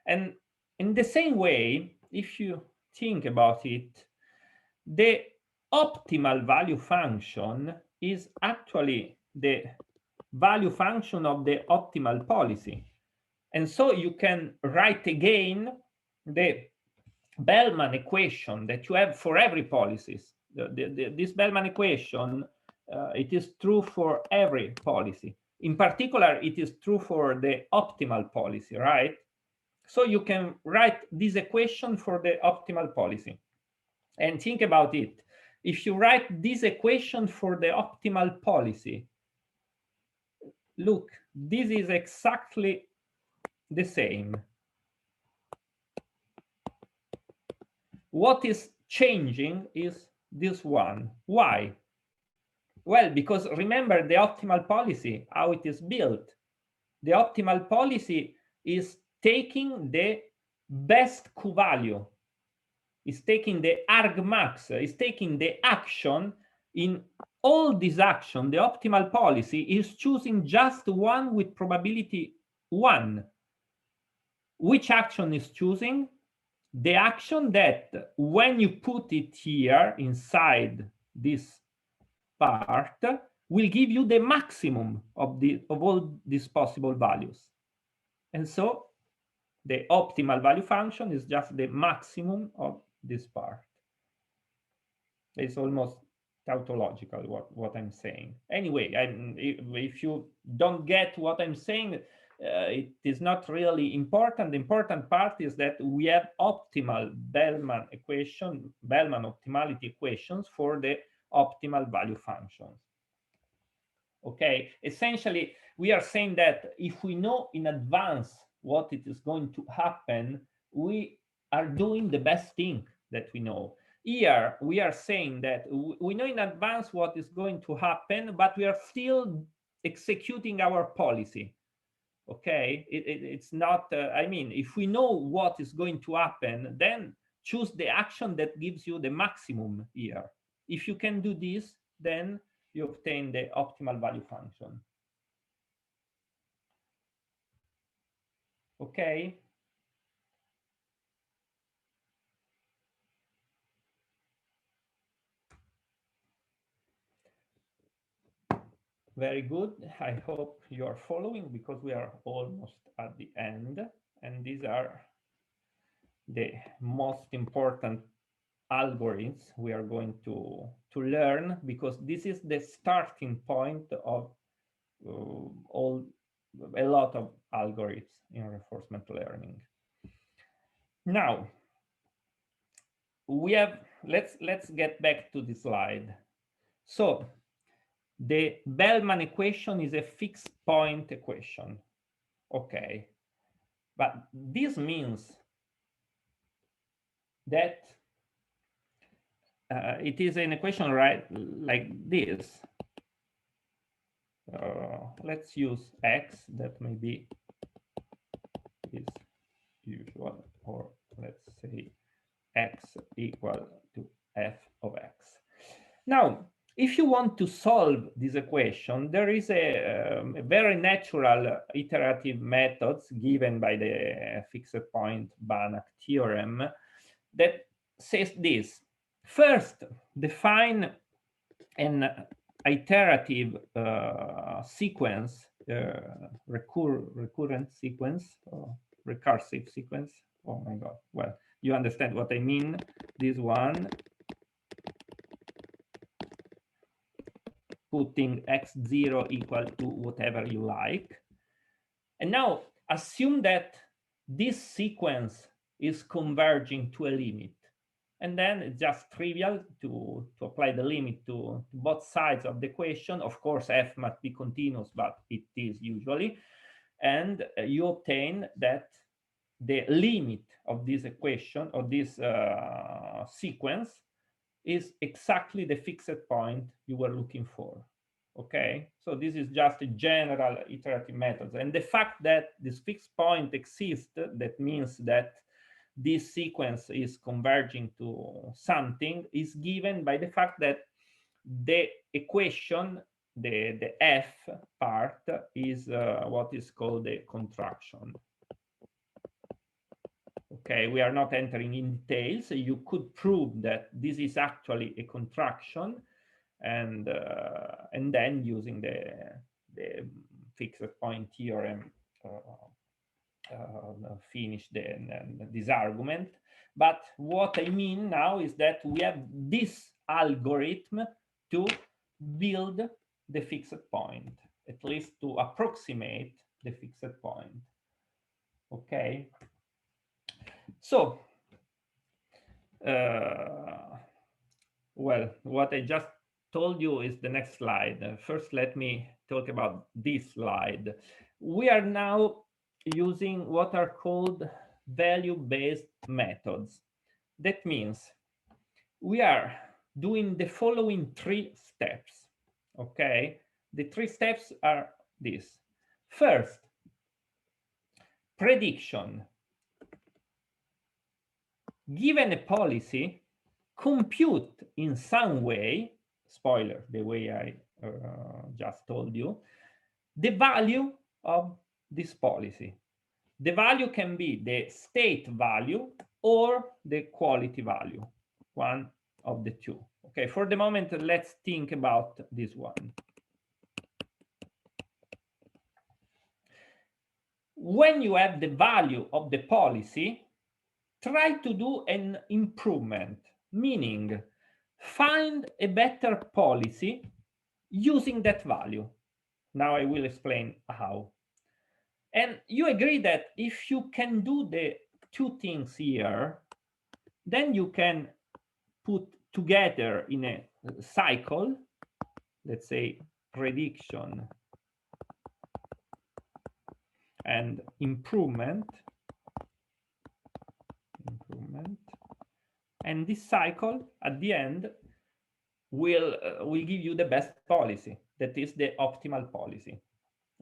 And in the same way, if you think about it, the optimal value function is actually the value function of the optimal policy. And so you can write again the Bellman equation that you have for every policies. This Bellman equation, it is true for every policy. In particular, it is true for the optimal policy, right? So you can write this equation for the optimal policy. And think about it. If you write this equation for the optimal policy, look, this is exactly the same. What is changing is this one. Why? Well, because remember the optimal policy, how it is built. The optimal policy is taking the best Q value, is taking the argmax, is taking the action. In all this action, the optimal policy is choosing just one with probability 1. Which action is choosing? The action that when you put it here inside this part will give you the maximum of all these possible values. And so the optimal value function is just the maximum of this part. It's almost tautological what I'm saying. Anyway, if you don't get what I'm saying, it is not really important. The important part is that we have optimal Bellman equation, Bellman optimality equations for the optimal value functions. Okay, essentially, we are saying that if we know in advance what it is going to happen, we are doing the best thing that we know. Here, we are saying that we know in advance what is going to happen, but we are still executing our policy. Okay, it's not, I mean, if we know what is going to happen, then choose the action that gives you the maximum here. If you can do this, then you obtain the optimal value function. Okay. Very good. I hope you are following because we are almost at the end. And these are the most important algorithms we are going to learn, because this is the starting point of a lot of algorithms in reinforcement learning. Now, we have, let's get back to the slide. So the Bellman equation is a fixed point equation. Okay, but this means that it is an equation, right, like this. Let's use x, that maybe is usual, or let's say x equal to f of x. Now, if you want to solve this equation, there is a very natural iterative methods given by the fixed point Bannack theorem that says this. First, define an iterative sequence, recurrent sequence, or recursive sequence. Oh my God. Well, you understand what I mean. This one, putting x0 equal to whatever you like. And now assume that this sequence is converging to a limit. And then it's just trivial to apply the limit to both sides of the equation. Of course, f must be continuous, but it is usually. And you obtain that the limit of this equation, or this sequence, is exactly the fixed point you were looking for. Okay, so this is just a general iterative method. And the fact that this fixed point exists, that means that this sequence is converging to something, is given by the fact that the equation the F part is what is called a contraction. Okay, we are not entering in details. You could prove that this is actually a contraction, and then using the fixed point theorem finish this argument. But what I mean now is that we have this algorithm to build the fixed point, at least to approximate the fixed point. Okay. So, well, what I just told you is the next slide. First, let me talk about this slide. We are now using what are called value-based methods. That means we are doing the following 3 steps. Okay, the 3 steps are this. First, prediction. Given a policy, compute in some way, spoiler, the way I just told you, the value of this policy. The value can be the state value or the quality value, one of the two. Okay, for the moment, let's think about this one. When you have the value of the policy, try to do an improvement, meaning find a better policy using that value. Now I will explain how. And you agree that if you can do the 2 things here, then you can put together in a cycle, let's say prediction and improvement, and this cycle at the end will give you the best policy, that is the optimal policy.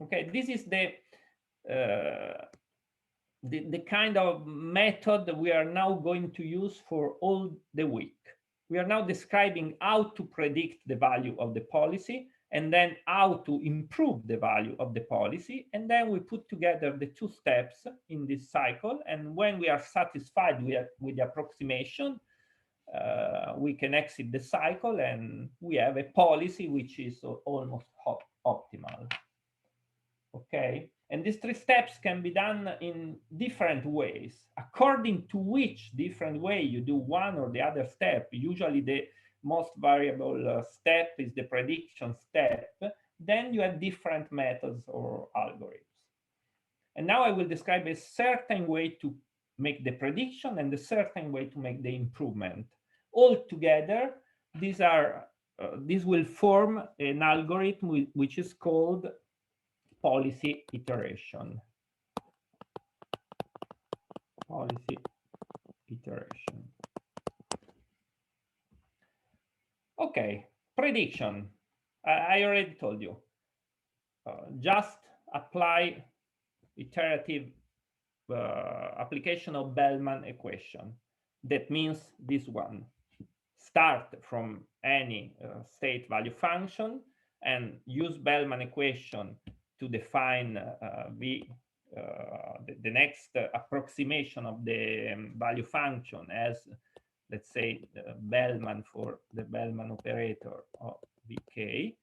Okay, this is the kind of method we are now going to use for all the week. We are now describing how to predict the value of the policy, and then how to improve the value of the policy, and then we put together the 2 steps in this cycle, and when we are satisfied with the approximation, we can exit the cycle and we have a policy which is almost optimal. Okay, and these 3 steps can be done in different ways. According to which different way you do one or the other step, usually the most variable step is the prediction step, then you have different methods or algorithms. And now I will describe a certain way to make the prediction and a certain way to make the improvement. All together, these will form an algorithm which is called policy iteration. Policy iteration. Okay, prediction. I already told you. Just apply iterative application of Bellman equation. That means this one. Start from any state value function and use Bellman equation to define the next approximation of the value function as, let's say, Bellman for the Bellman operator of Vk,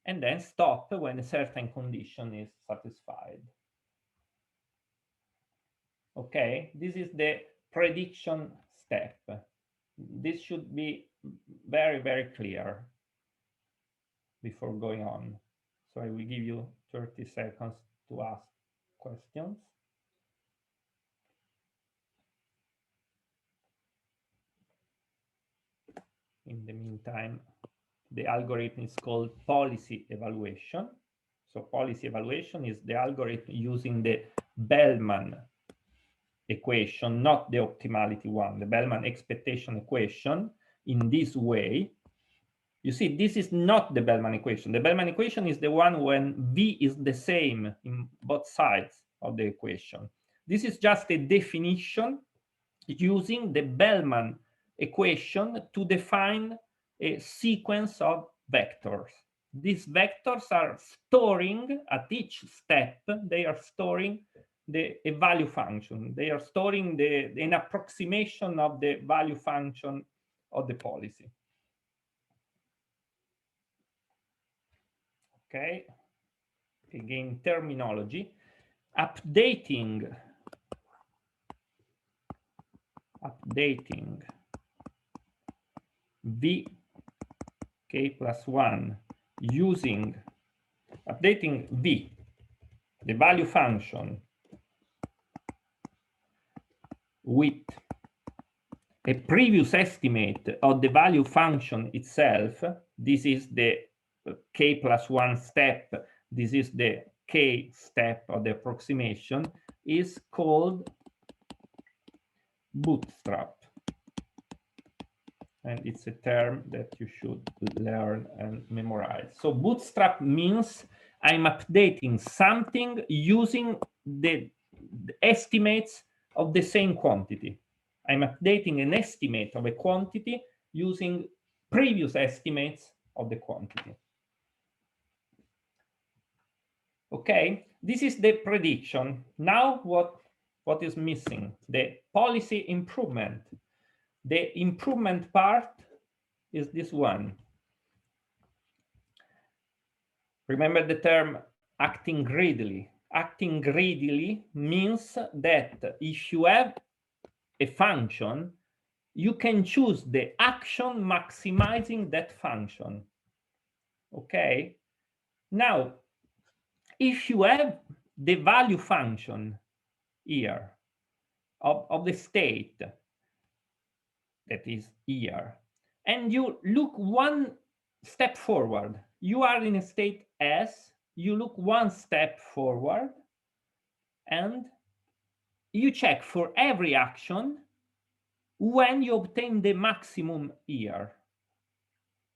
and then stop when a certain condition is satisfied. Okay, this is the prediction step. This should be very, very clear before going on. So I will give you 30 seconds to ask questions. In the meantime, the algorithm is called policy evaluation. So policy evaluation is the algorithm using the Bellman equation, not the optimality one, the Bellman expectation equation in this way. You see, this is not the Bellman equation. The Bellman equation is the one when V is the same in both sides of the equation. This is just a definition using the Bellman equation to define a sequence of vectors. these vectors are storing at each step, they are storing a value function. They are storing an approximation of the value function of the policy. Okay, again, terminology. Updating v k plus 1 using updating v, the value function, with a previous estimate of the value function itself. This is the k plus 1 step. This is the k step of the approximation, is called bootstrap. And it's a term that you should learn and memorize. So bootstrap means I'm updating something using the estimates of the same quantity. I'm updating an estimate of a quantity using previous estimates of the quantity. Okay, this is the prediction. Now what is missing? The policy improvement. The improvement part is this one. Remember the term acting greedily. Acting greedily means that if you have a function, you can choose the action maximizing that function. Okay? Now, if you have the value function here of the state that is here, and you look one step forward, you are in a state S, you look one step forward, and you check for every action when you obtain the maximum here.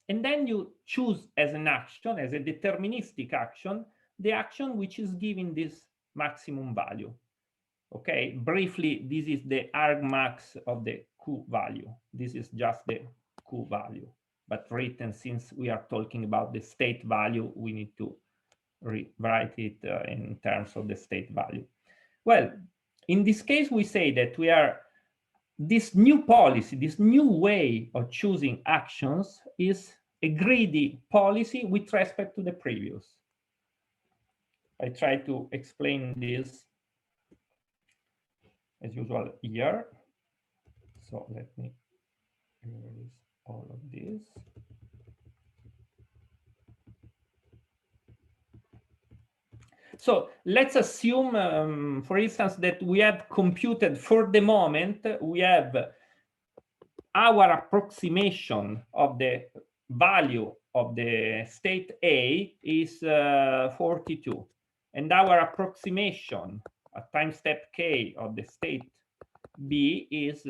And then you choose as an action, as a deterministic action, the action which is giving this maximum value. Okay, briefly, this is the argmax of the Q value. This is just the Q value, but written, since we are talking about the state value, we need to rewrite it in terms of the state value. Well, in this case, we say that we are, this new policy, this new way of choosing actions is a greedy policy with respect to the previous. I try to explain this as usual here. So let me erase all of this. So let's assume, for instance, that we have computed, for the moment, we have our approximation of the value of the state A is 42. And our approximation at time step k of the state B is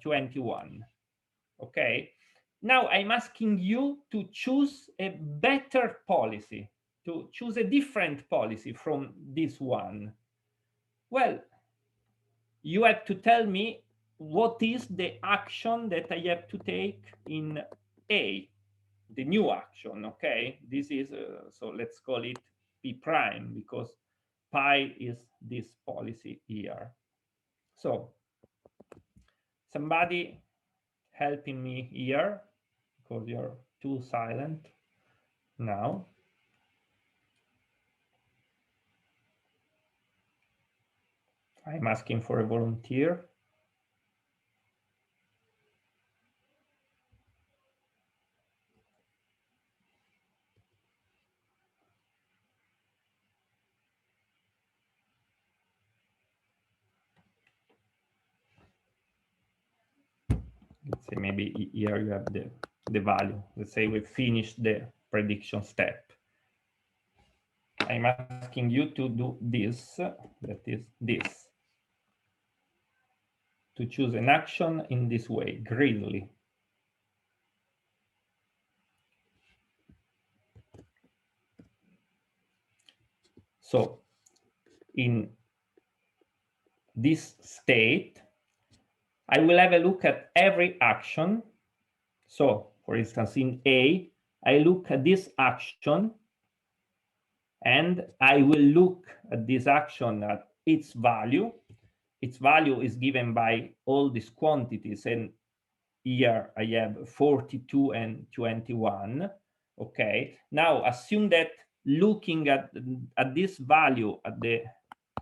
21. Okay. Now I'm asking you to choose a better policy, to choose a different policy from this one. Well, you have to tell me what is the action that I have to take in A, the new action. Okay. This is, so let's call it P prime, because pi is this policy here. So somebody helping me here, because you're too silent now. I'm asking for a volunteer. Let's say maybe here you have the value. Let's say we finished the prediction step. I'm asking you to do this, that is this, to choose an action in this way, greedily. So in this state, I will have a look at every action. So for instance, in A, I look at this action, and I will look at this action at its value. Its value is given by all these quantities, and here I have 42 and 21. Okay, now assume that looking at this value, at the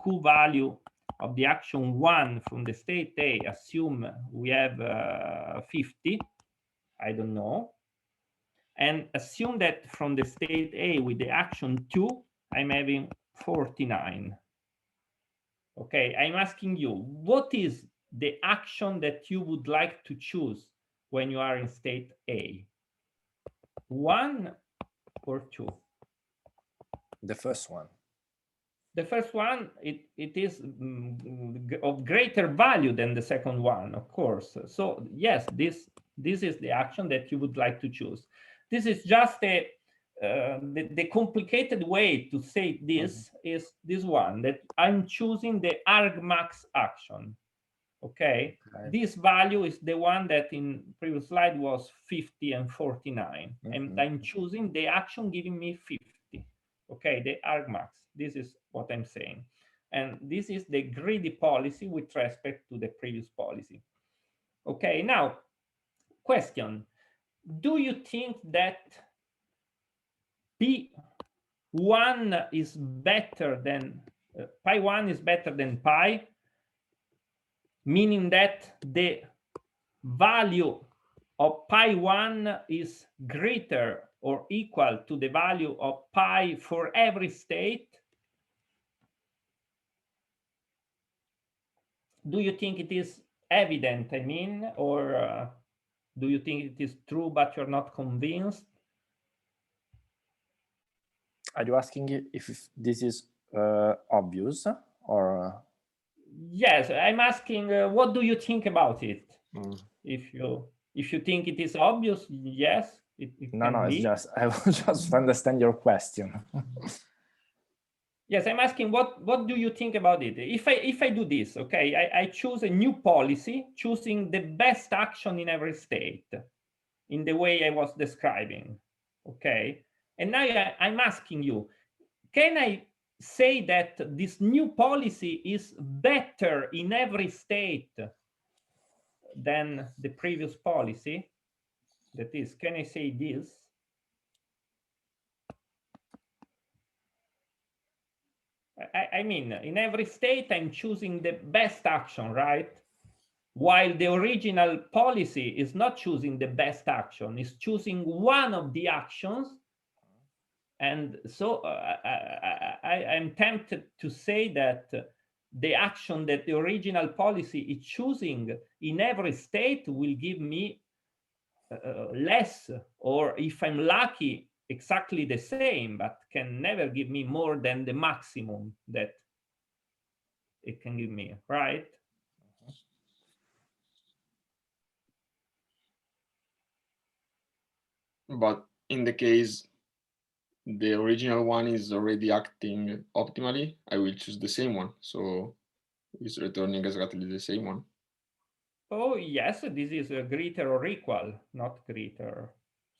Q value of the action 1 from the state A, assume we have 50, I don't know, and assume that from the state A with the action 2, I'm having 49. Okay, I'm asking you, what is the action that you would like to choose when you are in state A? 1 or 2? The first one. The first one, it is of greater value than the second one, of course. So yes, this is the action that you would like to choose. This is just the complicated way to say this is this one, that I'm choosing the argmax action. Okay, this value is the one that in previous slide was 50 and 49, and I'm choosing the action giving me 50. Okay, the argmax. This is what I'm saying, and this is the greedy policy with respect to the previous policy. Okay, now question: do you think that P1 is better than pi1 is better than pi, meaning that the value of pi1 is greater or equal to the value of pi for every state? Do you think it is evident, I mean, or do you think it is true but you're not convinced? Are you asking if this is obvious or? Yes, I'm asking what do you think about it? If you think it is obvious, yes, it no, can be. It's just I will just understand your question. Yes, I'm asking what do you think about it? If I do this, okay, I choose a new policy, choosing the best action in every state, in the way I was describing, okay? And now I'm asking you, can I say that this new policy is better in every state than the previous policy? That is, can I say this? I mean, in every state, I'm choosing the best action, right? While the original policy is not choosing the best action, it's choosing one of the actions. And so I'm tempted to say that the action that the original policy is choosing in every state will give me less, or if I'm lucky, exactly the same, but can never give me more than the maximum that it can give me, right? But in the case the original one is already acting optimally, I will choose the same one. So it's returning exactly the same one. Oh, yes, this is a greater or equal, not greater.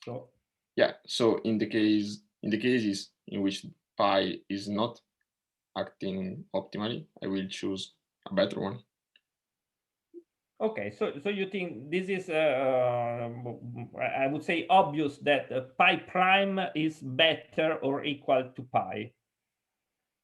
So yeah, so in the cases in which pi is not acting optimally, I will choose a better one. Okay, so you think this is, I would say, obvious that pi prime is better or equal to pi.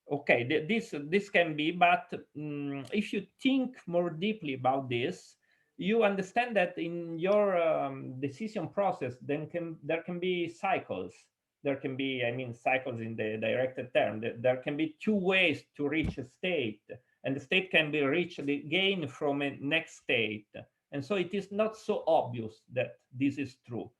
Okay, this can be, but if you think more deeply about this, you understand that in your decision process, then there can be cycles. There can be, I mean, cycles in the directed term. There can be two ways to reach a state, and the state can be reached again from a next state. And so it is not so obvious that this is true.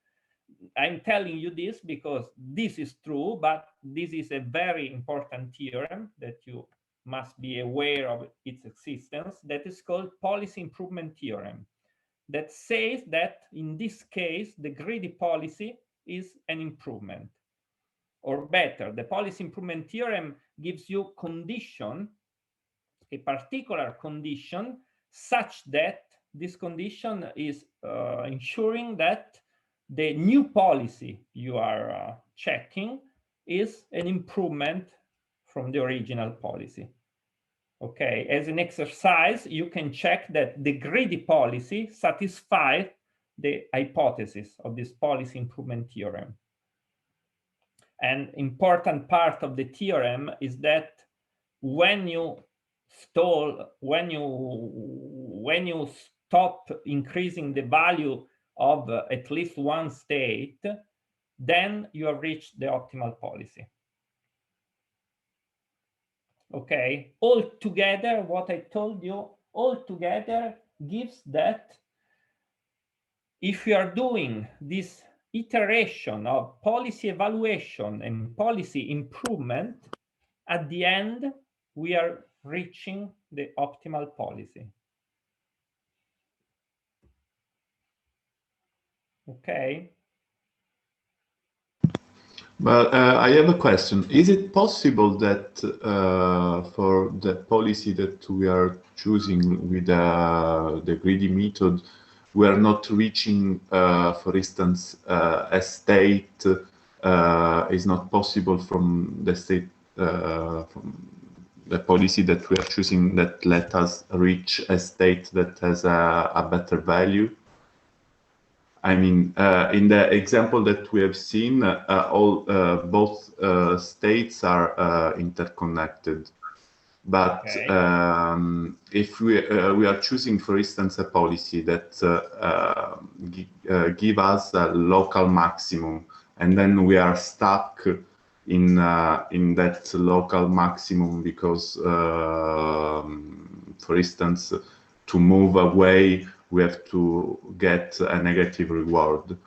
I'm telling you this because this is true, but this is a very important theorem that you must be aware of its existence, that is called policy improvement theorem, that says that in this case, the greedy policy is an improvement. Or better, the policy improvement theorem gives you condition, a particular condition, such that this condition is ensuring that the new policy you are checking is an improvement from the original policy. Okay, as an exercise, you can check that the greedy policy satisfies the hypothesis of this policy improvement theorem. An important part of the theorem is that when you stop increasing the value of at least one state, then you have reached the optimal policy. Okay, altogether, what I told you altogether gives that if you are doing this iteration of policy evaluation and policy improvement, at the end, we are reaching the optimal policy. Okay. But I have a question. Is it possible that for the policy that we are choosing with the greedy method, we are not reaching, for instance, a state is not possible from the state, from the policy that we are choosing that let us reach a state that has a better value? I mean, in the example that we have seen, both states are interconnected. But okay. If we are choosing, for instance, a policy that give us a local maximum, and then we are stuck in that local maximum because, for instance, to move away, we have to get a negative reward.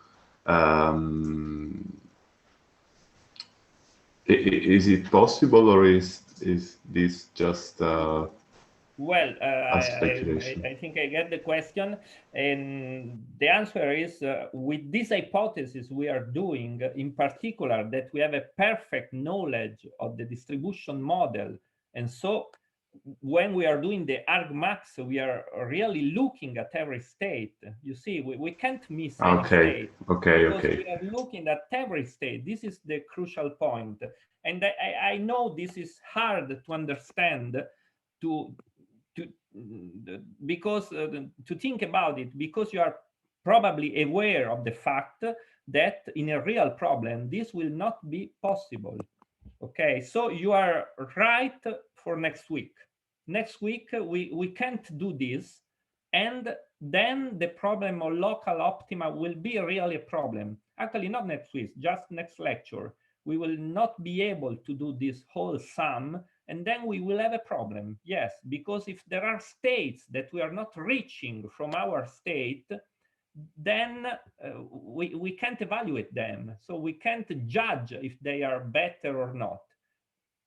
Is it possible, or is this just a speculation? I think I get the question, and the answer is with this hypothesis we are doing, in particular, that we have a perfect knowledge of the distribution model, and so when we are doing the argmax, we are really looking at every state. You see, we can't miss any state. Okay. We are looking at every state. This is the crucial point. And I know this is hard to understand, because to think about it, because you are probably aware of the fact that in a real problem, this will not be possible. Okay, so you are right for next week. Next week, we can't do this. And then the problem of local optima will be really a problem. Actually, not next week, just next lecture. We will not be able to do this whole sum, and then we will have a problem. Yes, because if there are states that we are not reaching from our state, then we can't evaluate them. So we can't judge if they are better or not.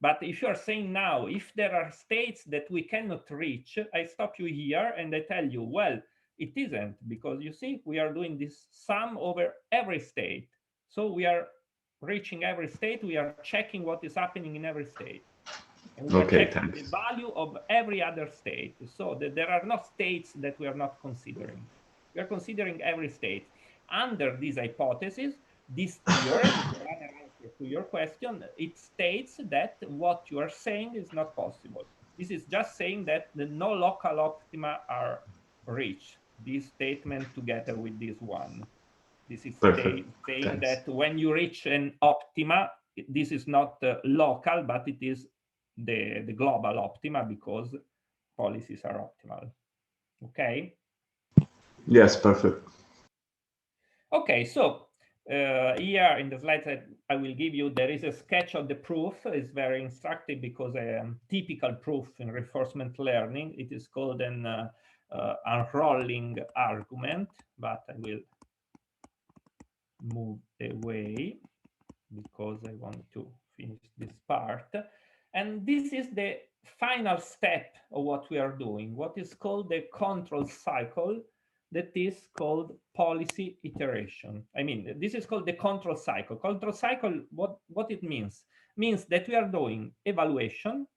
But if you are saying now, if there are states that we cannot reach, I stop you here and I tell you, well, it isn't, because you see, we are doing this sum over every state. So we are reaching every state, we are checking what is happening in every state. And we are checking the value of every other state. So that there are no states that we are not considering. We are considering every state. Under this hypothesis, this theorem, to your question, it states that what you are saying is not possible. This is just saying that no local optima are reached. This statement together with this one. This is saying that when you reach an optima, this is not local, but it is the global optima, because policies are optimal. Okay? Yes, perfect. Okay, so here in the slides that I will give you, there is a sketch of the proof. It's very instructive because a typical proof in reinforcement learning, it is called an unrolling argument, but I will move away because I want to finish this part. And this is the final step of what we are doing, what is called the control cycle, that is called policy iteration. I mean, this is called the control cycle. Control cycle, what it means that we are doing evaluation.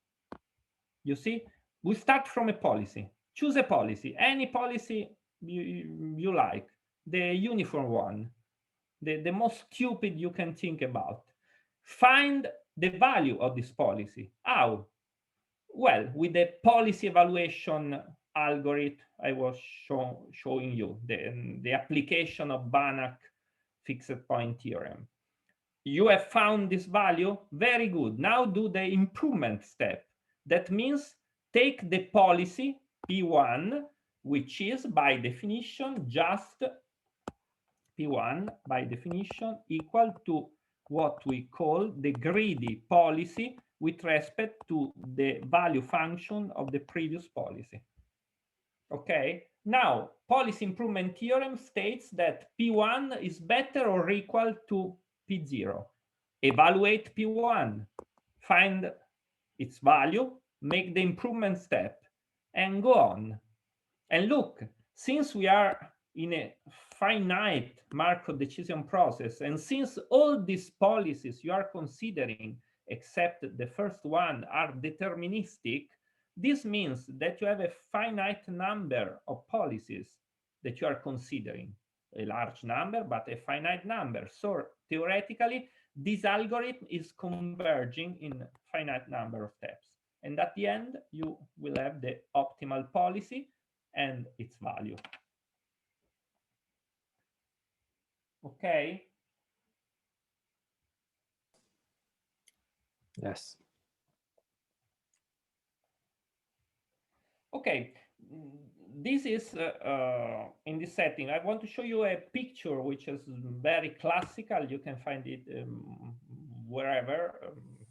You see, we start from a policy. Choose a policy, any policy you like, the uniform one. the most stupid you can think about. Find the value of this policy. How? Well, with the policy evaluation algorithm I was showing you, the application of Bannack fixed point theorem. You have found this value? Very good. Now do the improvement step. That means take the policy P1, which is by definition just P1 by definition equal to what we call the greedy policy with respect to the value function of the previous policy. Okay, now policy improvement theorem states that P1 is better or equal to P0. Evaluate P1, find its value, make the improvement step, and go on. And look, since we are in a finite Markov decision process, and since all these policies you are considering, except the first one, are deterministic, this means that you have a finite number of policies that you are considering. A large number, but a finite number. So theoretically, this algorithm is converging in a finite number of steps. And at the end, you will have the optimal policy and its value. Okay? Yes. Okay, this is in this setting. I want to show you a picture which is very classical. You can find it wherever.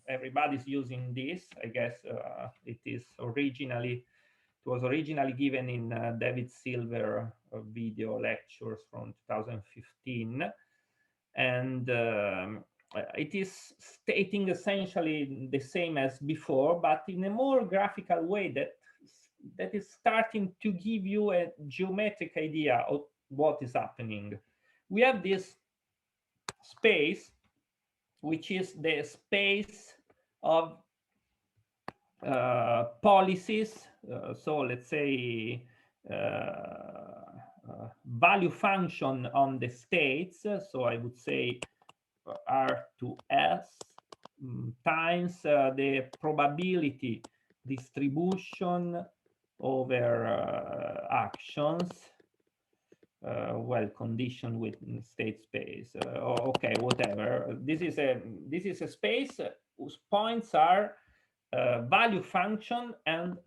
Everybody's using this. I guess it was originally given in David Silver video lectures from 2015, and it is stating essentially the same as before, but in a more graphical way that is starting to give you a geometric idea of what is happening. We have this space, which is the space of policies. So let's say value function on the states. So I would say R to S times the probability distribution over actions, well, conditioned with state space. Okay, whatever. This is a space whose points are value function and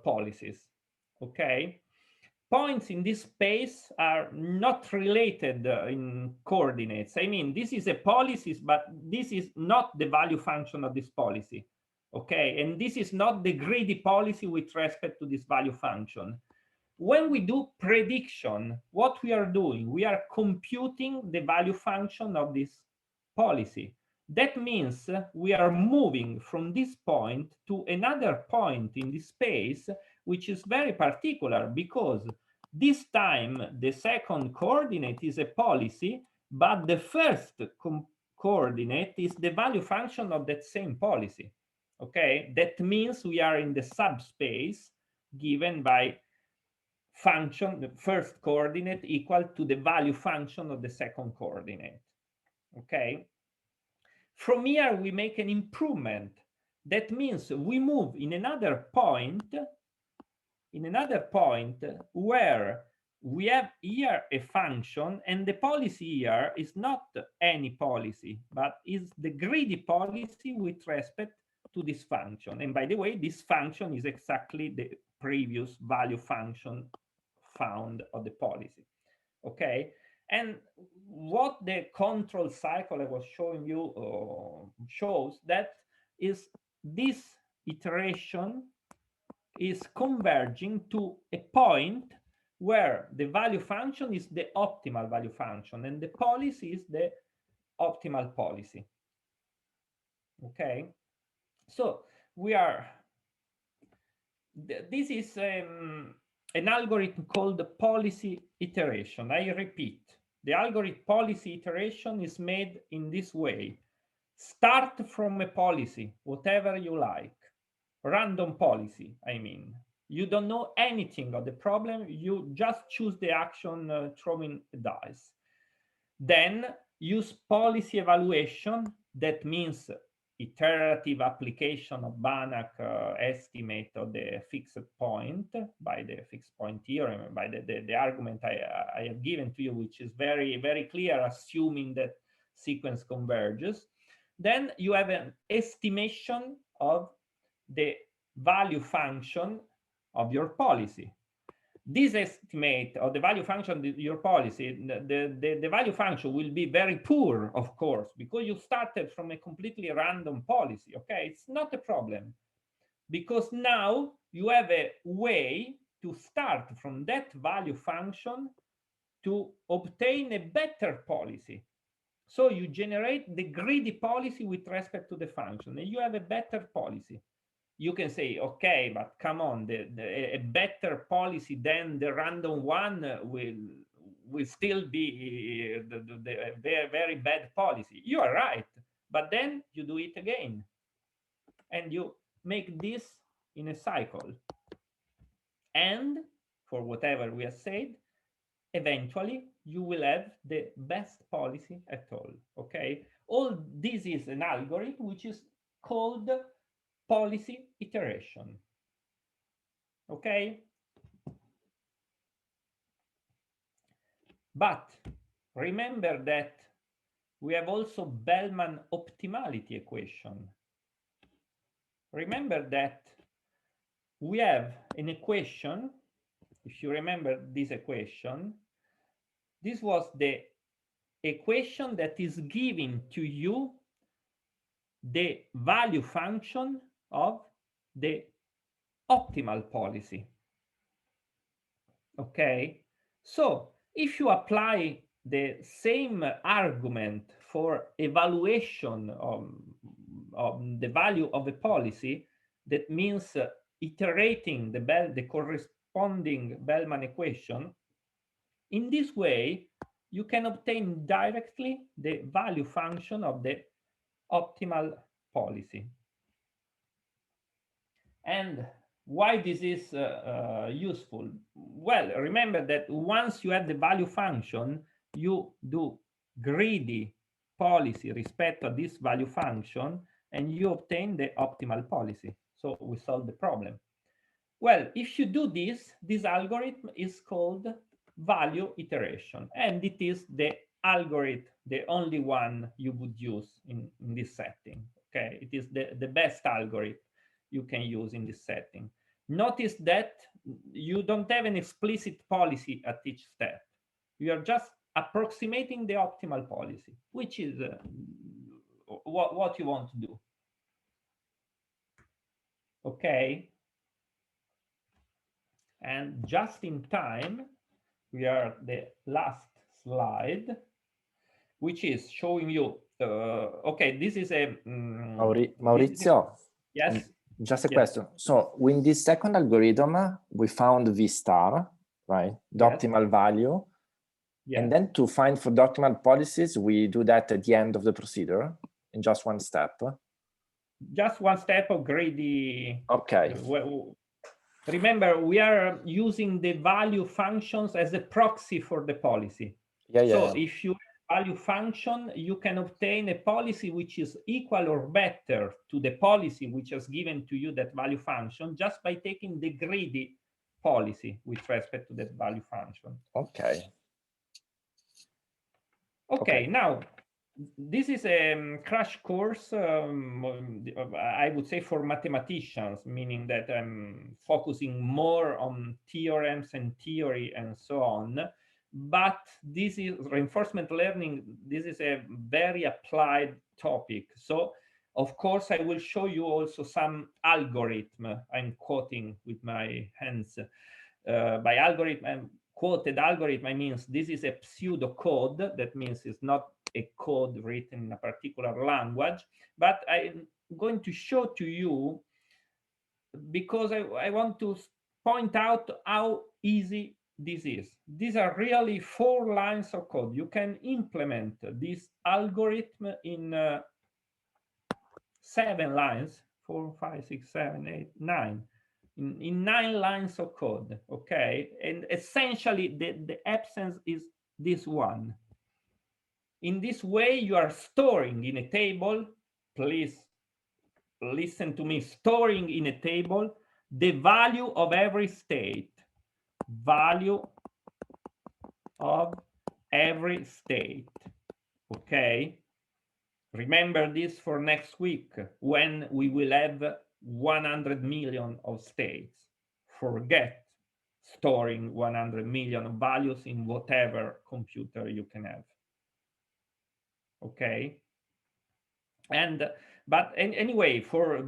policies. Okay, points in this space are not related in coordinates. I mean, this is a policy, but this is not the value function of this policy. Okay, and this is not the greedy policy with respect to this value function. When we do prediction, what we are doing, we are computing the value function of this policy. That means we are moving from this point to another point in this space, which is very particular because this time the second coordinate is a policy, but the first coordinate is the value function of that same policy. Okay, that means we are in the subspace given by function, the first coordinate equal to the value function of the second coordinate. Okay, from here we make an improvement. That means we move in another point where we have here a function, and the policy here is not any policy, but is the greedy policy with respect to this function. And by the way, this function is exactly the previous value function found of the policy. Okay, and what the control cycle I was showing you shows that is this iteration is converging to a point where the value function is the optimal value function and the policy is the optimal policy. Okay, so we are, this is an algorithm called the policy iteration. I repeat, the algorithm policy iteration is made in this way. Start from a policy, whatever you like, random policy, I mean. You don't know anything of the problem, you just choose the action throwing a dice. Then use policy evaluation. That means iterative application of Bannack estimate of the fixed point by the fixed point theorem, by the argument I have given to you, which is very, very clear, assuming that sequence converges. Then you have an estimation of the value function of your policy. This estimate of the value function of your policy, the value function will be very poor, of course, because you started from a completely random policy, okay? It's not a problem, because now you have a way to start from that value function to obtain a better policy. So you generate the greedy policy with respect to the function, and you have a better policy. You can say, okay, but come on, a better policy than the random one will still be the very, very bad policy. You are right, but then you do it again, and you make this in a cycle. And for whatever we have said, eventually you will have the best policy at all, okay? All this is an algorithm which is called policy iteration, okay? But remember that we have also Bellman optimality equation. Remember that we have an equation, if you remember this equation, this was the equation that is giving to you the value function of the optimal policy. Okay, so if you apply the same argument for evaluation of the value of a policy, that means iterating the corresponding Bellman equation, in this way you can obtain directly the value function of the optimal policy. And why this is useful? Well, remember that once you have the value function, you do greedy policy respect to this value function, and you obtain the optimal policy. So we solve the problem. Well, if you do this, this algorithm is called value iteration, and it is the algorithm, the only one you would use in this setting. Okay, it is the best algorithm you can use in this setting. Notice that you don't have an explicit policy at each step. You are just approximating the optimal policy, which is what you want to do. Okay. And just in time, we are at the last slide, which is showing you, okay, this is a... Maurizio? Yes? Just a question. So with this second algorithm, we found V star, right? The optimal value. Yes. And then to find for the optimal policies, we do that at the end of the procedure in just one step. Just one step of greedy. Okay. Remember, we are using the value functions as a proxy for the policy. So if you value function, you can obtain a policy which is equal or better to the policy which has given to you that value function just by taking the greedy policy with respect to that value function. Okay. Okay, now this is a crash course, I would say, for mathematicians, meaning that I'm focusing more on theorems and theory and so on. But this is reinforcement learning. This is a very applied topic. So, of course, I will show you also some algorithm. I'm quoting with my hands. By algorithm, quoted algorithm, I mean this is a pseudo code. That means it's not a code written in a particular language, but I'm going to show to you because I want to point out how easy this is. These are really 4 lines of code. You can implement this algorithm in 7 lines, 4, 5, 6, 7, 8, 9. In 9 lines of code, okay? And essentially the absence is this one. In this way, you are storing in a table, please listen to me, storing in a table the value of every state, value of every state, okay? Remember this for next week when we will have 100 million of states. Forget storing 100 million of values in whatever computer you can have. Okay? But anyway, for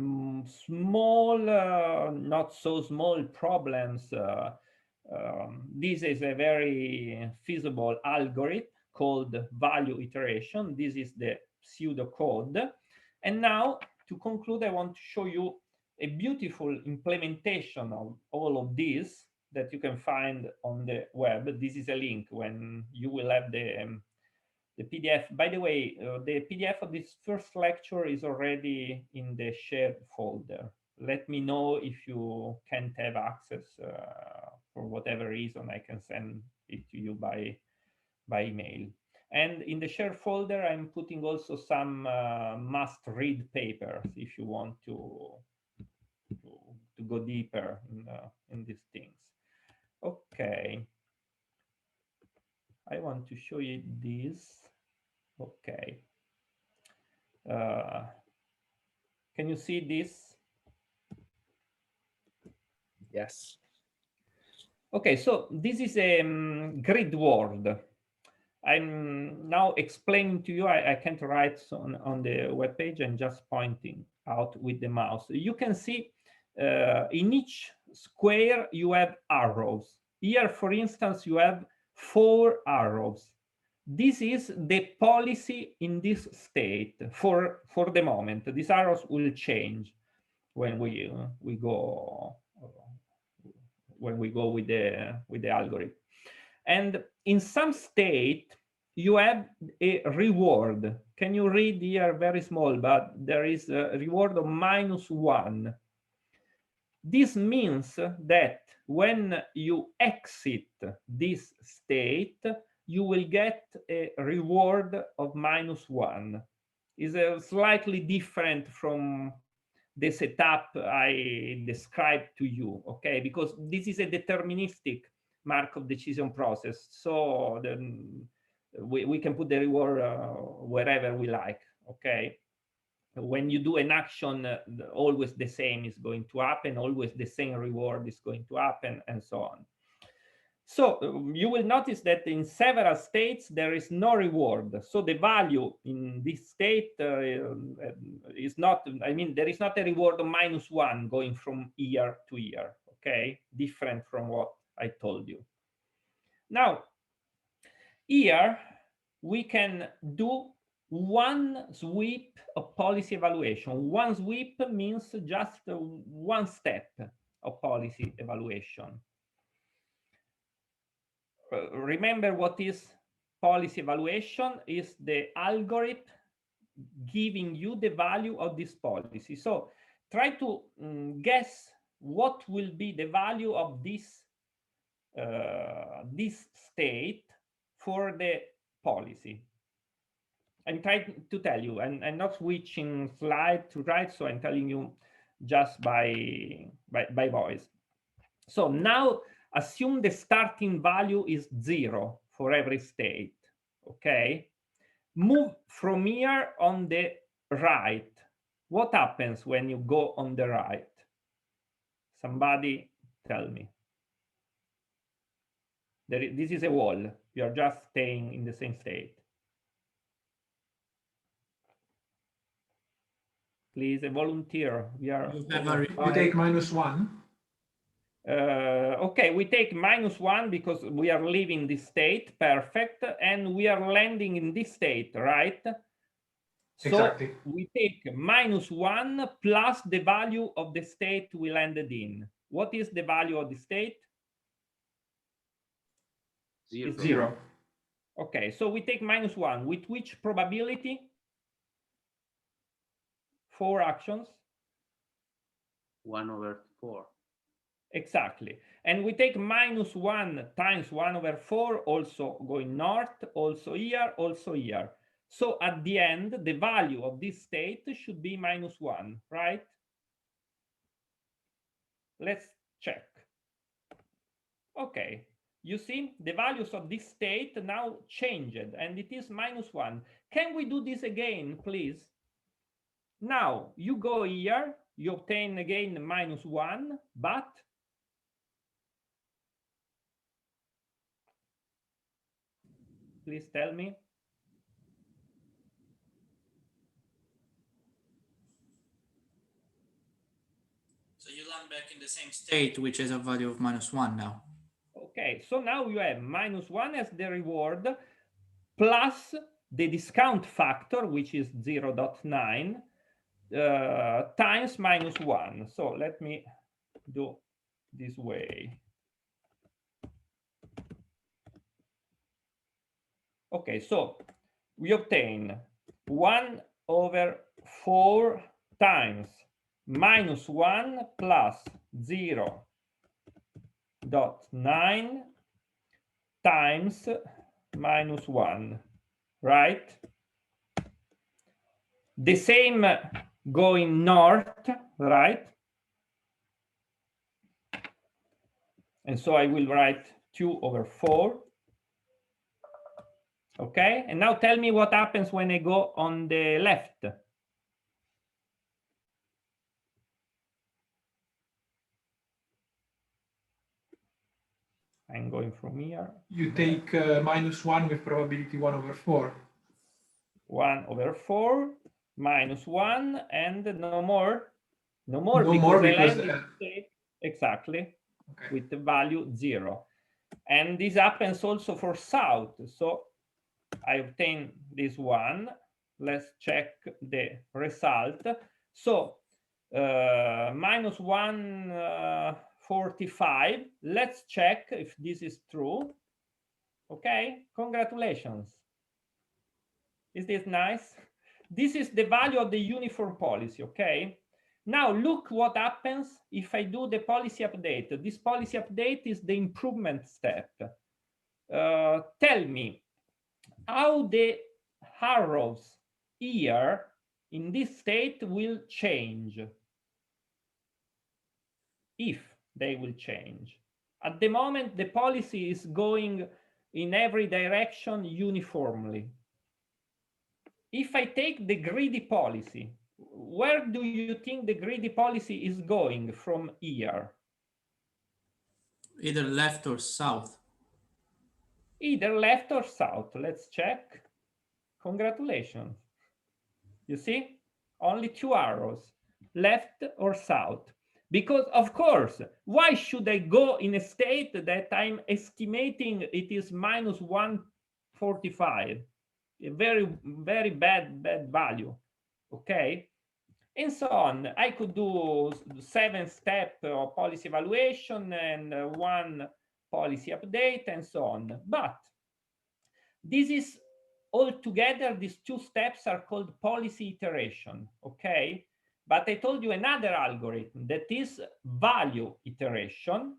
small, not so small problems, this is a very feasible algorithm called value iteration. This is the pseudocode. And now, to conclude, I want to show you a beautiful implementation of all of this that you can find on the web. This is a link when you will have the PDF. By the way, the PDF of this first lecture is already in the shared folder. Let me know if you can't have access for whatever reason. I can send it to you by email. And in the shared folder, I'm putting also some must-read papers if you want to go deeper in these things. Okay. I want to show you this. Okay. Can you see this? Yes. Okay, so this is a grid world. I'm now explaining to you, I can't write on the web page, I'm just pointing out with the mouse. You can see in each square you have arrows. Here, for instance, you have 4 arrows. This is the policy in this state for the moment. These arrows will change when we go with the algorithm. And in some state, you have a reward. Can you read here? Very small, but there is a reward of -1. This means that when you exit this state, you will get a reward of -1. It's slightly different from the setup I described to you, okay? Because this is a deterministic Markov decision process. So then we can put the reward wherever we like, okay? When you do an action, always the same is going to happen, always the same reward is going to happen, and so on. So you will notice that in several states, there is no reward. So the value in this state is not, I mean, there is not a reward of -1 going from year to year, okay? Different from what I told you. Now, here we can do one sweep of policy evaluation. One sweep means just one step of policy evaluation. Remember what is policy evaluation? Is the algorithm giving you the value of this policy. So try to guess what will be the value of this state for the policy. I'm trying to tell you, and I'm not switching slide to right, so I'm telling you just by voice. So now assume the starting value is 0 for every state, okay? Move from here on the right. What happens when you go on the right? Somebody tell me. This is a wall. You are just staying in the same state. Please, a volunteer. We are. You take -1. Okay, we take -1 because we are leaving this state, perfect, and we are landing in this state, right? Exactly. So we take -1 plus the value of the state we landed in. What is the value of the state? 0. It's 0. Okay, so we take -1. With which probability? 4 actions? 1/4. Exactly. And we take -1 times 1/4, also going north, also here, also here. So at the end, the value of this state should be -1, right? Let's check. Okay, you see the values of this state now changed and it is -1. Can we do this again, please? Now you go here, you obtain again -1, but please tell me. So you land back in the same state, which is a value of -1 now. Okay, so now you have -1 as the reward plus the discount factor, which is 0.9 times -1. So let me do this way. Okay, so we obtain 1/4 times -1 plus 0.9 times -1, right? The same going north, right? And so I will write 2/4. Okay, and now tell me what happens when I go on the left. I'm going from here. You take -1 with probability 1/4. 1/4 -1 and no more. No more No because more I because, land in state exactly okay. with the value 0. And this happens also for south. So I obtain this one. Let's check the result. So -145. Let's check if this is true. Okay, congratulations. Is this nice? This is the value of the uniform policy, okay? Now look what happens if I do the policy update. This policy update is the improvement step. Tell me how the arrows here in this state will change, if they will change. At the moment, the policy is going in every direction uniformly. If I take the greedy policy, where do you think the greedy policy is going from here? Either left or south. Either left or south. Let's check. Congratulations. You see, only 2 arrows, left or south. Because of course, why should I go in a state that I'm estimating it is -145? A very, very bad value, okay? And so on. I could do 7-step policy evaluation and 1 policy update and so on. But this is altogether, these 2 steps are called policy iteration, okay? But I told you another algorithm that is value iteration.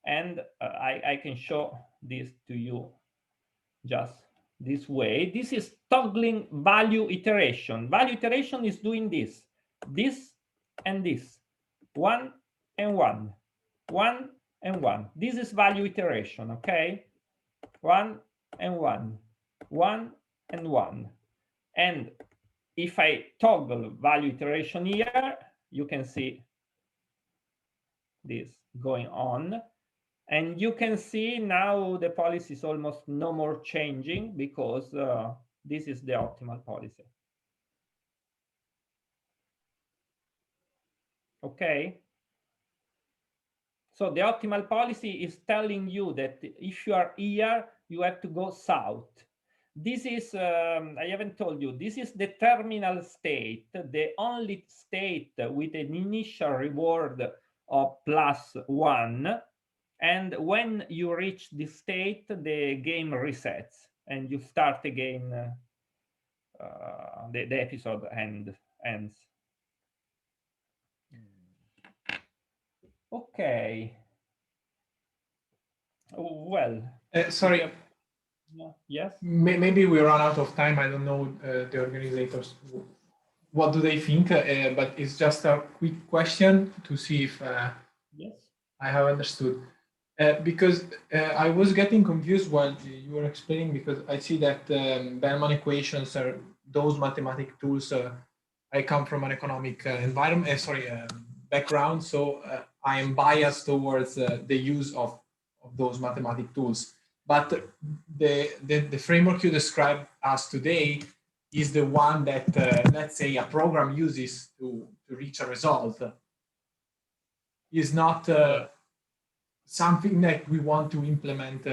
And I can show this to you just this way. This is toggling value iteration. Value iteration is doing this and this, 1 and 1, 1 and 1. This is value iteration, okay? 1 and 1, 1 and 1. And if I toggle value iteration here, you can see this going on. And you can see now the policy is almost no more changing because this is the optimal policy. Okay. So the optimal policy is telling you that if you are here, you have to go south. This is, I haven't told you, this is the terminal state, the only state with an initial reward of +1. And when you reach this state, the game resets and you start again, the episode ends. Okay. Well. Sorry. Yes. Maybe we run out of time. I don't know the organizers. What do they think? But it's just a quick question to see if yes, I have understood. Because I was getting confused while you were explaining, because I see that Bellman equations are those mathematical tools. I come from an economic environment, background, so I am biased towards the use of those mathematical tools. But the framework you described us today is the one that, let's say, a program uses to reach a result. Is not something that we want to implement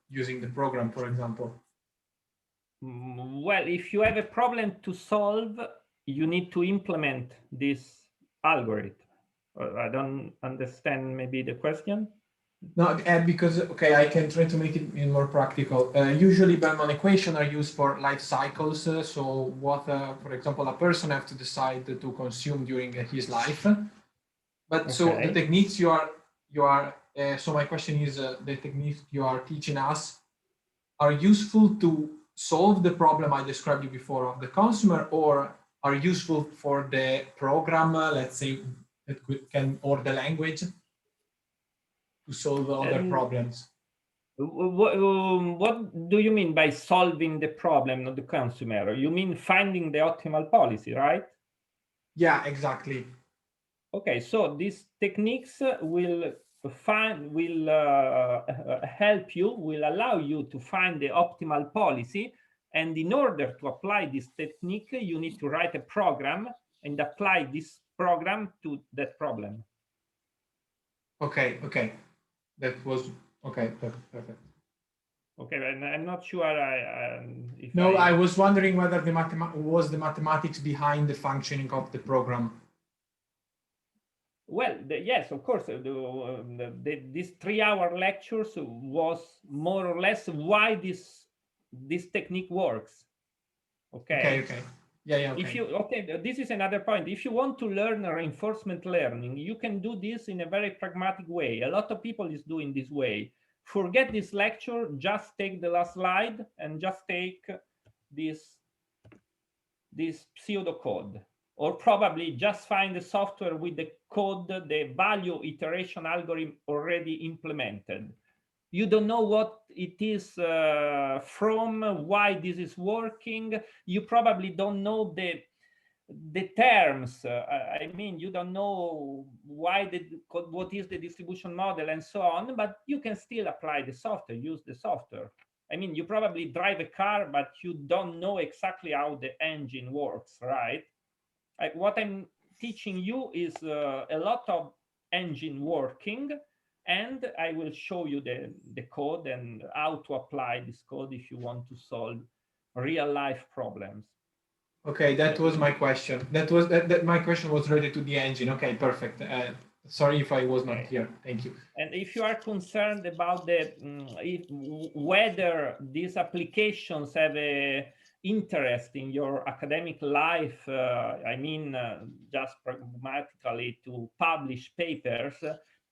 using the program, for example. Well, if you have a problem to solve, you need to implement this algorithm. I don't understand maybe the question. No, because, okay, I can try to make it more practical. Usually Bellman equations are used for life cycles. So what, for example, a person has to decide to consume during his life. But okay. So the techniques you are so my question is, the techniques you are teaching us are useful to solve the problem I described you before of the consumer, or are useful for the program, let's say, that or the language to solve other problems? What do you mean by solving the problem of the consumer? You mean finding the optimal policy, right? Yeah, exactly. Okay, so these techniques will help you, will allow you to find the optimal policy. And in order to apply this technique, you need to write a program and apply this program to that problem. Okay, okay. That was, okay, perfect. Okay, and I'm not sure I was wondering whether the mathematics behind the functioning of the program. Well, yes, of course. These 3-hour lectures was more or less why this technique works. Okay. Okay. Yeah. Okay. This is another point. If you want to learn reinforcement learning, you can do this in a very pragmatic way. A lot of people is doing this way. Forget this lecture. Just take the last slide and just take this pseudocode. Or probably just find the software with the code, the value iteration algorithm already implemented. You don't know what it is from, why this is working. You probably don't know the terms. I mean, you don't know what is the distribution model and so on, but you can still apply the software, use the software. I mean, you probably drive a car, but you don't know exactly how the engine works, right? What I'm teaching you is a lot of engine working, and I will show you the code and how to apply this code if you want to solve real life problems. Okay, that was my question. My question was related to the engine. Okay, perfect. Sorry if I was not here. Thank you. And if you are concerned about whether these applications have a interest in your academic life, I mean, just pragmatically to publish papers,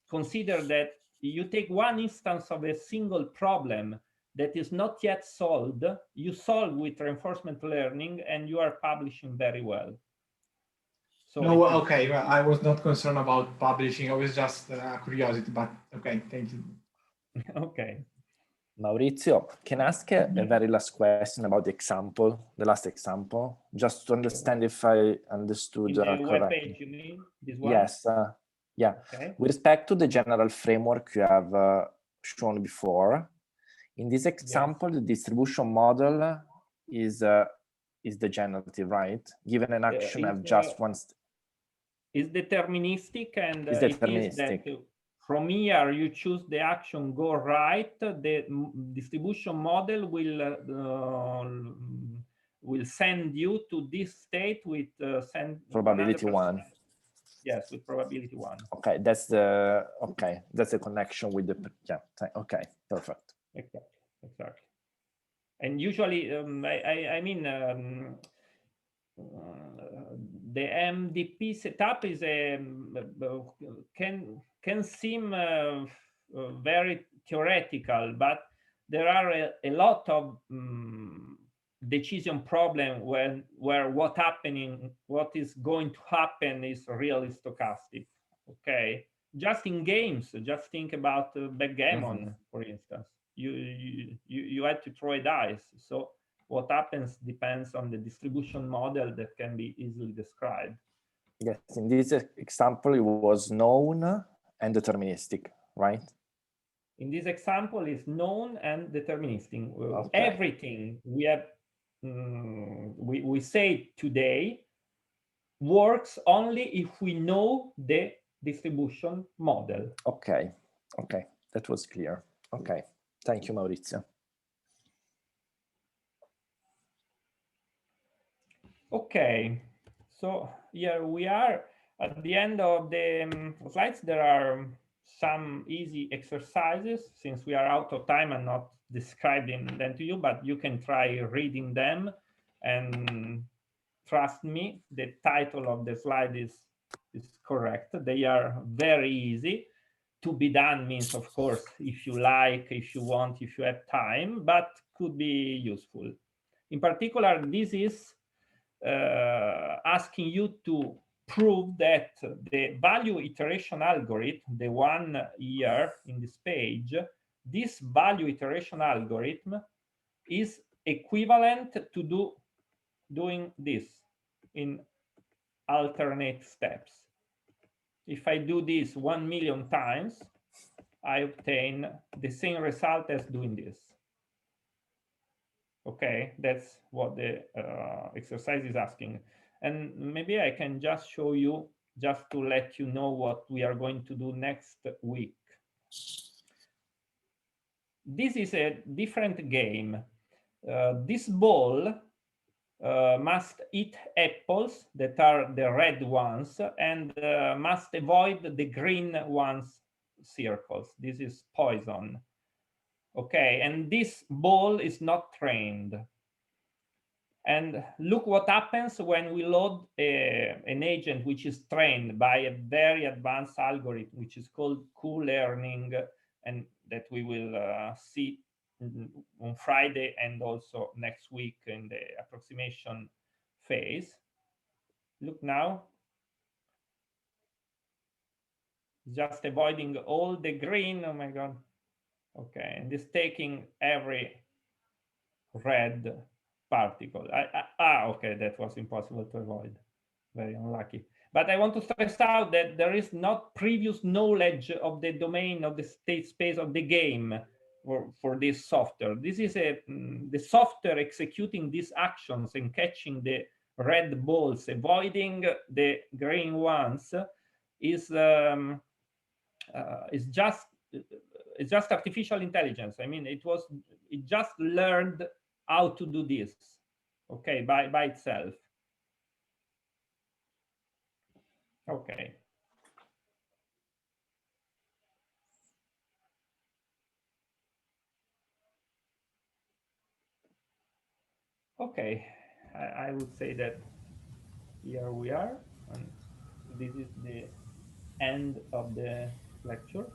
consider that you take one instance of a single problem that is not yet solved, you solve with reinforcement learning, and you are publishing very well. So no, okay, well, I was not concerned about publishing. I was just curiosity, but okay, thank you. Okay. Maurizio, can I ask a very last question about the example, the last example, just to understand if I understood correctly? Web page, you mean? This one? Yes, yeah. Okay. With respect to the general framework you have shown before, in this example, the distribution model is the generative, right? Given an action, I have just one. Is deterministic, and is deterministic. It is that from here you choose the action go right. The distribution model will send you to this state with probability 100%. Yes, with probability 1. Okay, that's the connection with the Okay, perfect. Exactly. And usually, I mean, the MDP setup is can seem very theoretical, but there are a lot of decision problem where what is going to happen is really stochastic. Okay, just in games, just think about backgammon, for instance. You had to throw a dice, so what happens depends on the distribution model that can be easily described. Yes, in this example, it was known and deterministic, right? In this example, is known and deterministic. Okay. Everything we have, we say today, works only if we know the distribution model. Okay, okay, that was clear. Okay, thank you, Maurizio. Okay, so here we are at the end of the slides. There are some easy exercises. Since we are out of time, I'm not describing them to you, but you can try reading them, and trust me, the title of the slide is correct. They are very easy. To be done means, of course, if you like, if you want, if you have time, but could be useful. In particular, this is asking you to prove that the value iteration algorithm, the one here in this page, this value iteration algorithm is equivalent to doing this in alternate steps. If I do this 1 million times, I obtain the same result as doing this. Okay, that's what the exercise is asking. And maybe I can just show you, just to let you know what we are going to do next week. This is a different game. This ball must eat apples that are the red ones, and must avoid the green ones circles. This is poison. Okay, and this ball is not trained. And look what happens when we load an agent which is trained by a very advanced algorithm, which is called Q-learning, and that we will see on Friday and also next week in the approximation phase. Look now. Just avoiding all the green. Oh my God. Okay, and it's taking every red particle. Okay, that was impossible to avoid. Very unlucky. But I want to stress out that there is not previous knowledge of the domain of the state space of the game for this software. This is the software executing these actions and catching the red balls, avoiding the green ones, is just artificial intelligence. I mean, it just learned how to do this, okay, by itself. Okay. Okay, I would say that here we are, and this is the end of the lecture.